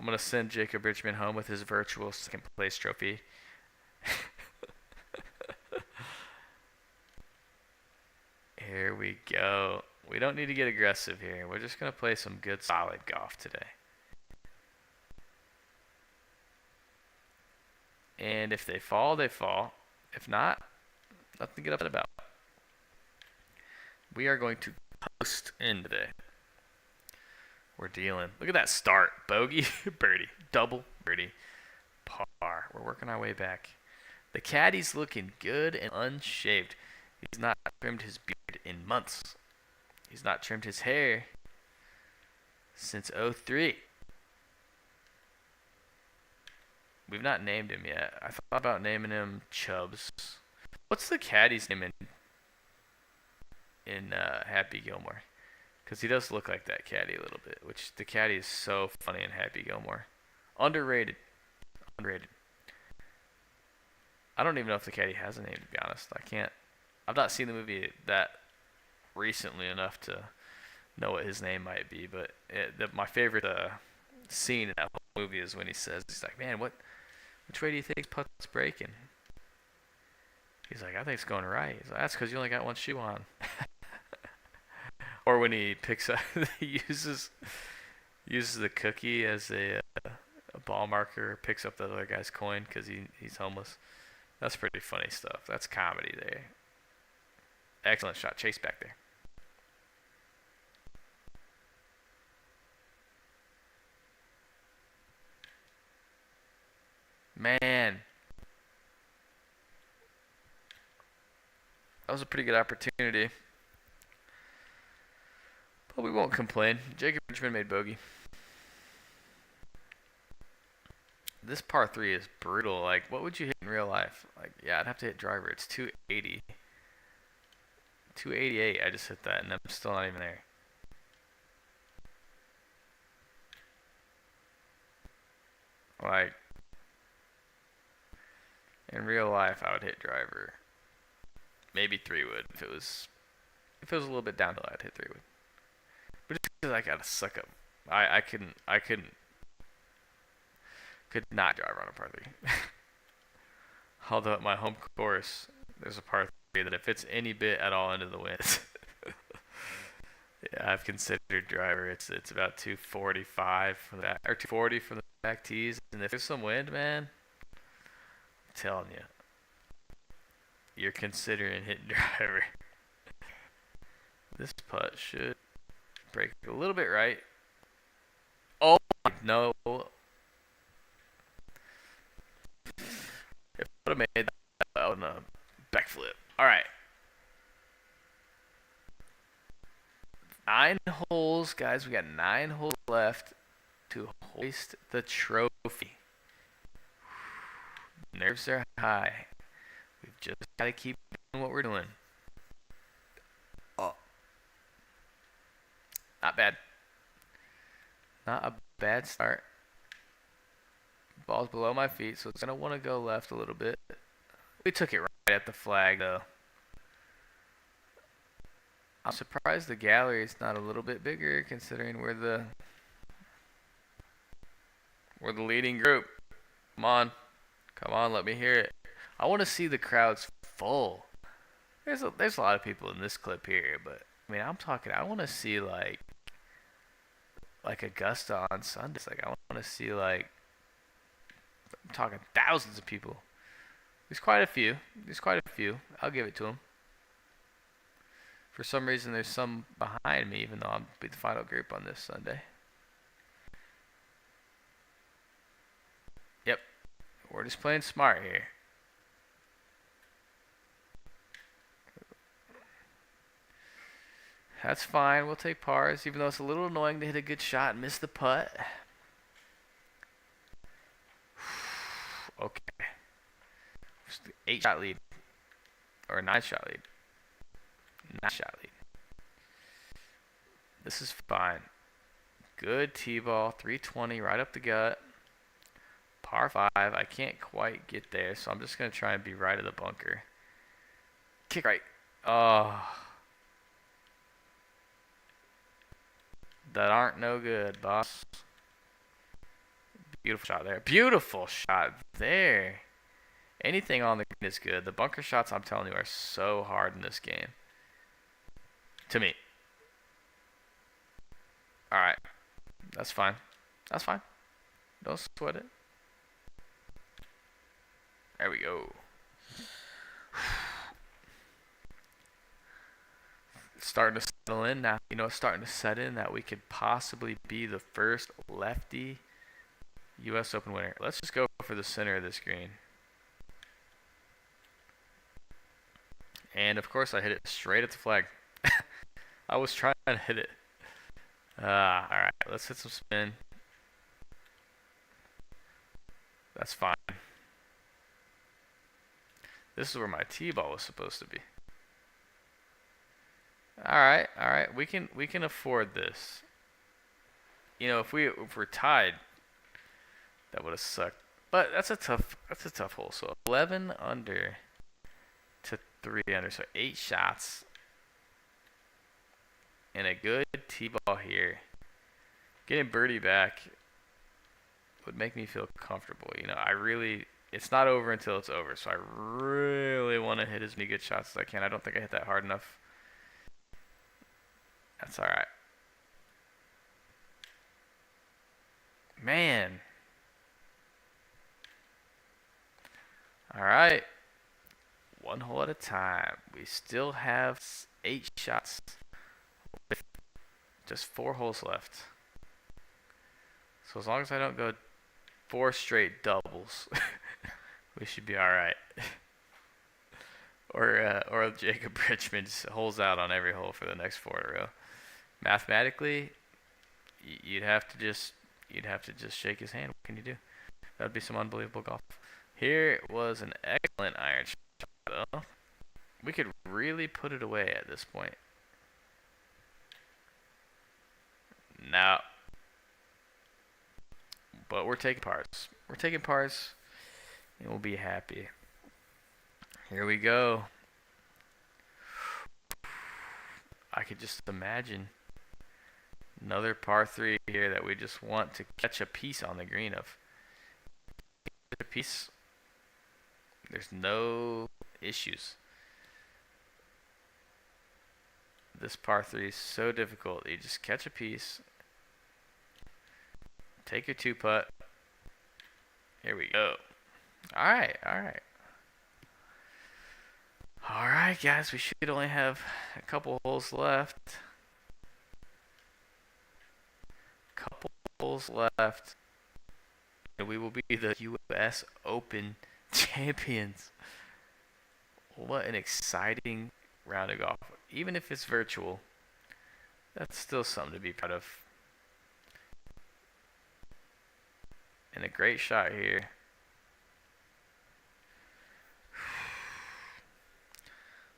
Speaker 1: gonna send Jacob Richmond home with his virtual second place trophy. Here we go. We don't need to get aggressive here. We're just gonna play some good solid golf today. And if they fall, they fall. If not, nothing to get upset about. We are going to post in today. We're dealing. Look at that start. Bogey, birdie, double, birdie, par. We're working our way back. The caddy's looking good and unshaved. He's not trimmed his beard in months. He's not trimmed his hair since 03. We've not named him yet. I thought about naming him Chubbs. What's the caddy's name in Happy Gilmore? Because he does look like that caddy a little bit, which the caddy is so funny in Happy Gilmore. Underrated. Underrated. I don't even know if the caddy has a name, to be honest. I've not seen the movie that recently enough to know what his name might be, but my favorite scene in that whole movie is when he's like, man, which way do you think his putt's breaking? He's like, I think it's going right. He's like, that's because you only got one shoe on. Or when he picks up, he uses the cookie as a ball marker, picks up the other guy's coin because he's homeless. That's pretty funny stuff. That's comedy there. Excellent shot. Chase back there. Man. That was a pretty good opportunity. But we won't complain. Jacob Richmond made bogey. This par 3 is brutal. Like, what would you hit in real life? Like, yeah, I'd have to hit driver. It's 280. 288. I just hit that, and I'm still not even there. Like, in real life, I would hit driver. Maybe 3 wood. If it was a little bit downhill, I'd hit 3 wood. But just because I gotta suck up, I could not drive on a par 3. Although at my home course, there's a par 3 that if it's any bit at all into the wind, yeah, I've considered driver. It's about 245 from the back, or 240 from the back tees, and if there's some wind, man, I'm telling you, you're considering hitting driver. This putt should break a little bit right. Oh no! If I would have made that on a backflip. All right. 9 holes, guys. We got 9 holes left to hoist the trophy. Nerves are high. We've just got to keep doing what we're doing. Oh. Not bad. Not a bad start. Ball's below my feet, so it's going to want to go left a little bit. We took it right at the flag, though. I'm surprised the gallery is not a little bit bigger, considering we're the leading group. Come on, let me hear it. I want to see the crowds full. There's a lot of people in this clip here, but I mean, I want to see like Augusta on Sundays. Like, I want to see I'm talking thousands of people. There's quite a few. I'll give it to them. For some reason, there's some behind me, even though I'll be the final group on this Sunday. Yep. We're just playing smart here. That's fine. We'll take pars, even though it's a little annoying to hit a good shot and miss the putt. Okay. 8-shot lead. Or 9-shot lead. 9-shot lead. This is fine. Good T-ball. 320 right up the gut. Par 5. I can't quite get there, so I'm just going to try and be right of the bunker. Kick right. Oh. That aren't no good, boss. Beautiful shot there. Beautiful shot there. Anything on the green is good. The bunker shots, I'm telling you, are so hard in this game. To me. Alright. That's fine. That's fine. Don't sweat it. There we go. It's starting to settle in now. You know, it's starting to set in that we could possibly be the first lefty U.S. Open winner. Let's just go for the center of this green. And of course I hit it straight at the flag. I was trying to hit it. Alright, let's hit some spin. That's fine. This is where my tee ball was supposed to be. Alright, we can afford this. You know, if we're tied, that would have sucked. But that's a tough hole. So 11 under to 3 under, so 8 shots. And a good tee ball here. Getting birdie back would make me feel comfortable. You know, it's not over until it's over. So I really want to hit as many good shots as I can. I don't think I hit that hard enough. That's alright. Man. Alright. One hole at a time. We still have 8 shots with just 4 holes left. So as long as I don't go 4 straight doubles, we should be alright. Or Jacob Richmond just holds out on every hole for the next 4 in a row. Mathematically, you'd have to just shake his hand. What can you do? That'd be some unbelievable golf. Here was an excellent iron shot, though. We could really put it away at this point. Now, but we're taking pars. We're taking pars, and we'll be happy. Here we go. I could just imagine another par 3 here that we just want to catch a piece on the green of. A piece. There's no issues. This par 3 is so difficult. You just catch a piece. Take your 2-putt. Here we go. Alright. Alright, guys. We should only have a couple holes left. And we will be the U.S. Open champions. What an exciting round of golf. Even if it's virtual, that's still something to be proud of. And a great shot here.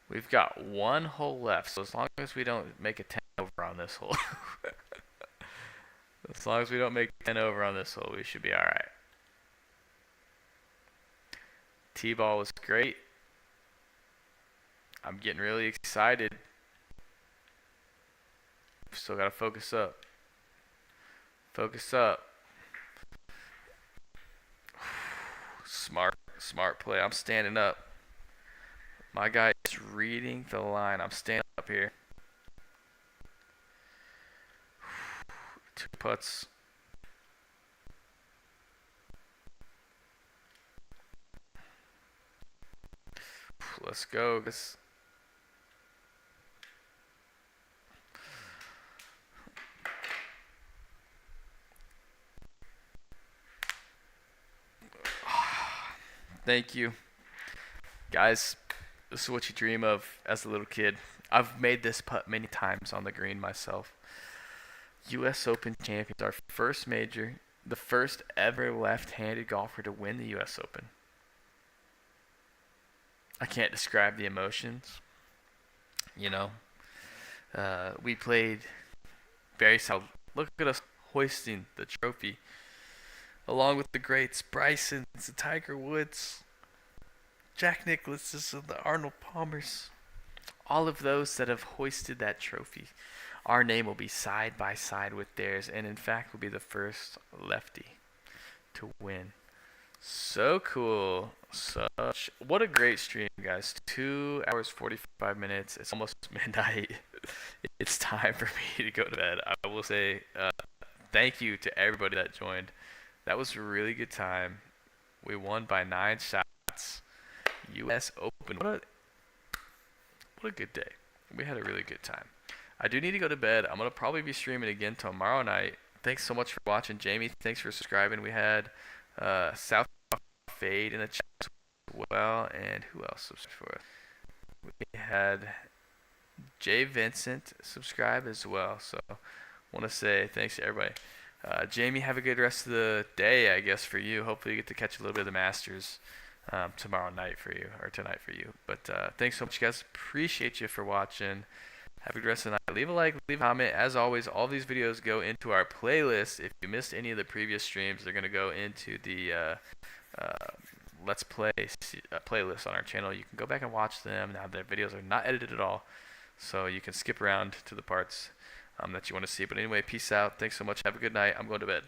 Speaker 1: We've got 1 hole left, so as long as we don't make a 10 over on this hole. As long as we don't make 10 over on this hole, we should be alright. T-ball was great. I'm getting really excited. Still gotta focus up. Focus up. Smart play. I'm standing up. My guy is reading the line. I'm standing up here. 2 putts. Let's go. Thank you. Guys, this is what you dream of as a little kid. I've made this putt many times on the green myself. U.S. Open champions, our first major, the first ever left-handed golfer to win the U.S. Open. I can't describe the emotions. You know, we played very solid. Look at us hoisting the trophy, along with the greats, Brysons, the Tiger Woods, Jack Nicklaus's, and the Arnold Palmers. All of those that have hoisted that trophy. Our name will be side by side with theirs, and in fact will be the first lefty to win. So cool. What a great stream, guys. 2 hours 45 minutes. It's almost midnight. It's time for me to go to bed. I will say thank you to everybody that joined. That was a really good time. We won by 9 shots. U.S. Open. What a good day. We had a really good time. I do need to go to bed. I'm going to probably be streaming again tomorrow night. Thanks so much for watching. Jamie, thanks for subscribing. We had South Fade in the chat as well. And who else subscribed for us? We had Jay Vincent subscribe as well. So I want to say thanks to everybody. Jamie, have a good rest of the day, I guess, for you. Hopefully you get to catch a little bit of the Masters tomorrow night for you, or tonight for you. But thanks so much, guys. Appreciate you for watching. Have a good rest of the night. Leave a like, leave a comment. As always, all these videos go into our playlist. If you missed any of the previous streams, they're going to go into the Let's Play playlist on our channel. You can go back and watch them. Now, their videos are not edited at all, so you can skip around to the parts that you want to see. But anyway, peace out. Thanks so much. Have a good night. I'm going to bed.